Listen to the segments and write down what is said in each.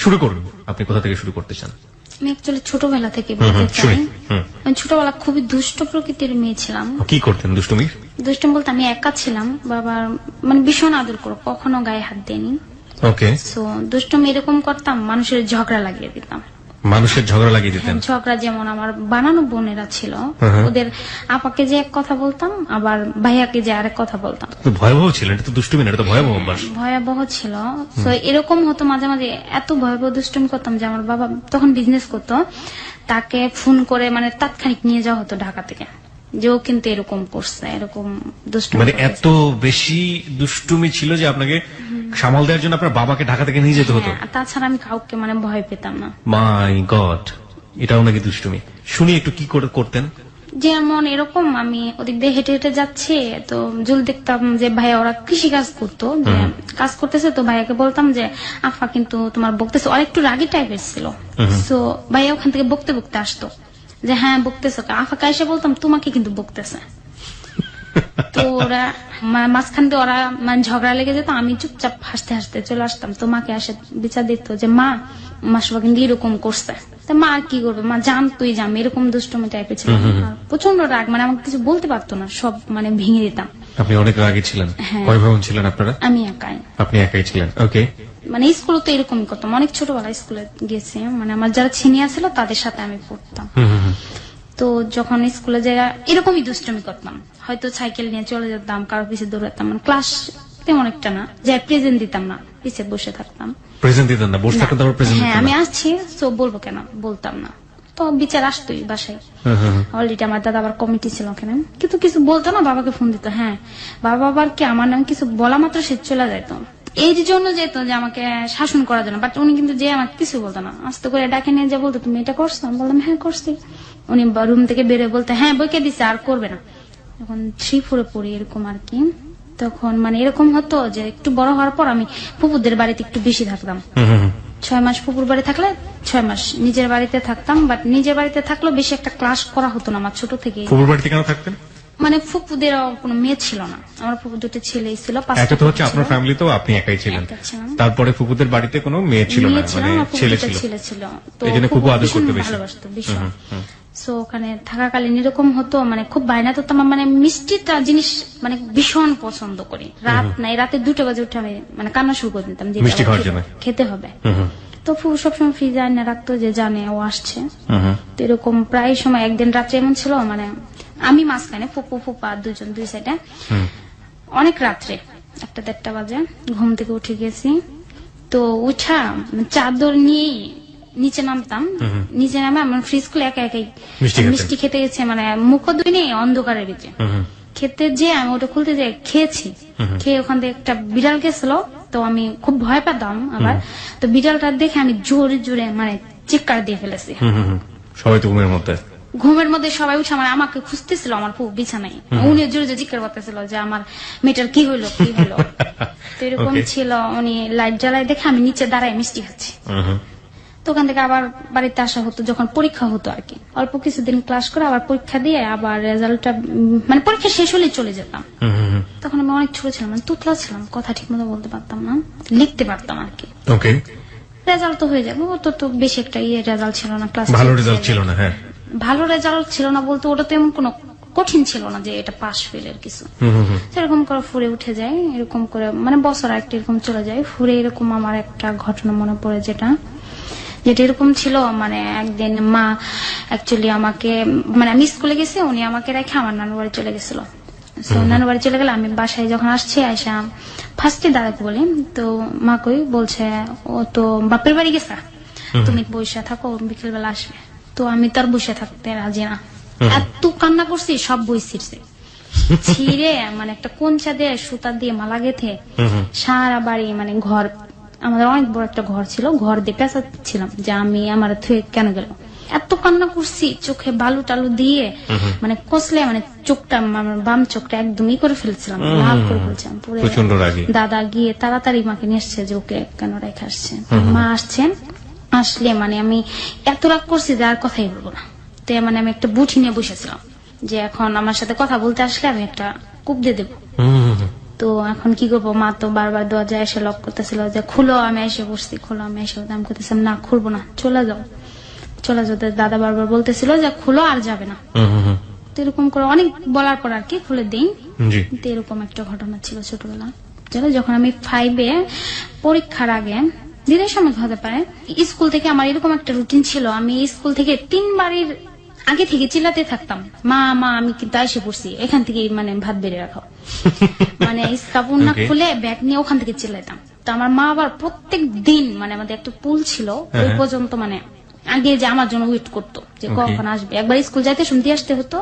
শুরু করুন, আপনি কোথা থেকে শুরু করতে চান? আমি অ্যাকচুয়ালি ছোটবেলা থেকে বলতে চাই, আমি ছোটবেলা খুবই দুষ্ট প্রকৃতির মেয়ে ছিলাম। কি করতেন দুষ্টুমি? দুষ্টুমি বলতে আমি একা ছিলাম, বাবার মানে ভীষণ আদর করো, কখনো গায়ে হাত দেয়নি। ওকে। সো দুষ্টুমি এরকম করতাম, মানুষের ঝগড়া লাগিয়ে দিতাম। মানুষের ঝগড়া লাগিয়ে দিতেন? ঝগড়া যেমন আমার বানানো বোনেরা ছিল, ওদের আপাকে যে এক কথা বলতাম, আবার ভাইয়াকে যে আরেক কথা বলতাম। ভয়াবহ ছিল, এটা তো দুষ্টুমি না, এটা তো ভয়াবহ অভ্যাস। ভয়াবহ ছিল। তো এরকম হতো মাঝে মাঝে, এত ভয়াবহ দুষ্টুমি করতাম যে আমার বাবা তখন বিজনেস করতো, তাকে ফোন করে মানে তাৎক্ষণিক নিয়ে যাওয়া হতো ঢাকা থেকে, যে ও কিন্তু এরকম করছে, এরকম দুষ্টুমি। মানে এত বেশি দুষ্টুমি ছিল যে আপনাকে সামাল দেওয়ার জন্য আপনার বাবাকে ঢাকা থেকে নিয়ে যেতে হতো? তাছাড়া আমি কাউকে মানে ভয় পেতাম না। মাই গড, এটাও নাকি দুষ্টুমি? শুনি একটু কি করতেন। যেমন এরকম আমি ওদিক দিয়ে হেঁটে হেঁটে যাচ্ছি, তো জুল দেখতাম যে ভাইয়া ওরা কৃষি কাজ করতো, যে কাজ করতেছে, তো ভাইয়াকে বলতাম যে আফা কিন্তু তোমার বকতেছে, আর একটু রাগি টাইপের ছিল। তো ভাইয়া ওখান থেকে বকতে বকতে আসতো, যে হ্যাঁ বকতেছে, আফাকে এসে বলতাম তোমাকে কিন্তু বকতেছে। তো ওরা মাঝখান দিয়ে ওরা মানে ঝগড়া লেগে যেত, আমি চুপচাপ হাসতে হাসতে চলে আসতাম, তো মাকে আসে বিচার দিত যে মা মাসবা কিন্তু এরকম করছে। মা আর কি করবে, মা জান তুই জান, এরকম দুষ্টমি টাইপের ছিল। প্রচন্ড রাগ, মানে আমাকে কিছু বলতে পারতো না, সব মানে ভেঙে দিতাম। আপনি অনেক রাগী ছিলেন? কয় ভাই বোন ছিলেন আপনারা? আমি একাই। আপনি একাই ছিলেন? ওকে। মানে স্কুলে তো এরকমই করতাম, অনেক ছোটবেলায় স্কুলে গেছি, মানে আমার যারা সিনিয়র ছিল তাদের সাথে আমি পড়তাম। তো যখন স্কুলে যাই এরকমই দুষ্টমি করতাম, হয়তো সাইকেল নিয়ে চলে যেতাম, কারো পিছিয়ে দৌড়াতাম, মানে ক্লাস তেমন একটা না, যে প্রেজেন্ট দিতাম না, পিছিয়ে বসে থাকতাম। প্রেজেন্ট দিতেন না? বসে থাকতেন, তারপর প্রেজেন্ট দিতেন? হ্যাঁ, আমি আসছি তো বলবো কেন, বলতাম না, তো বিচার আসতোই বাসায়। অলরেডি আমার দাদা আবার কমিটি ছিল ওখানে, কিন্তু কিছু বলতো না, বাবাকে ফোন দিত। হ্যাঁ, বাবা আবার কি আমার নাম কিছু বলা মাত্র সে চলে যেত, এই জন্য যেত যে আমাকে শাসন করার জন্য, বাট উনি কিন্তু যে আমাকে কিছু বলতো না, আস্তে করে ডাকে নিয়ে যা বলতো তুমি এটা করছো, আমি বললাম হ্যাঁ করছি। উনি রুম থেকে বেরোয় বলতে হ্যাঁ বইকে দিছে, আর করবে না। এখন 3-4 পড়ি এরকম আর কি। তখন মানে এরকম হতো যে একটু বড় হওয়ার পর আমি ফুপুদের বাড়িতে একটু বেশি থাকতাম। 6 মাস ফুপুর বাড়ি থাকলে 6 মাস নিজের বাড়িতে থাকতাম, বাট নিজের বাড়িতে থাকলেও বেশি একটা ক্লাস করা হতো না আমার ছোট থেকে। ফুপুর বাড়িতে কেন থাকতেন? মানে ফুপুদের কোনো মেয়ে ছিল না, আমার ফুপু দুটো ছেলেই ছিল। এটা তো হচ্ছে আপনার ফ্যামিলিতেও আপনি একাই ছিলেন, তারপরে ফুপুদের বাড়িতে কোনো মেয়ে ছিল না, মানে ছেলে ছিল, তো এই জন্য ফুপু আদর করতে বেশি ভালোবাসতো ভীষণ। সো ওখানে থাকাকালীন এরকম হতো, মানে খুব বায়না তো, মানে মিষ্টিটা জিনিস মানে ভীষণ পছন্দ করি। রাত নাই, রাতে 2টা বাজে উঠে আমি মানে কান্না শুরু করে দিতাম যে খেতে হবে। তো ফুপু সবসময় ফ্রিজে আনে রাখতো, যে জানে ও আসছে। তো এরকম প্রায় সময় একদিন রাত্রে এমন ছিল, মানে আমি মাঝখানে, ফুপু ফুপা দুজন দুই সাইডে, অনেক রাত্রে 1-1:30 বাজে ঘুম থেকে উঠে গেছি। তো উঠা চাদর নিয়ে নিচে নামতাম, নিচে নামে আমার ফ্রিজ খুলে একা একাই মিষ্টি খেতে গেছে, মানে মুখ দুই নেই অন্ধকারের ভিতরে খেতে, যে আমি ওটা খুলতে যাই খেয়েছি, খেয়ে ওখান থেকে একটা বিড়াল গেছিল, তো আমি খুব ভয় পেতাম আবার, তো বিড়ালটা দেখে আমি জোরে জোরে মানে চিৎকার দিয়ে ফেলেছি। সবাই তো ঘুমের মধ্যে সবাই উঠে মানে আমাকে খুঁজতেছিল, আমার খুব বিছানায়, উনি জোরে জোরে চিৎকার করতেছিল যে আমার মেয়েটার কি হইলো কি হইলো। তো এরকম ছিল, উনি লাইট জ্বালাই দেখে আমি নিচে দাঁড়ায় মিষ্টি খাচ্ছি। তো ওখান থেকে আবার বাড়িতে আসা হতো যখন পরীক্ষা হতো আর কি, অল্প কিছুদিন ক্লাস করে আবার পরীক্ষা দিয়ে আবার রেজাল্টটা মানে পরীক্ষা শেষ হলে চলে যেতাম। তখন আমি অনেক ছোট ছিলাম, মানে তুতলা ছিলাম, কথা ঠিক মতো বলতে পারতাম না, লিখতে পারতাম আর কি। রেজাল্ট তো হয়ে যাবে, ওটা তো বেশি একটা রেজাল্ট ছিল না, ক্লাস ভালো রেজাল্ট ছিল না। হ্যাঁ, ভালো রেজাল্ট ছিল না বলতে ওটা তো এমন কোনো কঠিন ছিল না যে এটা পাস ফেলের কিছু, সেরকম করে ফুরে উঠে যায়, এরকম করে মানে বছর একটা এরকম চলে যায় ফুরে। এরকম আমার একটা ঘটনা মনে পড়ে, যেটা এরকম ছিল, মানে একদিন মা অ্যাকচুয়ালি আমাকে, মানে আমি স্কুলে গেছি, উনি আমাকে রেখে আমার নানু বাড়ি চলে গেছিল। নানু বাড়ি চলে গেলে আমি বাসায় যখন আসছি, আয়সা ফার্স্টে দাদাকে বলি, তো মা কই বলছে ও তো বাপের বাড়ি গেছে, তুমি বসে থাকো, বিকেল বেলা আসবে। তো আমি তার বসে থাকতে রাজি না, এত কান্না করছি, সব বই ছিঁড়ছে, ছিঁড়ে মানে একটা কোঞ্চা দিয়ে সুতা দিয়ে মালা গেথে সারা বাড়ি, মানে ঘর, আমাদের অনেক বড় একটা ঘর ছিল, ঘর দিয়ে পেঁচাচ্ছিলাম যে আমি আমার থুয়ে কেন গেল। এত কান্না করছি, চোখে বালু টালু দিয়ে মানে কষলে, মানে চোখটা আমার বাম চোখটা একদমই করে ফেলছিলাম, লাল করে ফেলছিলাম পুরো। দাদা গিয়ে তাড়াতাড়ি মাকে নিয়ে এসছে যে ওকে কেন রেখে আসছে। মা আসছেন, আসলে মানে আমি এত রাগ করছি যে আর কথাই বলবো না। তো মানে আমি একটা বুঠি নিয়ে বসেছিলাম যে এখন আমার সাথে কথা বলতে আসলে আমি একটা কূপ দিয়ে দেবো। তো এখন কি করবো, মা তো বারবার দরজা এসে লক করতেছিল যে খুলো, আমি এসে বসছি, খুলো, আমি এসে আমি করতেছিলাম না খুলবো না, চলে যাও চলে যাও। দাদা বারবার বলতেছিল যে খুলো আর যাবে না। তো এরকম করে অনেক বলার পর আর কি খুলে দিই। তো এরকম একটা ঘটনা ছিল ছোটবেলা। যখন আমি 5-এ পরীক্ষার আগে দিনের সময় হতে পারে, স্কুল থেকে আমার এরকম একটা রুটিন ছিল, আমি স্কুল থেকে 3 বাড়ির আগে থেকে চিল্লাতে থাকতাম, মা মা আমি কিন্তু এসে পড়ছি, এখান থেকে মানে ভাত বেড়ে রাখো। মানে কাপড় না খুলে ব্যাগ নিয়ে ওখান থেকে চিল্লাইতাম। তো আমার মা আবার প্রত্যেক দিন মানে আমাদের একটা পুল ছিল ওই পর্যন্ত মানে আগে যে আমার জন্য ওয়েট করতো যে কখন আসবে। একবার স্কুল যাইতে শুনতে আসতে হতো,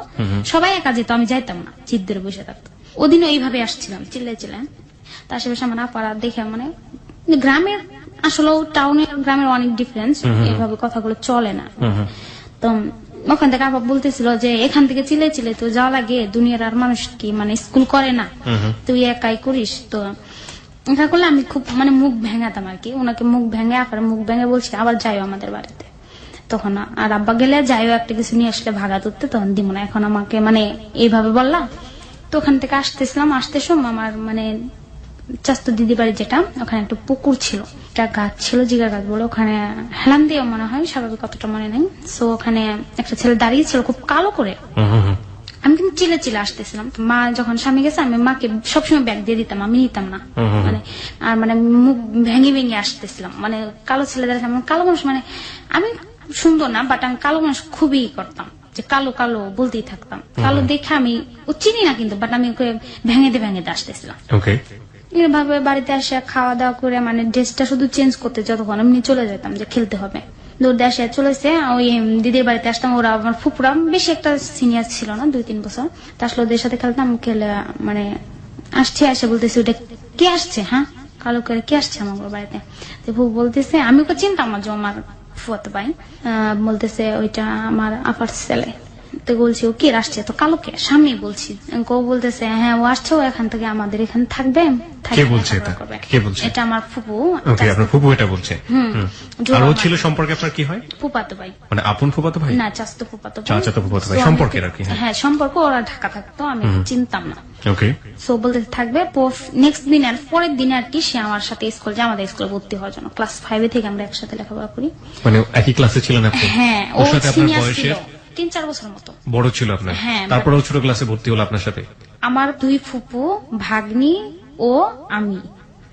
সবাই একা যেত, আমি যাইতাম না, জিদ ধরে বসে থাকতো। ওদিনও এইভাবে আসছিলাম চিল্লাই চিল্লাই। তার আশেপাশে আমার আপারা দেখে মানে গ্রামের আসলে টাউনের গ্রামের অনেক ডিফারেন্স, এইভাবে কথাগুলো চলে না। তো ওখান থেকে আপা বলতেছিল যে এখান থেকে চিল্লাই চিল্লাই তো যাওয়া লাগে, দুনিয়ার আর মানুষ কি মানে স্কুল করে না, তুই একাই করিস। তো এটা করলে আমি খুব মানে মুখ ভেঙাতাম আর কি, ওনাকে মুখ ভেঙে আপার মুখ ভেঙে বলছি আবার যাইও আমাদের বাড়িতে। তখন আর আব্বা গেলে যাইও একটা কিছু নিয়ে আসলে ভাগা তুলতে, তখন দিব না, এখন আমাকে মানে এইভাবে বললাম। তো ওখান থেকে আসতেছিলাম, আসতে সময় আমার মানে চাস্তো দিদি বাড়ি যেটা, ওখানে একটা পুকুর ছিল, একটা গাছ ছিল জিগার গাছ বলে, ওখানে হেলান দিয়ে মনে হয়, স্বাভাবিক কতটা মনে নেই। সো ওখানে একটা ছেলে দাঁড়িয়ে ছিল খুব কালো করে, আমি কিন্তু চিলে চিলে আসতেছিলাম। মা যখন স্বামী গেছে আমি মাকে সবসময় ব্যাগ দিয়ে দিতাম, আমি নিতাম না মানে, আর মানে মুখ ভেঙে ভেঙে আসতেছিলাম। মানে কালো ছেলে দাঁড়িয়ে, কালো মানুষ মানে আমি সুন্দর না, বাট আমি কালো মানুষ খুবই করতাম, যে কালো কালো বলতেই থাকতাম। কালো দেখে আমি ও চিনি না কিন্তু, বাট আমি ওকে ভেঙে দিয়ে আসতেছিলাম। এভাবে বাড়িতে আসে খাওয়া দাওয়া করে মানে ড্রেসটা শুধু চেঞ্জ করতে যতক্ষণ এমনি চলে যেতাম যে খেলতে হবে। দৌড়ে আসে চলেছে ওই দিদির বাড়িতে আসতাম, ওরা আমার ফুপুরা বেশি একটা সিনিয়র ছিল না, 2-3 বছর। তা আসলে ওদের সাথে খেলতাম, খেলে মানে আসছে, আসে বলতেছে ওটা কে আসছে, হ্যাঁ কালো করে কে আসছে আমার বাড়িতে। তো ফুপু বলতেছে, আমি ওকে চিনতাম না যে আমার ফুয়াতো ভাই, বলতেছে ওইটা আমার আপার ছেলে। তো বলছি ও কে আসছে, তো কালো কে, সামনে বলছি। ও বলতেছে হ্যাঁ ও আসছে, ও এখান থেকে আমাদের এখানে থাকবে। এটা আমার ফুপু। আপনার ফুপু এটা বলছে। আর ও ছিল সম্পর্কে আপনার কি হয়? ফুপাতো ভাই। মানে আপন ফুপাতো ভাই না, চাচাতো ফুপাতো ভাই। চাচাতো ফুপাতো ভাই সম্পর্কের আর কি। হ্যাঁ সম্পর্ক, ওরা ঢাকা থাকতো, আমি চিনতাম না। ওকে। সো বলতে থাকবে নেক্সট দিন আর পরের দিন আর কি সে আমার সাথে স্কুল যায়, আমাদের স্কুলে ভর্তি হওয়ার জন্য। ক্লাস 5 থেকে আমরা একসাথে লেখাপড়া করি। মানে একই ক্লাসে ছিলেন আপনি? হ্যাঁ, ও সিনিয়র ছিল 3-4 বছর মতো বড় ছিল আপনার। হ্যাঁ, তারপরে ও ছোট ক্লাসে ভর্তি হলো আপনার সাথে? আমার 2 ফুপু, ভাগ্নি ও আমি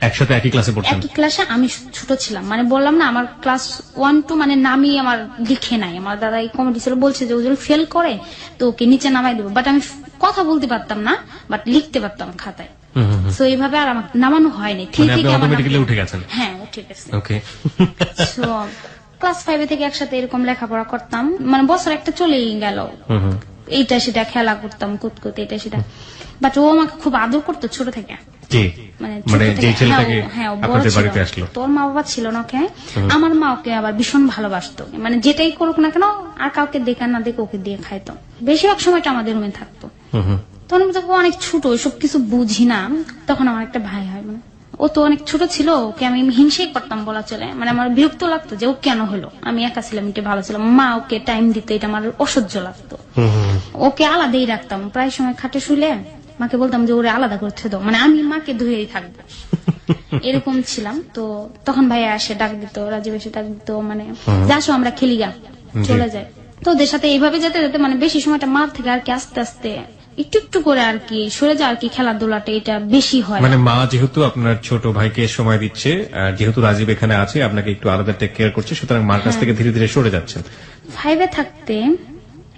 একসাথে একই ক্লাসে পড়তাম। একই ক্লাসে, আমি ছোট ছিলাম, মানে বললাম না আমার ক্লাস 1-2 মানে নামই আমার লিখে নাই। আমার দাদা এই কমিটি ছিল, বলছে যে ও যদি ফেল করে তো ওকে নিচে নামাই দেবো, বাট আমি কথা বলতে পারতাম না, বাট লিখতে পারতাম খাতায়। সো এইভাবে আর আমার নামানো হয়নি। উঠে গেছেন? হ্যাঁ উঠে গেছে। ওকে। সো ক্লাস 5 থেকে একসাথে এরকম লেখাপড়া করতাম, মানে বছর একটা চলেই গেল, এইটা সেটা খেলা করতাম, কুতকুত এটা সেটা। বাট ও আমাকে খুব আদর করতো ছোট থেকে। তোর মা বাবা ছিল না ওকে, আমার মা ওকে আবার ভীষণ ভালোবাসতো, মানে যেটাই করুক না কেন আর কাউকে দেখে না দেখে ওকে দিয়ে খাইতো। বেশিরভাগ সময়টা আমাদের রুমে থাকতো। তখন অনেক ছোট, ওইসব কিছু বুঝি না। তখন আমার একটা ভাই হয়, মানে ও তো অনেক ছোট ছিল, ওকে আমি হিংসেই করতাম বলা চলে। মানে আমার বিরক্ত লাগতো যে ও কেন হলো, আমি একা ছিলাম, এটা ভালো ছিলাম, মা ওকে টাইম দিত, এটা আমার অসহ্য লাগতো। ওকে আলাদাই রাখতাম, প্রায় সময় খাটে শুলে মাকে বলতাম যে ওরে আলাদা করতে দাও, মানে আমি মাকে ধুয়েই থাকবো, এরকম ছিলাম। তো তখন ভাইয়া আসে ডাক দিত, রাজীব এসে ডাক দিত, মানে যাসো আমরা খেলি গা, চলে যায়। তো ওদের সাথে এইভাবে যেতে যেতে মানে বেশি সময়টা মার থেকে আর কি আস্তে আস্তে একটু একটু করে আর কি সরে যায় আর কি, খেলাধুলাটা এটা বেশি হয়। মানে মা যেহেতু আপনার ছোট ভাইকে সময় দিচ্ছে, যেহেতু রাজীব এখানে আছে আপনাকে একটু আলাদা টেক কেয়ার করছে, সুতরাং মার কাছ থেকে ধীরে ধীরে সরে যাচ্ছেন। 5-এ থাকতে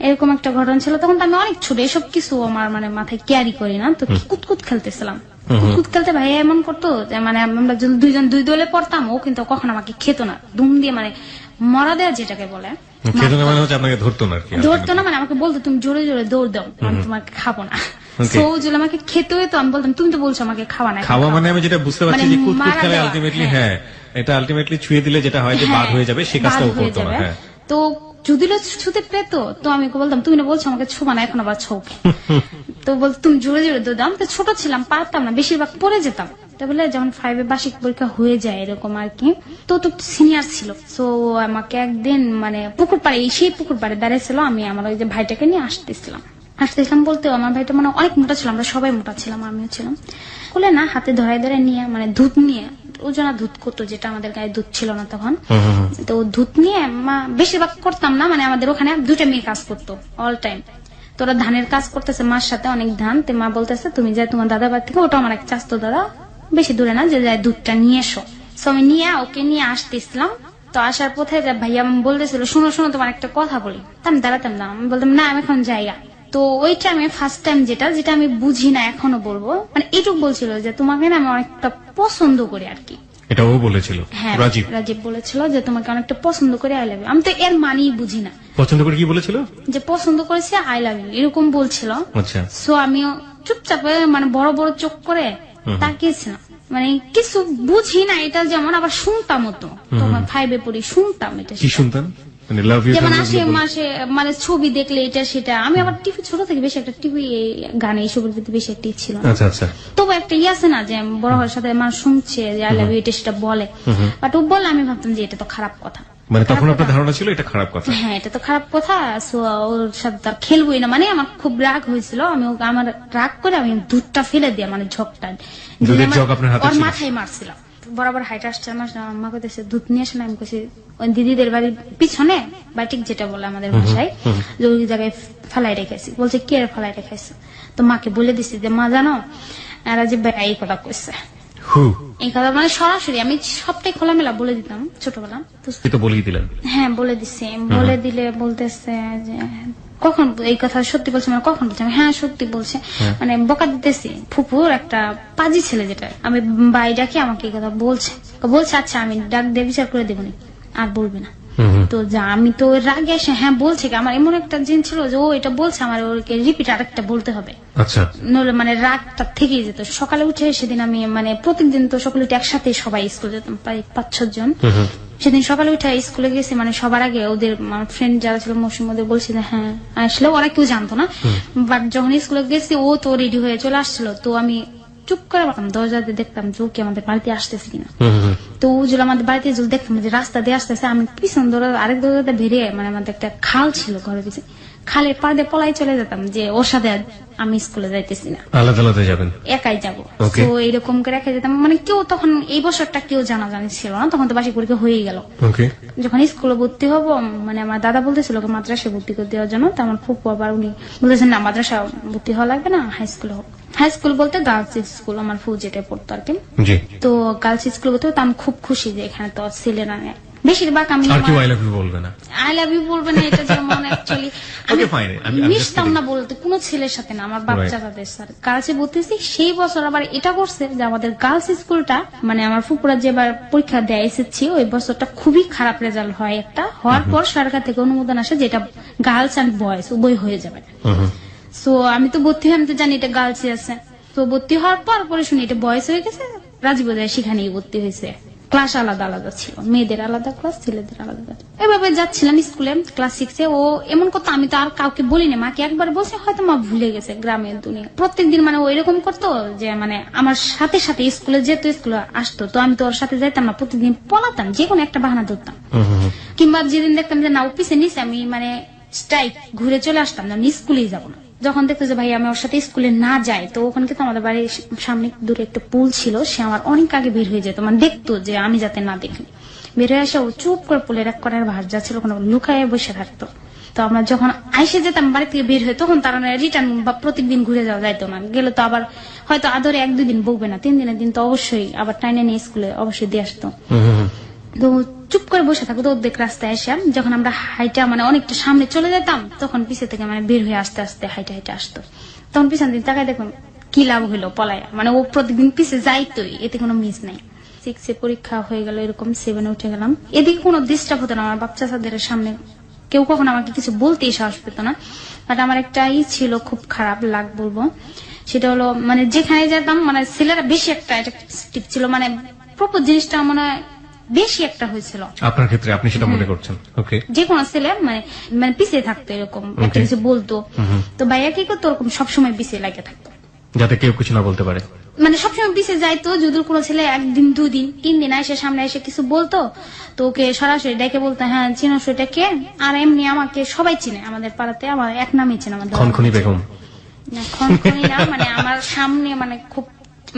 এরকম একটা ঘটনা ছিল, তখন তো আমি অনেক ছোট, এসব কিছু আমার মানে মাথায় ক্যারি করি না। তো কুতকুত খেলতেছিলাম, কুতকুত খেলতে ভাই এমন করতো যে মানে আমরা দুইজন 2 দলে পড়তাম, ও কিন্তু কখন আমাকে খেত না, দুম দিয়ে মানে মরা দেয়া যেটাকে বলে, ধরতো না, মানে আমাকে বলতো তুমি জোরে জোরে দৌড় দাও, আমি তোমাকে খাবো না। আমাকে খেতে হতো, আমি বলতাম তুমি তো বলছো আমাকে খাওয়া না, খাওয়া মানে আমি যেটা বুঝতে পারছি যে কুতকুত খেলা আলটিমেটলি, হ্যাঁ এটা আলটিমেটলি ছুঁয়ে দিলে যেটা হয় যে বাদ হয়ে যাবে, সে কাজটাও করতো না। তো যদি ছুতে পেত তো আমি বলতাম তুমি না বলছো আমাকে ছোবা না, এখন আবার ছোকে। তো বলতো তুমি জোরে জোরে দৌড় দাও, আমি তো ছোট ছিলাম পারতাম না, বেশিরভাগ পড়ে যেতাম। বলে যেমন 5-এ বার্ষিক পরীক্ষা হয়ে যায় এরকম আর কি, তো সিনিয়র ছিল। সো আমাকে একদিন মানে পুকুর পাড়ে, সেই পুকুর পাড়ে দাঁড়িয়েছিল, আমি আমার ওই যে ভাইটাকে নিয়ে আসতেছিলাম বলতে, আমার ভাইটা মানে অনেক মোটা ছিল, আমরা সবাই মোটা ছিলাম, আমিও ছিলাম। ও কোলে না, হাতে ধরাই ধরে নিয়ে মানে দুধ নিয়ে, ওজনা দুধ করতো, যেটা আমাদের গায়ে দুধ ছিল না তখন। তো দুধ নিয়ে মা, বেশিরভাগ করতাম না, মানে আমাদের ওখানে 2টা মেয়ে কাজ করতো অল টাইম। তোরা ধানের কাজ করতেছে মার সাথে, অনেক ধান, তো মা বলতেছে তুমি যাই তোমার দাদা বাড়ি থেকে, ওটা আমার এক চাস্তো দাদা, বেশি দূরে না, যে যাই দুধটা নিয়ে এসো। তো আমি ওকে নিয়ে আসতেছিলাম। তো আসার পথে ভাইয়া বলতেছিল শোনো শোনো তোমার একটা কথা বলি। তা আমি দাঁড়াতাম না, আমি বলতাম না আমি এখন যাই। তো ওই টাইমে ফার্স্ট টাইম যেটা আমি বুঝি না এখনো বলবো, মানে এইটুকু বলছিল যে তোমাকে না আমি অনেকটা পছন্দ করি আর কি। এটা ও বলেছিল? হ্যাঁ, রাজীব বলেছিল যে তোমাকে অনেকটা পছন্দ করে, আই লাভ ইউ। আমি তো এর মানেই বুঝি না। পছন্দ করে কি বলেছিল? যে পছন্দ করেছে, আই লাভ ইউ এরকম বলছিল। আচ্ছা। সো আমিও চুপচাপ মানে বড় বড় চোখ করে তাকিয়েছিলাম, মানে কিছু বুঝি না। এটা যেমন আবার শুনতাম, তো তখন 5-এ পড়ি, শুনতাম এটা। কি শুনতাম? মানে লাভ ইউ, যেমন মাসে মানে ছবি দেখলে এটা সেটা। আমি আবার টিভি ছোট থেকে বেশি একটা টিভি গানে এইসবের প্রতি বেশি একটা ছিল না। আচ্ছা আচ্ছা। তবু একটা আছে না যে বড় হওয়ার সাথে মানুষ শুনছে যে আই লাভ ইউ, এটা সেটা বলে, বাট ও বলে আমি ভাবতাম যে এটা তো খারাপ কথা। মানে তখন আপনার ধারণা ছিল এটা খারাপ কথা? হ্যাঁ, এটা তো খারাপ কথা। সো ওর সাথে তার খেলবোই না, মানে আমার খুব রাগ হয়েছিল। আমার রাগ করে আমি দুধটা ফেলে দিয়ে, মানে ঝকটা ওর মাথায় মারছিলাম। বরাবর হাইট আসছে আমার, আম্মা কইতেছে দুধ নিয়ে আসে না। আমি কইছি ওই দিদিদের বাড়ির পিছনে বাটিক যেটা বলে আমাদের ভাষায়, যে ওই জায়গায় ফেলাই রেখেছি। বলছে কে ফেলাই রেখেছে? তো মাকে বলে দিছি যে মা জানো রাজীব ভাই এই কথা কইছে। এই কথা মানে সরাসরি আমি সবটাই খোলামেলা বলে দিতাম ছোটবেলা। তো বলেই দিলেন? হ্যাঁ, বলে দিছি। বলে দিলে বলতেছে যে কখন এই কথা সত্যি বলছে, মানে কখন বলছে? হ্যাঁ সত্যি বলছে। মানে বকা দিতেছি। ফুপুর একটা পাজি ছেলে, যেটা আমি বাই ডাকি, আমাকে এই কথা বলছে। আচ্ছা আমি ডাক দিয়ে বিচার করে দেবনি, আর বলবে না। তো যা আমি তো রাগে এসে হ্যাঁ বলছে, আমার এমন একটা জিন ছিল যে ও এটা বলছে, আমার ওকে রিপিট আরেকটা বলতে হবে। আচ্ছা। নইলে মানে রাগটা থেকেই যেত। সকালে উঠে সেদিন আমি মানে প্রতিদিন তো সকালে উঠে একসাথে সবাই স্কুলে যেতাম, প্রায় 5-6 জন। সেদিন সকালে উঠে স্কুলে গেছি, মানে সবার আগে ওদের ফ্রেন্ড যারা ছিল মৌসুম, ওদের বলছি যে হ্যাঁ আসলে, ওরা কেউ জানতো না। বাট যখন স্কুলে গেছি ও তো রেডি হয়ে চলে আসছিল। তো আমি চুপ করে পারতাম, দরজাতে দেখতাম যে ও কি আমাদের বাড়িতে আসতেছে কিনা। তো ও যদি আমাদের বাড়িতে যদি দেখতাম যে রাস্তা দিয়ে আসতেছে, আমি পিছন আরেক দরজাতে বেরিয়ে, মানে আমাদের একটা খাল ছিল ঘরের পিছনে, খালের পাড়ে পলাই চলে যেতাম যে ওর সাথে আমি স্কুলে যাইতেছি না, আলাদা আলাদা যাবেন, একাই যাবো। তো এরকম করে একাই যেতাম। মানে কেউ তখন এই বছরটা কেউ জানাজানি ছিল না, তখন তো বার্ষিক পরীক্ষা হয়ে গেল। যখন স্কুলে ভর্তি হবো, মানে আমার দাদা বলতেছিল মাদ্রাসায় ভর্তি করে দেওয়ার জন্য। তো আমার ফুপু আবার উনি বলেছেন না মাদ্রাসা ভর্তি হওয়া লাগবে না, হাই স্কুলে হোক। হাই স্কুল বলতে গার্লস স্কুল, আমার ফুল যেটা পড়তো আর কি। তো গার্লস স্কুল বলতে আমি খুব খুশি যে এখানে তো ছেলেরা নেই। বেশিরভাগ আমি আই লাভ ইউ বলবে না, আই লাভ ইউ বলবে না, এটা যেমন অ্যাকচুয়ালি আমি মিশতাম না বলতে কোনো ছেলের সাথে না, আমার বাচ্চা তাদের সাথে। গার্লসে বলতেছি সেই বছর আবার এটা করছে যে আমাদের গার্লস স্কুলটা, মানে আমার ফুপুরা যেবার পরীক্ষা দেয় এসেছি, ওই বছরটা খুবই খারাপ রেজাল্ট হয় একটা। হওয়ার পর সরকার থেকে অনুমোদন আসে যেটা গার্লস অ্যান্ড বয়েজ উভয় হয়ে যাবে। তো আমি তো ভর্তি হয়ে আমি তো জানি এটা গার্লসে আছে। তো ভর্তি হওয়ার পরে শুনি এটা বয়েজ হয়ে গেছে। রাজীব সেখানেই ভর্তি হয়েছে। ক্লাস আলাদা আলাদা ছিল, মেয়েদের আলাদা ক্লাস, ছেলেদের আলাদা ক্লাস। এভাবে যাচ্ছিলাম স্কুলে ক্লাস 6-এ। ও এমন কথা আমি তো আর কাউকে বলিনি, মাকে একবার বলছে, হয়তো মা ভুলে গেছে গ্রামের দুনিয়া। প্রত্যেকদিন মানে ও এরকম করতো যে মানে আমার সাথে সাথে স্কুলে যেত, স্কুলে আসতো, তো আমি তো ওর সাথে যাইতাম না, প্রতিদিন পলাতাম, যে কোনো একটা বাহানা ধরতাম। কিংবা যেদিন দেখতাম যে না ও পিছিয়ে নিচে, আমি মানে স্ট্রাইক ঘুরে চলে আসতাম, আমি স্কুলেই যাবো না। যখন দেখতো যে ভাই আমি ওর সাথে স্কুলে না যাই, তো ওখানে কিন্তু আমাদের বাড়ির সামনে দূরে একটা পুল ছিল, সে আমার অনেক আগে বের হয়ে যেত, মানে দেখতো যে আমি যাতে না দেখি। বের হয়ে আসে ও চুপ করে পুলের এক করার ভার যা ছিল ওখানে লুকায় বসে থাকতো। তো আমরা যখন আইসে যেতাম বাড়ি থেকে বের হয়ে, তখন তারা রিটার্ন বা প্রত্যেকদিন ঘুরে যাওয়া যাইতো না। গেলে তো আবার হয়তো আদরে 1-2 দিন বকবে না, 3 দিনের দিন তো অবশ্যই আবার টাইনে নিয়ে স্কুলে অবশ্যই দিয়ে আসতো। তো চুপ করে বসে থাকতো দেখ রাস্তায় এসে। যখন আমরা হাইটা মানে অনেকটা সামনে চলে যেতাম, তখন পিছিয়ে থেকে মানে বের হয়ে আস্তে আস্তে হাইটা হাইটা আসতো। তখন পিছন দিন তাকায় দেখুন কি লাভ হইলো পলায়া, মানে ও প্রতিদিন পিছিয়ে যাইতোই, এতে কোনো মিস নাই। 6-এ পরীক্ষা হয়ে গেল, এরকম 7-এ উঠে গেলাম। এদিকে কোনো ডিস্টার্ব হতো না, আমার বাচ্চাদের সামনে কেউ কখন আমাকে কিছু বলতেই সাহস পেত না। বাট আমার একটা ছিল খুব খারাপ লাগ বলবো, সেটা হলো মানে যেখানে যেতাম মানে ছেলেরা বেশি একটা অ্যাট্রাকটিভ ছিল, মানে প্রপোজ জিনিসটা মনে হয় বেশি একটা হয়েছিল আপনার ক্ষেত্রে, আপনি সেটা মনে করছেন? ওকে। যে কোনো ছেলে মানে মানে পিছিয়ে থাকতো, এরকম একটা কিছু বলতো। তো ভাইয়া কি করতো, ওরকম সবসময় পিছিয়ে লাগে থাকতো, যাতে কেউ কিছু না বলতে পারে। মানে সবসময় পিছিয়ে যাইতো। যদি কোনো ছেলে 1 দিন 2 দিন 3 দিন এসে সামনে এসে কিছু বলতো, তো ওকে সরাসরি ডেকে বলতো হ্যাঁ চিনো সেটা কে। আর এমনি আমাকে সবাই চিনে আমাদের পাড়াতে, আমার এক নামই চিনে, আমাদের খনখনি বেগম। খনখনি না, মানে আমার সামনে মানে খুব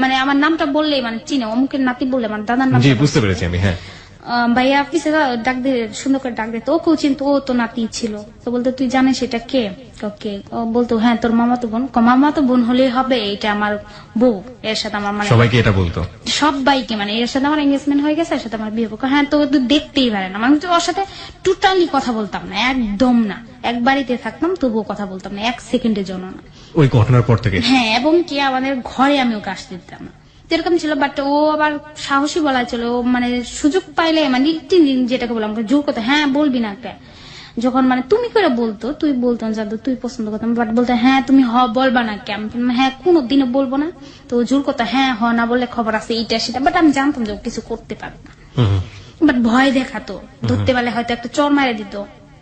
মানে আমার নামটা বললেই মানে চিনে, অমুকের নাতি বললে আমার দাদার নাম জি বুঝতে পেরেছি আমি। হ্যাঁ, ভাইয়া পিছে ডাক দিয়ে সুন্দর করে ডাক দিত, ওকেও চিনতো, ও তো নাতি ছিল। তো বলতো তুই জানিস এটা কে? ওকে। ও বলতো হ্যাঁ তোর মামাতো বোন। মামাতো বোন হলেই হবে, এটা আমার বউ, এর সাথে আমার মানে সবাইকে এটা বলতো? সবাইকে, মানে এর সাথে আমার এঙ্গেজমেন্ট হয়ে গেছে, এর সাথে আমার বিয়ে হবে। হ্যাঁ তো তুই দেখতেই পারে না, মানে তো ওর সাথে টোটালি কথা বলতাম না, একদম না। এক বাড়িতে থাকতাম তবুও কথা বলতাম না, 1 সেকেন্ডের জন্য না। ওই ঘটনার পর থেকে? হ্যাঁ, এবং কি আমাদের ঘরে আমি ওকে আসতে দিতাম না, এরকম ছিল। বাট ও আবার সাহসী বলা ছিল, ও মানে সুযোগ পাইলে মানে যেটাকে বললাম জোর কথা, হ্যাঁ বলবি না একটা, যখন মানে তুমি করে বলতো, তুই বলতাম যাদু তুই পছন্দ করতাম, বাট বলতে হ্যাঁ তুমি বলবা না কেন, হ্যাঁ কোনোদিনও বলবো না। তো জোর কথা হ্যাঁ না বললে খবর আছে এইটা সেটা, বাট আমি জানতাম যে ও কিছু করতে পারবে না, বাট ভয় দেখাতো, ধরতে পারলে হয়তো একটা চর মারে দিত।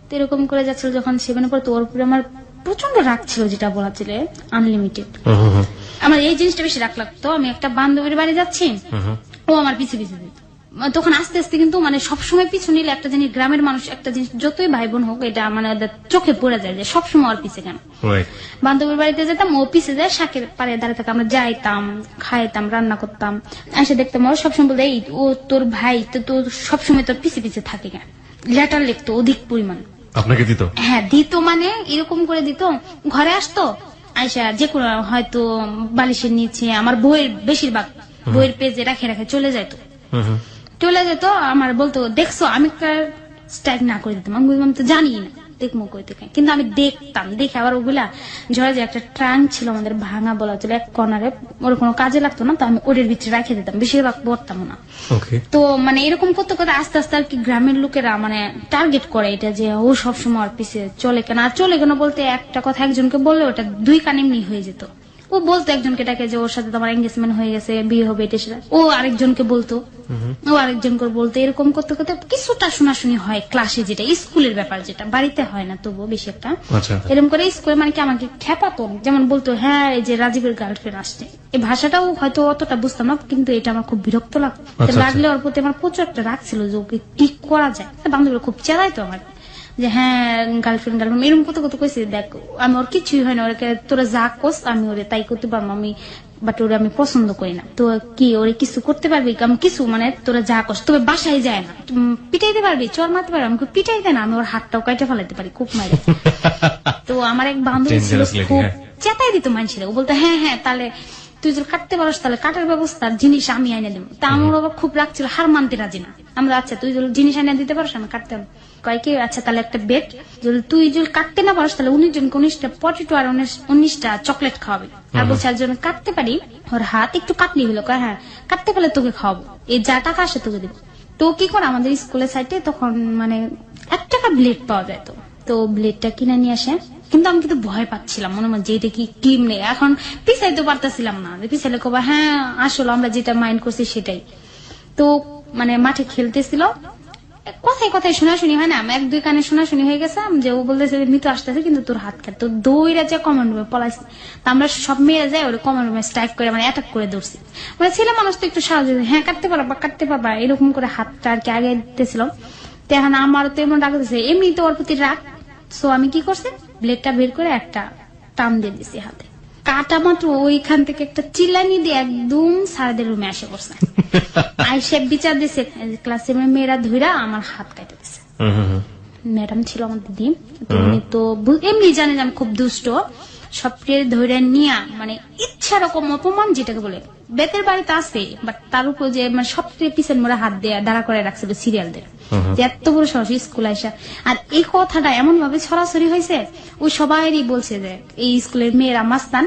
তো এরকম করে যাচ্ছিল। যখন 7 পর, তো ওর উপরে আমার প্রচন্ড রাগ ছিল, যেটা বলা ছিল আনলিমিটেড। আমার এই জিনিসটা বেশি রাগ লাগতো, আমি একটা বান্ধবীর বাড়ি যাচ্ছি, ও আমার পিছে পিছে দিত। তখন আস্তে আস্তে কিন্তু মানে সবসময় পিছু নিলে একটা জিনিস, গ্রামের মানুষ একটা জিনিস যতই ভাই বোন হোক, এটা মানে ওদের চোখে পড়ে যায় যে সবসময় ওর পিছে কেন। বান্ধবীর বাড়িতে যেতাম, ও পিছে যায়, শাকের পাড়ে দাঁড়িয়ে থাকতাম, আমরা যাইতাম, খাইতাম, রান্না করতাম, এসে দেখতাম ও সবসময় বলতে এই ও তোর ভাই তো তোর সবসময় তোর পিছে পিছে থাকে কেন। লেটার লিখতো অধিক পরিমাণ। আপনাকে দিত? হ্যাঁ দিত, মানে এরকম করে দিত। ঘরে আসতো, আইসা যে কোনো হয়তো বালিশের নিচে আমার বইয়ের, বেশিরভাগ বইয়ের পেজে রাখে রাখে চলে যেত। আমার বলতো দেখছো, আমি স্ট্রাইক না করে দিতাম, আমি তো জানি না দেখবো কই থেকে, কিন্তু আমি দেখতাম, দেখে আবার ওগুলা ঝরে যে একটা ট্রাঙ্ক ছিল আমাদের ভাঙা বলা ছিল এক কর্নারে, ওর কোনো কাজে লাগতো না, তো আমি ওদের ভিতরে রেখে দিতাম, বেশিরভাগ পড়তাম না। তো মানে এরকম করতে করতে আস্তে আস্তে আর কি গ্রামের লোকেরা মানে টার্গেট করে এটা যে ও সবসময় ওর পিছিয়ে চলে কেন। আর চলে কেন বলতে একটা কথা একজনকে বললে ওটা 2 কান এমনি হয়ে যেত। ও বলতো একজনকে ডাকে যে ওর সাথে তোমার এঙ্গেজমেন্ট হয়ে গেছে, বিয়ে হবে, এটা সেটা। ও আরেকজনকে বলতো, ও আরেকজনকে বলতো, এরকম করতে করতে কিছুটা শোনাশুনি হয় ক্লাসে, যেটা স্কুলের ব্যাপার, যেটা বাড়িতে হয় না তবুও বেশি একটা। এরকম করে স্কুলে মানে কি আমাকে খেপাতো, যেমন বলতো হ্যাঁ এই যে রাজীবের গার্লফ্রেন্ড আসছে, এই ভাষাটাও হয়তো অতটা বুঝতাম না, কিন্তু এটা আমার খুব বিরক্ত লাগতো। লাগলে ওর প্রতি আমার প্রচুর একটা রাগ ছিল যে ওকে কি করা যায়। বান্ধবীরা খুব চেলাইতো আমার যে হ্যাঁ গার্লফ্রেন্ড এরকম কত কত কইছে, দেখ আমি ওর কিছুই হয় না, ওকে তোরা যা কোস আমি ওরে তাই করতে পারবো, আমি বাট ওরে আমি পছন্দ করি না, তো কি ওরে কিছু করতে পারবি, আমি কিছু মানে তোরা যা কোস, তবে বাসায় যায় না, পিটাইতে পারবি, চর মারতে পারবি, আমি পিটাইতে না, আমি ওর হাতটাও কাটে ফেলাইতে পারি খুব মারে। তো আমার এক বান্ধবী ছিল খুব চেতাই দিত মানুষের, ও বলতো হ্যাঁ হ্যাঁ তাহলে তুই যদি কাটতে পারস তাহলে কাটার ব্যবস্থার জিনিস আমি আইনে দেবো। তা আমার আবার খুব রাখছিল, হার মানতে রাজি না। আমরা আচ্ছা তুই যদি জিনিস আইনে দিতে পারস আমি কাটতে হবে, কয় কি আচ্ছা তাহলে একটা বেট, যদি তুই যদি কাটতে না পারস তাহলে 19 জনকে 19টা পটেটো আর 19টা চকলেট খাওয়াবে। আর বলছে আর যদি কাটতে পারি, ওর হাত একটু কাটলি হলো, কয় হ্যাঁ কাটতে পারলে তোকে খাওয়াবো, এই যা টাকা আসে তোকে দেবো। তো কি করে আমাদের স্কুলের সাইডে তখন মানে 1 টাকা ব্লেড পাওয়া যায়, তো ব্লেডটা কিনে নিয়ে আসে, কিন্তু আমি কিন্তু ভয় পাচ্ছিলাম, মনে মনে যে এটা কি টিম নেই, এখন পিছাইতে পারতেছিলাম না, পিছাইলে কবা হ্যাঁ আসলে আমরা যেটা মাইন্ড করছি সেটাই। তো মানে মাঠে খেলতেছিল, কথায় কথায় শোনাশুনি হয় না, 1-2 কানে শোনাশুনি হয়ে গেছে যে ও বলতেছে মৃত্যু আসতেছে কিন্তু তোর হাত কাট, তো দৌড়া যায় কমন রুমে পলাইছে। তা আমরা সব মেয়েরা যাই ওরা কমন রুমে স্ট্রাইক করে মানে অ্যাটাক করে দৌড়ছি, মানে ছেলে মানুষ তো একটু সাহায্য, হ্যাঁ কাটতে পারবা এরকম করে হাতটা আর কি আগে দিতেছিল। তো এখন আমারও তো এমন রাগ দিচ্ছে, এমনি তো ওর প্রতি রাগ, সো আমি কি করছি ব্লেডটা বের করে একটা টান দিয়ে দিছি হাতে, কাটা মাত্র ওইখান থেকে একটা চিল্লানি দিয়ে একদম স্যারদের রুমে আসে বসছে, আইসে বিচার দিছে, ক্লাস 7 মেয়েরা ধইরা আমার হাত কাটে দিছে। ম্যাডাম ছিল আমার দিদি, উনি তো এমনি জানেন আমি খুব দুষ্ট, সবকে ধরে নিয়ে মানে ইচ্ছা রকম অপমান যেটাকে বলে, বেতের বাড়িতে আছে বাট তার উপর যে মানে সবচেয়ে পিছন মোড়া হাত দিয়ে দাঁড়া করে রাখছিল সিরিয়ালদের, এত বড় সাহস স্কুল আইসা। আর এই কথাটা এমন ভাবে ছড়াছড়ি হয়েছে, ওই সবাইরই বলছে যে এই স্কুলের মেয়েরা মাস্তান,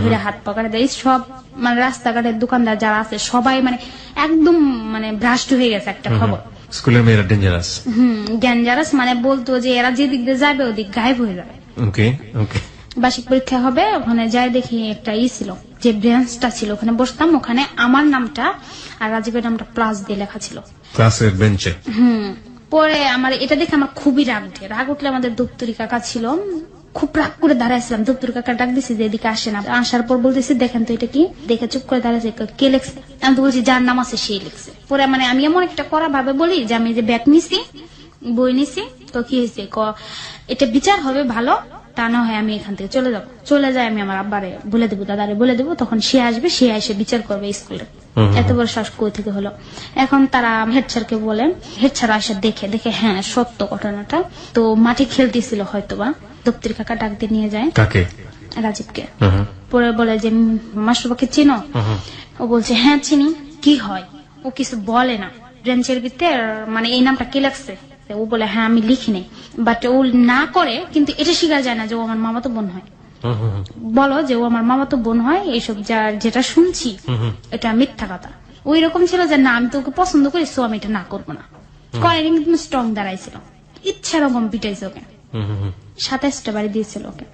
ধরে হাত পাকাড়ে দেয়, সব মানে রাস্তাঘাটের দোকানদার যারা আছে সবাই মানে একদম মানে ভ্রাষ্ট হয়ে গেছে একটা খবর, স্কুলের মেয়েরা ডেঞ্জারাস। ডেঞ্জারাস মানে বলতো যে এরা যেদিক দিয়ে যাবে ওদিক গায়েব হয়ে যাবে। বার্ষিক পরীক্ষা হবে, ওখানে যাই দেখি একটা ছিল যে ব্রেঞ্চটা ছিল, ওখানে বসতাম, ওখানে আমার নামটা আর রাজীবের নামটা প্লাস দিয়ে লেখা ছিল ক্লাসের বেঞ্চে। পরে আমার এটা দেখে আমার খুবই রাগ উঠলে আমাদের দপ্তরি কাকা ছিল, খুব রাগ করে দাঁড়াইছিলাম, দপ্তরি কাকা ডাক দিছি যে এদিকে আসে না, আসার পর বলতেছি দেখেন তো এটা কি, দেখে চুপ করে দাঁড়াইছে, কে লেখছে, আমি তো বলছি যার নাম আছে সেই লিখছে। পরে মানে আমি এমন একটা করা ভাবে বলি যে আমি যে ব্যাগ নিছি বই নিছি, তো কি হয়েছে এটা বিচার হবে ভালো, তা না হয় আমি এখান থেকে চলে যাবো। চলে যায়, আমি আমার আব্বারে বলে দেবো, দাদারে বলে দেবো, তখন সে আসবে, সে এসে বিচার করবে স্কুলে। এত বড় শ্বাস কই থেকে হলো। এখন তারা হেড স্যারকে বলে, হেড স্যার আসে দেখে দেখে হ্যাঁ সত্য ঘটনাটা। তো মাঠে খেলতেছিল হয়তোবা, দপ্তরি কাকা ডাক দিয়ে নিয়ে যায় কাকে? রাজীবকে। পরে বলে যে মাস্টারবাকে চিনো? ও বলছে হ্যাঁ চিনি। কি হয়? ও কিছু বলে না, ব্রেঞ্চের ভিতরে মানে এই নামটা কে লাগছে? ও বলে হ্যাঁ আমি লিখি নাই, বাট ও না করে, কিন্তু এটা শিখা যায় না যে ও আমার মামাতো বোন হয়। বলো যে ও আমার মামাতো বোন হয়, এইসব যেটা শুনছি এটা মিথ্যা কথা। ওই রকম ছিল যে না আমি তো ওকে পছন্দ করি, সো আমি এটা না করবো না। করেনি, কিন্তু স্ট্রং দাঁড়াইছিল, ইচ্ছা রকম পিটাইছে ওকে। 27টা বাড়ি দিয়েছিল ওকে।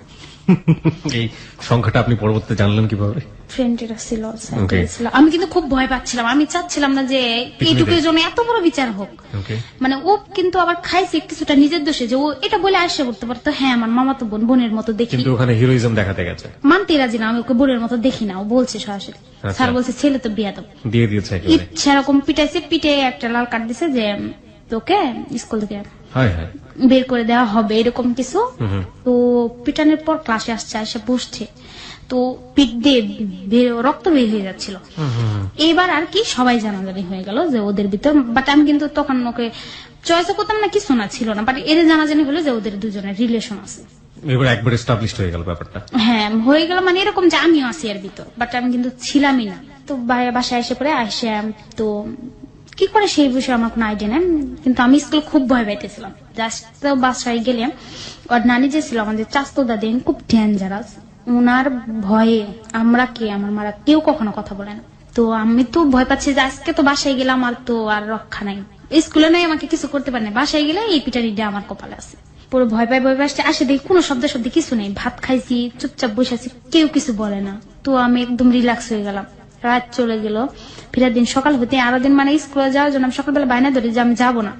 এই সংখ্যাটা আপনি পরবর্তীতে জানলেন কিভাবে? ফ্রেন্ডেরা ছিল, আমি কিন্তু খুব ভয় পাচ্ছিলাম। আমি চাচ্ছিলাম না যে এইটুকুর জন্য এত বড় বিচার হোক। মানে ও কিন্তু আবার খাইছে কিছুটা নিজের দোষে, যে ও এটা বলে আসে করতে পারতো হ্যাঁ আমার মামা তো বোন, বোনের মতো দেখি, কিন্তু ওখানে হিরোইজম দেখাতে গেছে। মানতে রাজি না, আমি ওকে বোনের মতো দেখি না। ও বলছে সরাসরি, স্যার বলছে ছেলে তো বিয়াদব, দিয়ে দিয়েছে ইচ্ছা এরকম পিটাইছে। পিটে একটা লাল কার্ড দিছে যে তোকে স্কুল থেকে বের করে দেওয়া হবে, এরকম কিছু। তো পিটানোর পর ক্লাসে আসছে, এসে বসছে, তো পিঠ দিয়ে রক্ত বের হয়ে যাচ্ছিল। এবার আর কি সবাই জানাজানি হয়ে গেল যে ওদের ভিতর, বাট আমি কিন্তু তখন ওকে চয়েস করতাম না, কিছু না ছিল না, বাট এর জানাজানি হলো যে ওদের দুজনের রিলেশন আছে। এবার একবার এস্টাবলিশড হয়ে গেল ব্যাপারটা। হ্যাঁ হয়ে গেল, মানে এরকম যে আমিও আছি এর ভিতর, বাট আমি কিন্তু ছিলামই না। তো বাসায় এসে পরে আসে, তো কি করে সেই বিষয়ে আমার কোনো আইডিয়া নেই, কিন্তু আমি স্কুলে খুব ভয় পাইতেছিলাম। জাস্ট বাসায় গেলাম, ওর নানি যে ছিল আমাদের চাস্তো দাদি, খুব ডেঞ্জারাস। ওনার ভয়ে আমরা আমার মারা কেউ কখনো কথা বলে না। তো আমি তো ভয় পাচ্ছি যে আজকে তো বাসায় গেলাম, আর তো আর রক্ষা নাই। স্কুলে নাই, আমাকে কিছু করতে পারে না, বাসায় গেলে এই পিটারিটা আমার কপালে আছে। পুরো ভয় পাই আসে দেখি কোনো শব্দ কিছু নেই, ভাত খাইছি, চুপচাপ বসে আছি, কেউ কিছু বলে না। তো আমি একদম রিল্যাক্স হয়ে গেলাম। রাত চলে গেল, ফেরার দিন সকাল হতে আরো দিন মানে স্কুলে যাওয়ার জন্য আমি সকালবেলা বায়না ধরি যে আমি যাবো না।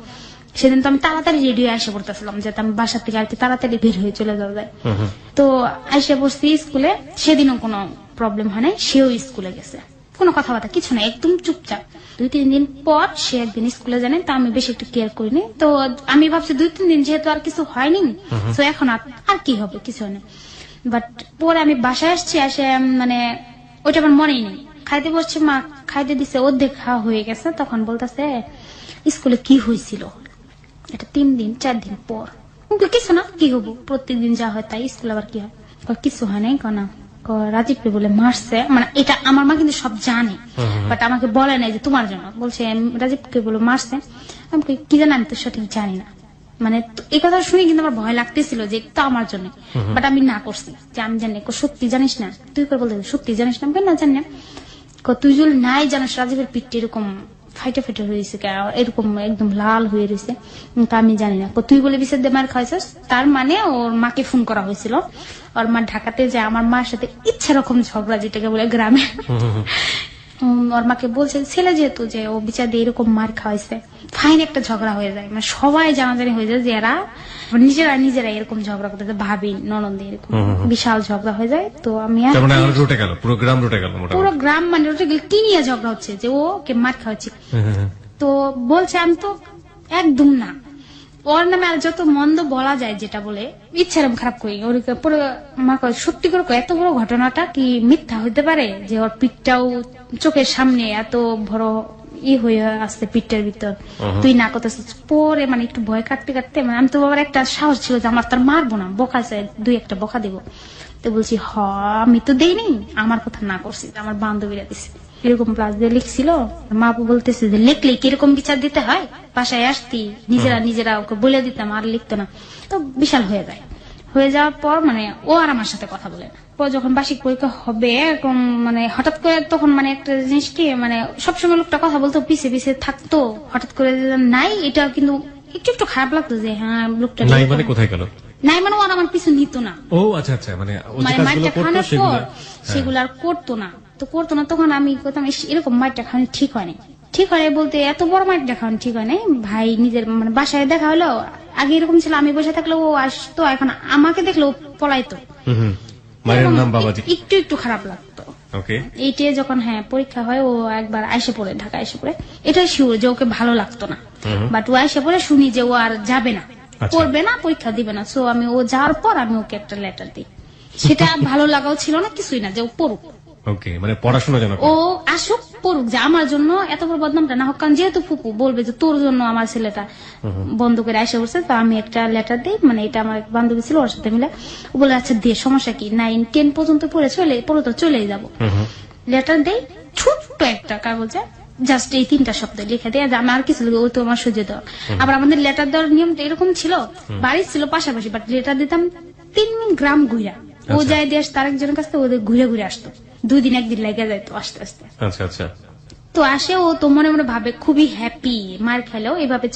সেদিন তো আমি তাড়াতাড়ি রেডি হয়ে এসে পড়তেছিলাম, যাতে আমি বাসা থেকে আর কি তাড়াতাড়ি বের হয়ে চলে যাওয়া যায়। তো এসে বসছি স্কুলে, সেদিনও কোনো প্রবলেম হয় নাই। সেও স্কুলে গেছে, কোনো কথাবার্তা কিছু না, একদম চুপচাপ। 2-3 দিন পর সে একদিন স্কুলে জানে, তা আমি বেশি একটু কেয়ার করিনি। তো আমি ভাবছি 2-3 দিন যেহেতু আর কিছু হয়নি, তো এখন আর কি হবে, কিছু হয় না। বাট পরে আমি বাসায় আসছি, আসে মানে ওইটা আমার মনেই নেই। খাইতে বসছে, মা খাইতে দিছে, অর্ধেক খাওয়া হয়ে গেছে, তখন বলতেছে স্কুলে কি হয়েছিল। এটা 3-4 দিন পর। কিছু না, কি হবো, প্রত্যেকদিন যা হয় তাই, স্কুল আবার কি হয়? কিছু হয় নাই কনা, রাজীবকে বলে মারছে। মানে এটা আমার মা কিন্তু সব জানে, বাট আমাকে বলে নাই যে তোমার জন্য, বলছে রাজীবকে বলে মারছে। আমি কি জানি, আমি তো সঠিক জানি না। মানে এই কথা শুনে কিন্তু আমার ভয় লাগতেছিল যে এটা আমার জন্য, বাট আমি না করছি যে আমি জানি। সত্যি জানিস না? তুই করে বলতে সত্যি জানিস না? না জানি না। তুই যদি নাই জানিস রাজীবের পিঠটা এরকম ফাইটে ফাইটে হয়েছে, এরকম একদম লাল হয়ে রয়েছে, আমি জানি না। তুই বলে বিচার দিয়ে মার খাইছিস, তার মানে ওর মাকে ফোন করা হয়েছিল। ওর মা ঢাকাতে যায়, আমার মার সাথে ইচ্ছা রকম ঝগড়া, যেটাকে বলে গ্রামে। ওর মাকে বলছে ছেলে যেহেতু যে ও বিচার দিয়ে এরকম মার খাওয়াইছে, ফাইন একটা ঝগড়া হয়ে যায়। মানে সবাই জানাজানি হয়ে যায় যে এরা নিজেরা এরকম ঝগড়া করতে, ভাবি ননদে এরকম বিশাল ঝগড়া হয়ে যায়। তো আমি পুরো গ্রাম মানে রুটে গেল, কি নিয়ে ঝগড়া হচ্ছে যে ও কে মার খাওয়াচ্ছে। তো বলছে আমি তো একদম না, ওর নামে আর যত মন্দ বলা যায়, যেটা বলে ইচ্ছারম খারাপ করি। ওর পুরো মা সত্যি করে এত বড় ঘটনাটা কি মিথ্যা হইতে পারে, যে ওর পিঠটাও চোখের সামনে এত বড় হয়ে আসছে পিঠটার ভিতর, তুই না করতেছিস। পরে মানে একটু ভয় কাটতে কাটতে, মানে আমি তো বাবার একটা সাহস ছিল যে আমার তার মারবো না, বকা চাই, 2-1টা বকা দিব। তো বলছি আমি তো দেইনি, আমার কথা না করছি, আমার বান্ধবীরা দিছে। এরকম প্লাস দিয়ে লিখছিল। মা বলতেছে যে লিখলে কিরকম বিচার দিতে হয়, বাসায় আসতি নিজেরা ওকে বলে দিতাম, আর লিখতো না। তো বিশাল হয়ে যাওয়ার পর মানে ও আর আমার সাথে কথা বলে না। পর যখন বার্ষিক পরীক্ষা হবে এরকম মানে হঠাৎ করে, তখন মানে একটা জিনিস কি, মানে সবসময় লোকটা কথা বলতো, পিছে পিছে থাকতো, হঠাৎ করে নাই, এটা কিন্তু একটু খারাপ লাগতো যে হ্যাঁ লোকটা নাই। মানে কোথায় গেল নাই, মানে ওর আমার পিছু নিত না। ও আচ্ছা আচ্ছা, মানে মাইটা খাওয়ানোর পর সেগুলো আর করতো না। তো করতো না, তখন আমি করতাম এরকম মাইটা খাওয়ানো ঠিক হয়নি। ঠিক হয় বলতে এত বড় মাইটা খাওয়ানো ঠিক হয় নাই। ভাই নিজের মানে বাসায় দেখা হলো, আগে এরকম ছিল, আমি বসে থাকলে ও আসতো, এখন আমাকে দেখলে ও পলাইতো। একটু খারাপ লাগতো। এইটা যখন পরীক্ষা হয়, ও একবার আইসে পড়ে, ঢাকা এসে পড়ে, এটাই শিওর যে ওকে ভালো লাগতো না। বাট ও আইসে পড়ে শুনি যে ও আর যাবে না, পড়বে না, পরীক্ষা দিবে না। সো আমি ও যাওয়ার পর আমি ওকে একটা লেটার দিই। সেটা ভালো লাগাও ছিল না, কিছুই না, যে ও পড়ুক, ওকে, মানে পড়াশোনা যেন ও আসুক পড়ুক, যে আমার জন্য এত বড় বদনামটা না হোক। কারণ যেহেতু ফুপু বলবে যে তোর জন্য আমার ছেলেটা বন্ধ করে আসে বসে, তো আমি একটা লেটার দিই। মানে এটা আমার এক বান্ধবী ছিল, ওর সাথে মিলে ও বলে আচ্ছা দিয়ে সমস্যা কি, 9-10 পর্যন্ত পড়ে তো চলেই যাবো। লেটার দেই ছোট্ট একটা কাগজে, জাস্ট এই 3টা শব্দ লিখে দেয়, আমি আর কিছু লিখে, ওই তো আমার সহ্য দেওয়া। আবার আমাদের লেটার দেওয়ার নিয়মটা এরকম ছিল, বাড়ি ছিল পাশাপাশি, বাট লেটার দিতাম 3 গ্রাম ঘুরা। ও যায় দেশ তার একজনের কাছে, ওদের ঘুরে ঘুরে আসতো, 2 দিন 1 দিন লেগে যাইতো আস্তে আস্তে। আচ্ছা আচ্ছা। তো আসে, ও তো মনে মনে ভাবে খুবই হ্যাপি, মার খেলেও এভাবে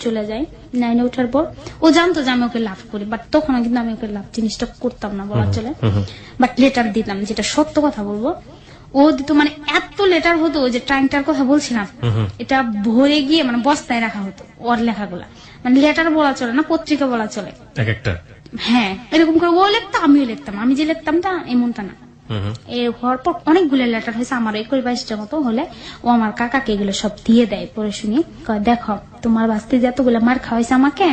চলে যায়। 9-এ ওঠার পর ও জানতো যে আমি ওকে লাভ করি, বাট তখন কিন্তু আমি ওকে লাভ জিনিসটা করতাম না বলা চলে। বাট লেটার দিতাম, যেটা সত্য কথা বলবো, ও দিত। মানে এত লেটার হতো, যে ট্রাঙ্কটার কথা বলছিলাম, এটা ভরে গিয়ে মানে বস্তায় রাখা হতো ওর লেখাগুলা। মানে লেটার বলা চলে না, পত্রিকা বলা চলে এক একটা। হ্যাঁ, এরকম করে ও লিখতাম, আমিও লিখতাম। আমি যে লিখতাম তা এমনটা না। এ হওয়ার পর অনেকগুলো লেটার হয়েছে, আমার 21-22টা মতো হলে ও আমার কাকাকে এগুলো সব দিয়ে দেয়। পরে শুনি কয়, দেখো তোমার বাস্তি যতগুলো মার খাওয়াইছে আমাকে,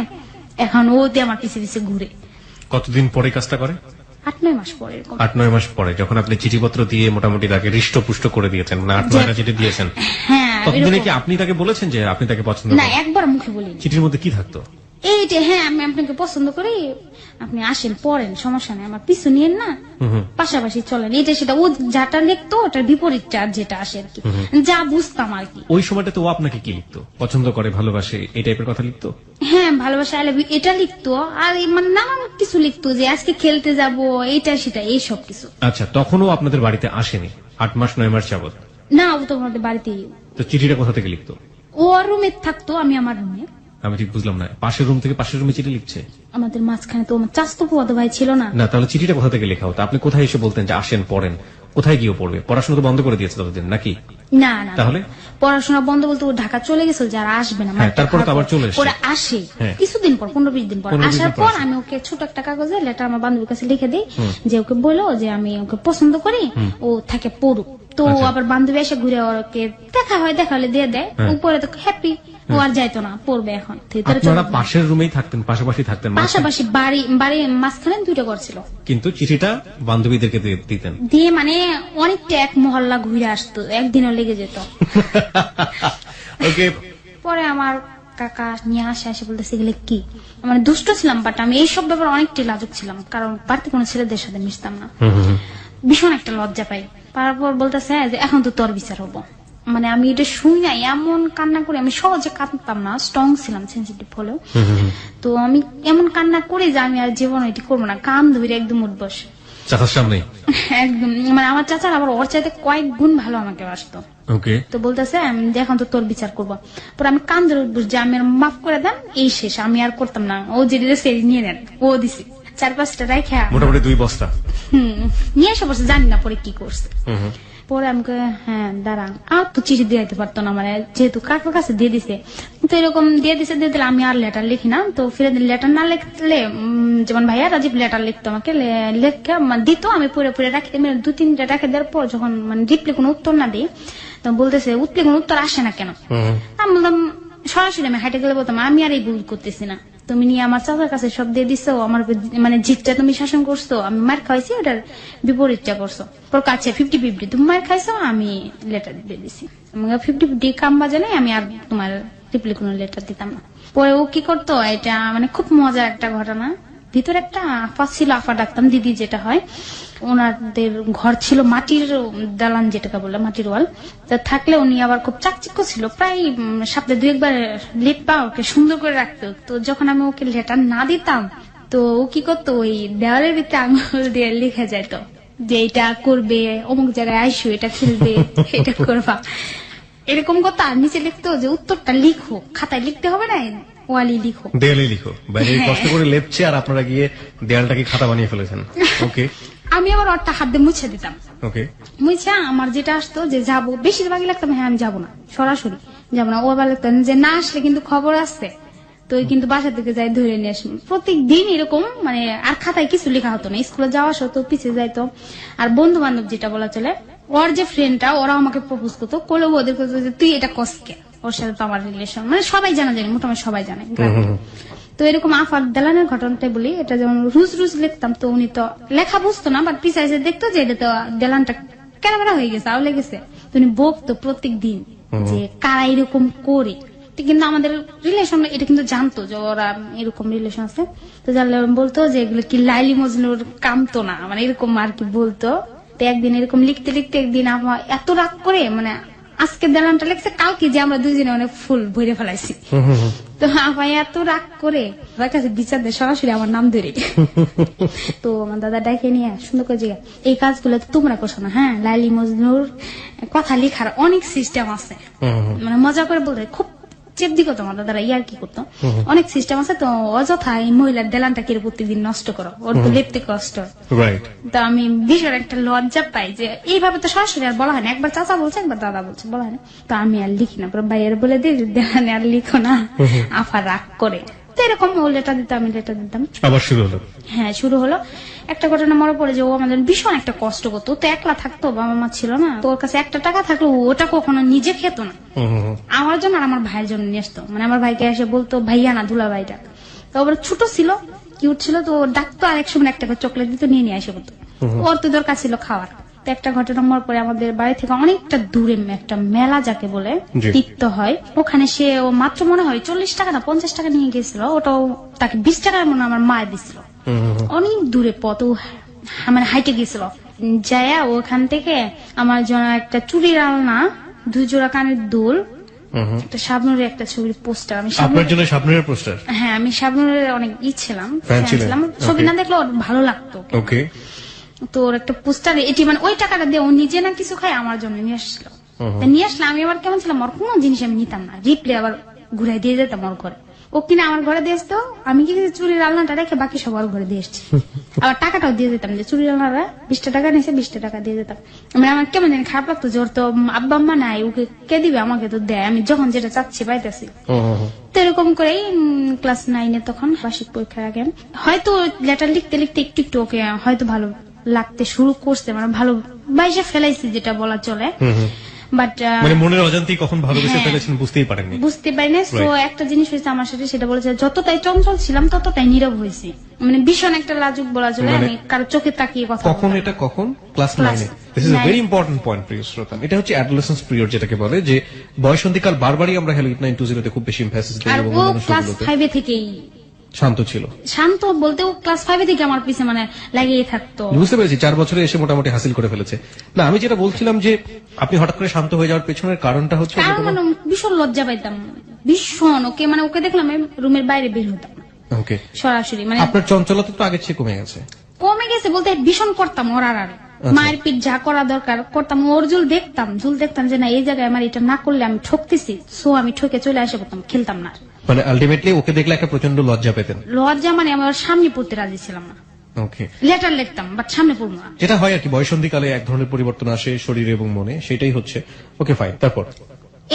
এখন ও দিয়ে আমার পিছে পিছে ঘুরে। কতদিন পরে কাজটা করে? 8-9 মাস পরে এরকম। 8-9 মাস পরে, যখন আপনি চিঠিপত্র দিয়ে মোটামুটি তাকে হৃষ্টপুষ্ট করে দিয়েছেন, না 8-9টা চিঠি দিয়েছেন, হ্যাঁ, ততদিনে কি আপনি তাকে বলেছেন যে আপনি তাকে পছন্দ না, করেন? একবার মুখে বলিনি। চিঠির মধ্যে কি থাকতো? এই যে হ্যাঁ, আমি আপনাকে পছন্দ করি, আপনি আসেন পড়েন, সমস্যা নেই, আমার পিছু নিয়েন না, পাশাপাশি চলেন, এটা সেটা। ও যাটা লিখতো ওটার বিপরীতটা যেটা আসে আর কি, যা বুঝতাম আর কি। ওই সময়টাতে ও আপনাকে কি লিখতো? পছন্দ করে, ভালোবাসে, এই টাইপের কথা লিখতো? হ্যাঁ, ভালোবাসা, আই লাভ ইউ এটা লিখতো, আর মানে নানান কিছু লিখতো, যে আজকে খেলতে যাব, এইটা সেটা, এই সব কিছু। আচ্ছা, তখনও আপনাদের বাড়িতে আসেনি 8 মাস 9 মাস যাবত? না, ও তো আমাদের বাড়িতেই। তো চিঠিটা কোথা থেকে লিখতো? ও রুমে থাকতো, আমি আমার রুমে। আমি ঠিক বুঝলাম না, পাশের রুম থেকে পাশের রুমে চিঠি লিখছে? আমাদের মাঝখানে তো আমার চাচাতো ফুফাতো ভাই ছিল না। না, তাহলে চিঠিটা কোথা থেকে লেখা হতো? আপনি কোথায় এসে বলতেন যে আসেন পড়েন? কোথায় গিয়ে পড়বে? পড়াশোনা তো বন্ধ করে দিয়েছে ততদিন নাকি? না না, তাহলে পড়াশোনা বন্ধ বলতে ও ঢাকা চলে গেছিল, যারা আসবে না, তারপরে তো আবার চলে আসে। ওরা আসে হ্যাঁ। কিছুদিন পর, 15-20 দিন পর। 15-20 আসার দিন পর পর আসে। আমি ওকে ছোট একটা কাগজে লেটার আমার বান্ধবীর কাছে লিখে দিই, যে ওকে বলো যে আমি ওকে পছন্দ করি, ও থাকে পড়ুক। তো আবার বান্ধবী এসে ঘুরে ওকে দেখা হলে দিয়ে দেয়, উপরে তো হ্যাপি, ও আর যাইতো না, পড়বে এখন। আপনারা পাশের রুমেই থাকতেন, পাশাপাশি থাকতেন? পাশাপাশি বাড়ি মাঝখানে 2টা ঘর ছিল। কিন্তু চিঠিটা বান্ধবীদেরকে দিতেন? দিয়ে মানে অনেকটা এক মহল্লা ঘুরে আসতো, একদিনও লেগে যেত। ওকে। পরে আমার কাকা নিয়ে এসে বলতেছে এগুলো কি। মানে দুষ্ট ছিলাম, বাট আমি এইসব ব্যাপারে অনেকটাই লাজুক ছিলাম, কারণ বাড়তি কোনো ছেলেদের সাথে মিশতাম না, ভীষণ একটা লজ্জা পাই। তারপর বলতেছে যে এখন তো তোর বিচার হবো। মানে আমি এটা শুনি না, এমন কান্না করে, আমি সহজে কাঁদতাম না, স্ট্রং ছিলাম, সেন্সিটিভ হলেও। তো আমি এমন কান্না করি যে আমি আর জীবন এটি করবো না, কান ধরে একদম উঠবস চাচার সামনে একদম। মানে আমার চাচার আবার ওর চাইতে কয়েক গুণ ভালো আমাকে বাসতো। ওকে। তো বলতেছে এখন তো তোর বিচার করবো। পরে আমি কান ধরে উঠবস যে আমি মাফ করে দেন, এই শেষ, আমি আর করতাম না। ও যে দিয়েছে নিয়ে নেন, ও দিছে 4-5টা রাইখা মোটামুটি 2 বস্তা নিয়ে এসে বসে, জানি না পরে কি করছে। পরে আমি হ্যাঁ দাঁড়ান, আর তো চিঠি দিয়ে দিতে পারতো না, মানে যেহেতু কাকার কাছে দিয়ে দিছে, তো এরকম দিয়ে দিলে আমি আর লেটার লিখি না। তো ফিরে লেটার না লিখলে, যেমন ভাইয়া রাজীব লেটার লিখতো আমাকে, লেখা দিত, আমি পুরো রাখি, 2-3টা রাখে দেওয়ার পর যখন মানে রিপ্লে কোনো উত্তর না দিই, তো বলতেছে উঠলে কোনো উত্তর আসে না কেন। আমি বললাম সরাসরি, আমি হাইটে গেলে বলতাম আমি আর এই ভুল করতেছি না, তুমি নিয়ে আমার চাচার কাছে সব দিয়ে দিচ্ছ, আমার মানে জিতটা তুমি শাসন করছো, আমি মার খাইছি, ওটার বিপরীতটা করছো। কাছে 50-50, তুমি মার খাইছো, আমি লেটার দিয়ে দিছি, 50-50 কাম বাজে নাই, আমি আর তোমার রিপ্লে কোনো লেটার দিতাম না। পরে ও কি করতো, এটা মানে খুব মজার একটা ঘটনা। ভিতরে একটা আফা ছিল, আফা ডাকতাম দিদি যেটা হয়, ওনাদের ঘর ছিল মাটির দালান, যেটাকে বলে মাটির ওয়াল। তা থাকলে উনি আবার খুব চাকচিক্য ছিল, প্রায় সপ্তাহে 2-1 লিপা ওকে সুন্দর করে রাখতো। তো যখন আমি ওকে লেটার না দিতাম, তো ও কি করতো, ওই দেওয়ালের ভিতরে আঙুল দিয়ে লিখে যাইতো যে এটা করবে, অমুক জায়গায় আইসো, এটা খেলবে, এটা করবা, এরকম করতো। আর নিচে লিখতো যে উত্তরটা লিখো, খাতায় লিখতে হবে না, ওয়ালি লিখো, দেয়ালে লিখো। বাইরে কষ্ট করে লেপছে, আর আপনারা গিয়ে দেয়ালটাকে খাতা বানিয়ে ফেলেছেন। ওকে। আমি আবার ওরটা হাত দিয়ে মুছে দিতাম। ওকে। মুছে আমার যেটা আসতো যে যাবো, বেশিরভাগই লাগতাম হ্যাঁ আমি যাবো না, সরাসরি যাবো না। ও আবার লাগতো যে না আসলে কিন্তু খবর আসছে, তো কিন্তু বাসা থেকে যাই ধরে নিয়ে আসবো। প্রত্যেকদিন এরকম, মানে আর খাতায় কিছু লেখা হতো না, স্কুলে যাওয়া সত্ত্বেও পিছিয়ে যাইতো। আর বন্ধু বান্ধব যেটা বলা চলে, ওর যে ফ্রেন্ডটা, ওরা আমাকে প্রপোজ করতো, করলেও ওদের কাছে তুই এটা কসকে, ওর সাথে তো আমার রিলেশন, মানে সবাই জানা জানি, মোটামুটি সবাই জানে। তো এরকম আফার দেলানের ঘটনাটাই বলি, এটা যেমন রুজ রুজ লিখতাম, তো উনি তো লেখা বুঝতো না, বাট পিছায় এসে দেখতো যে এটা তো দেলানটা কেনাবেড়া হয়ে গেছে, আউলে গেছে। তো উনি বকতো প্রত্যেক দিন যে কারা এরকম করে। কিন্তু আমাদের রিলেশন এটা কিন্তু জানতো যে ওরা এরকম রিলেশন আছে, তো জানলে বলতো যে এগুলো কি লাইলি মজনুর কাম তো না, মানে এরকম আর কি বলতো। তো একদিন এরকম লিখতে লিখতে একদিন আমার এত রাগ করে, মানে আজকে দেলানটা লিখছে, কালকে যে আমরা দুজনে অনেক ফুল ভরে ফেলাইছি। তো আমার এত রাগ করে আমার কাছে বিচার দেয় সরাসরি আমার নাম ধরে। তো আমার দাদা ডাকে নিয়ে সুন্দর করে জিজ্ঞাসা, এই কাজগুলো তো তোমরা করছো না? হ্যাঁ, লাইলি মজনুর কথা লেখার অনেক সিস্টেম আছে, মানে মজা করে বলতে খুব চেপ দিক তোমার দাদারা ইয়ার কি করতো, অনেক সিস্টেম আছে, তো অযথা এই মহিলার দেলানটা কিরে প্রত্যেকদিন নষ্ট করো, ওর তো লিখতে কষ্ট। তো আমি ভীষণ একটা লজ্জা পাই যে এইভাবে তো সরাসরি আর বলা হয় না, একবার চাচা বলছে একবার দাদা বলছে, বলা হয় না। তো আমি আর লিখি না, ভাইয়ের বলে দিই দেলানে আর লিখো না, আফা রাগ করে। তো এরকম ও লেটার দিত, আমি লেটার দিতাম। আবার শুরু হলো। হ্যাঁ, শুরু হলো। একটা ঘটনা মনে পড়ে যে ও আমাদের ভীষণ একটা কষ্ট করতো, তো একলা থাকতো, বাবা মা ছিল না, তো ওর কাছে একটা টাকা থাকলো ওটা কখনো নিজে খেত না, আমার জন্য আর আমার ভাইয়ের জন্য নিয়ে আসতো। মানে আমার ভাইকে এসে বলতো ভাইয়া না দুলা ভাইটা, তো আবার ছোট ছিল, কিউট ছিল, তো ডাকতো, আর এক সময় একটা চকলেট দিত, নিয়ে নিয়ে আসে বলতো, ওর তো দরকার ছিল খাওয়ার। তো একটা ঘটনা মনে পড়ে, আমাদের বাড়ি থেকে অনেকটা দূরে একটা মেলা যাকে বলে তিক্ত হয়, ওখানে সে ও মাত্র মনে হয় 40 টাকা না 50 টাকা নিয়ে গেছিল, ওটাও তাকে 20 টাকা মনে আমার মায় দিছিল। অনেক দূরে পথ, মানে হাইটে গেছিল, যায়া ওখান থেকে আমার জন্য একটা চুড়ির আলনা, 2 জোড়া কানের দুল, একটা শাবনুরের একটা ছবির পোস্টার। আমি আপনার জন্য শাবনুরের পোস্টার? হ্যাঁ, আমি শাবনুরের অনেক ছিলাম, ছবি না দেখলে ওর ভালো লাগতো। ওকে। তো ওর একটা পোস্টার, এটি মানে ওই টাকাটা দিয়ে ও নিজে না কিছু খায়, আমার জন্য নিয়ে আসছিল। নিয়ে আসলে আমি আবার কেমন ছিলাম, ওর কোনো জিনিস আমি নিতাম না, রিপ্লে আবার ঘুরাই দিয়ে যেতাম ওর ঘরে। ও কিনা আমার ঘরে দিয়ে আসতো, আমি কি চুরির আলনাটা রেখে বাকি সব ওর ঘরে দিয়ে এসছি। আবার টাকাটাও দিয়ে যেতাম, যে চুরির আলনাটা 20 টাকা নিয়েছে, 20 টাকা দিয়ে যেতাম। মানে আমার কেমন জানি খারাপ লাগতো যে ওর তো আব্বা আম্মা নাই, ওকে কে দিবে, আমাকে তো দেয়, আমি যখন যেটা চাচ্ছি পাইতেছি। তো এরকম করেই ক্লাস 9-এ তখন বার্ষিক পরীক্ষার আগে হয়তো লেটার লিখতে লিখতে একটু একটু ওকে হয়তো ভালো লাগতে শুরু করছে, মানে ভালো বাইসে ফেলাইছি যেটা বলা চলে। বাট মানে মনের অজান্তেই কখন ভালোবেসে ফেলেছেন বুঝতেই পারেননি? বুঝতে পারিনি। তো একটা জিনিস হয়েছে আমার সাথে, সেটা বলেছে যতটাই চঞ্চল ছিলাম ততটাই নীরব হয়েছি, মানে ভীষণ একটা লাজুক বলা চলে। আমি কারো চোখে তাকিয়ে কথা কখন এটা কখন ক্লাস 9-এ? This is a very important point প্রিয় শ্রোতা। এটা হচ্ছে অ্যাডোলেসেন্স পিরিয়ড যেটাকে বলে, যে বয়সন্ধিকাল। বারবারই আমরা হ্যালো 920 তে খুব বেশি এমফাসিস দিই, এবং ক্লাস 5 থেকেই শান্ত ছিল। শান্ত বলতে ও ক্লাস 5 থেকে আমার পিছে মানে লাগিয়ে থাকতো। বুঝতে পেরেছি, 4 বছরে এসে মোটামুটি হাসিল করে ফেলেছে। না, আমি যেটা বলছিলাম যে আপনি হঠাৎ করে শান্ত হয়ে যাওয়ার পেছনের কারণটা হচ্ছে, মানে ভীষণ লজ্জা পাইতাম, ভীষণ। ওকে মানে ওকে দেখলাম রুমের বাইরে বের হতাম না, ওকে সরাসরি। মানে আপনার চঞ্চলতা তো আগের চেয়ে কমে গেছে? কমে গেছে বলতে ভীষণ করতাম ওর আর মায়ের পিঠ যা করা দরকার করতাম। ওর ঝুল দেখতাম যে না এই জায়গায় আমার এটা না করলে আমি ঠকতেছি, সো আমি ঠকে চলে আসে করতাম, খেলতাম না। মানে আলটিমেটলি ওকে দেখলে একটা প্রচন্ড লজ্জা পেতেন? লজ্জা মানে আমি ওর সামনে পড়তে রাজি ছিলাম না। ওকে, লেটার লিখতাম বাট সামনে পড়বো না। যেটা হয় আর কি, বয়সন্ধিকালে এক ধরনের পরিবর্তন আসে শরীরে এবং মনে, সেটাই হচ্ছে। ওকে ফাইন, তারপর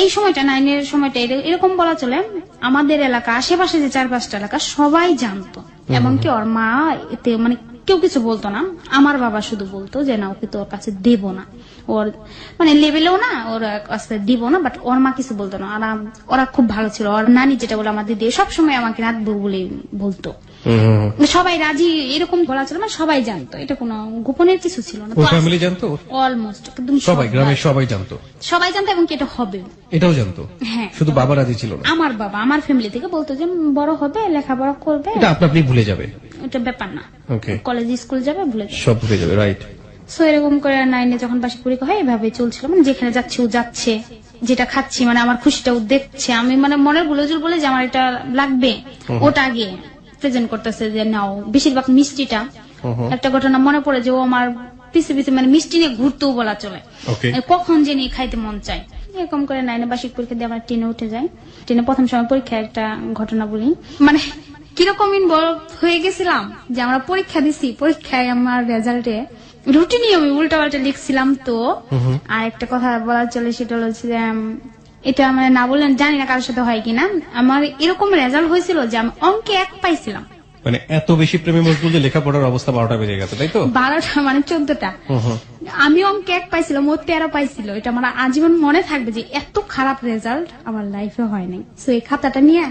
এই সময়টা 9-এর সময়টা এরকম বলা চলে, আমাদের এলাকা আশেপাশে যে 4-5টা এলাকা সবাই জানতো, এমনকি ওর মা এতে মানে কেউ কিছু বলতো না। আমার বাবা শুধু বলতো যে না ওকে তো ওর কাছে দেব না, ওর মানে লেভেলেও না, ওর কাছে দিব না, বাট ওর মা কিছু বলতো না। আর ওরা খুব ভালো ছিল, ওর নানি যেটা বলে আমার দিদি সবসময় আমাকে রাখবো বলে বলতো। সবাই রাজি, এরকম বলা ছিল, মানে সবাই জানতো, এটা কোনো গোপনের কিছু ছিল না। ফ্যামিলি জানতো অলমোস্ট একদম সবাই, গ্রামের সবাই জানতো? সবাই জানতো, এবং কি এটা হবে এটাও জানতো। হ্যাঁ, শুধু বাবা রাজি ছিল না? আমার বাবা আমার ফ্যামিলি থেকে বলতো যে বড় হবে, লেখাপড়া করবে, এটা আপনি ভুলে যাবে, এটা ব্যাপার না, ওকে কলেজ স্কুল যাবে, ভুলে সব ভুলে যাবে, রাইট। সো এরকম করে 9-এ যখন বার্ষিক পরীক্ষা হয় এভাবে চলছিল, মানে যেখানে যাচ্ছে ও যাচ্ছে, যেটা খাচ্ছি মানে আমার খুশিটা ও দেখছে, আমি মানে মনের গুলোজুল বলে যে আমার এটা লাগবে, ওটা আগে প্রেজেন্ট করতেছে যে নাও। বেশিরভাগ মিষ্টিটা, একটা ঘটনা মনে পড়ে যে ও আমার পিছে পিছে মানে মিষ্টি নিয়ে ঘুরতেও বলা চলে, কখন জানি খাইতে মন চায়। এরকম করে 9-এ বার্ষিক পরীক্ষা দিয়ে আমরা 10-এ উঠে যাই। 10-এ প্রথম সময় পরীক্ষায় একটা ঘটনা বলি, মানে কিরকম ইনভলভ হয়ে গেছিলাম যে আমরা পরীক্ষা দিছি, পরীক্ষায় আমার রেজাল্টে রুটিনি আমি উল্টা পাল্টা লিখছিলাম। তো আর একটা কথা বলা চলে, সেটা হচ্ছে যে এটা মানে না বললেন জানি না কারোর সাথে হয় কিনা, আমার এরকম রেজাল্ট হয়েছিল যে আমি অঙ্কে 1 পাইছিলাম। মানে এত বেশি প্রেমে মশগুল যে লেখাপড়ার অবস্থা 12টা বেজে গেছে, তাই তো? 12টা মানে 14টা। আমি অঙ্কে 1 পাইছিলাম, ও 13 পাইছিল। এটা আমার আজীবন মনে থাকবে যে এত খারাপ রেজাল্ট আমার লাইফে হয় নাই। সো এই খাতাটা নিয়ে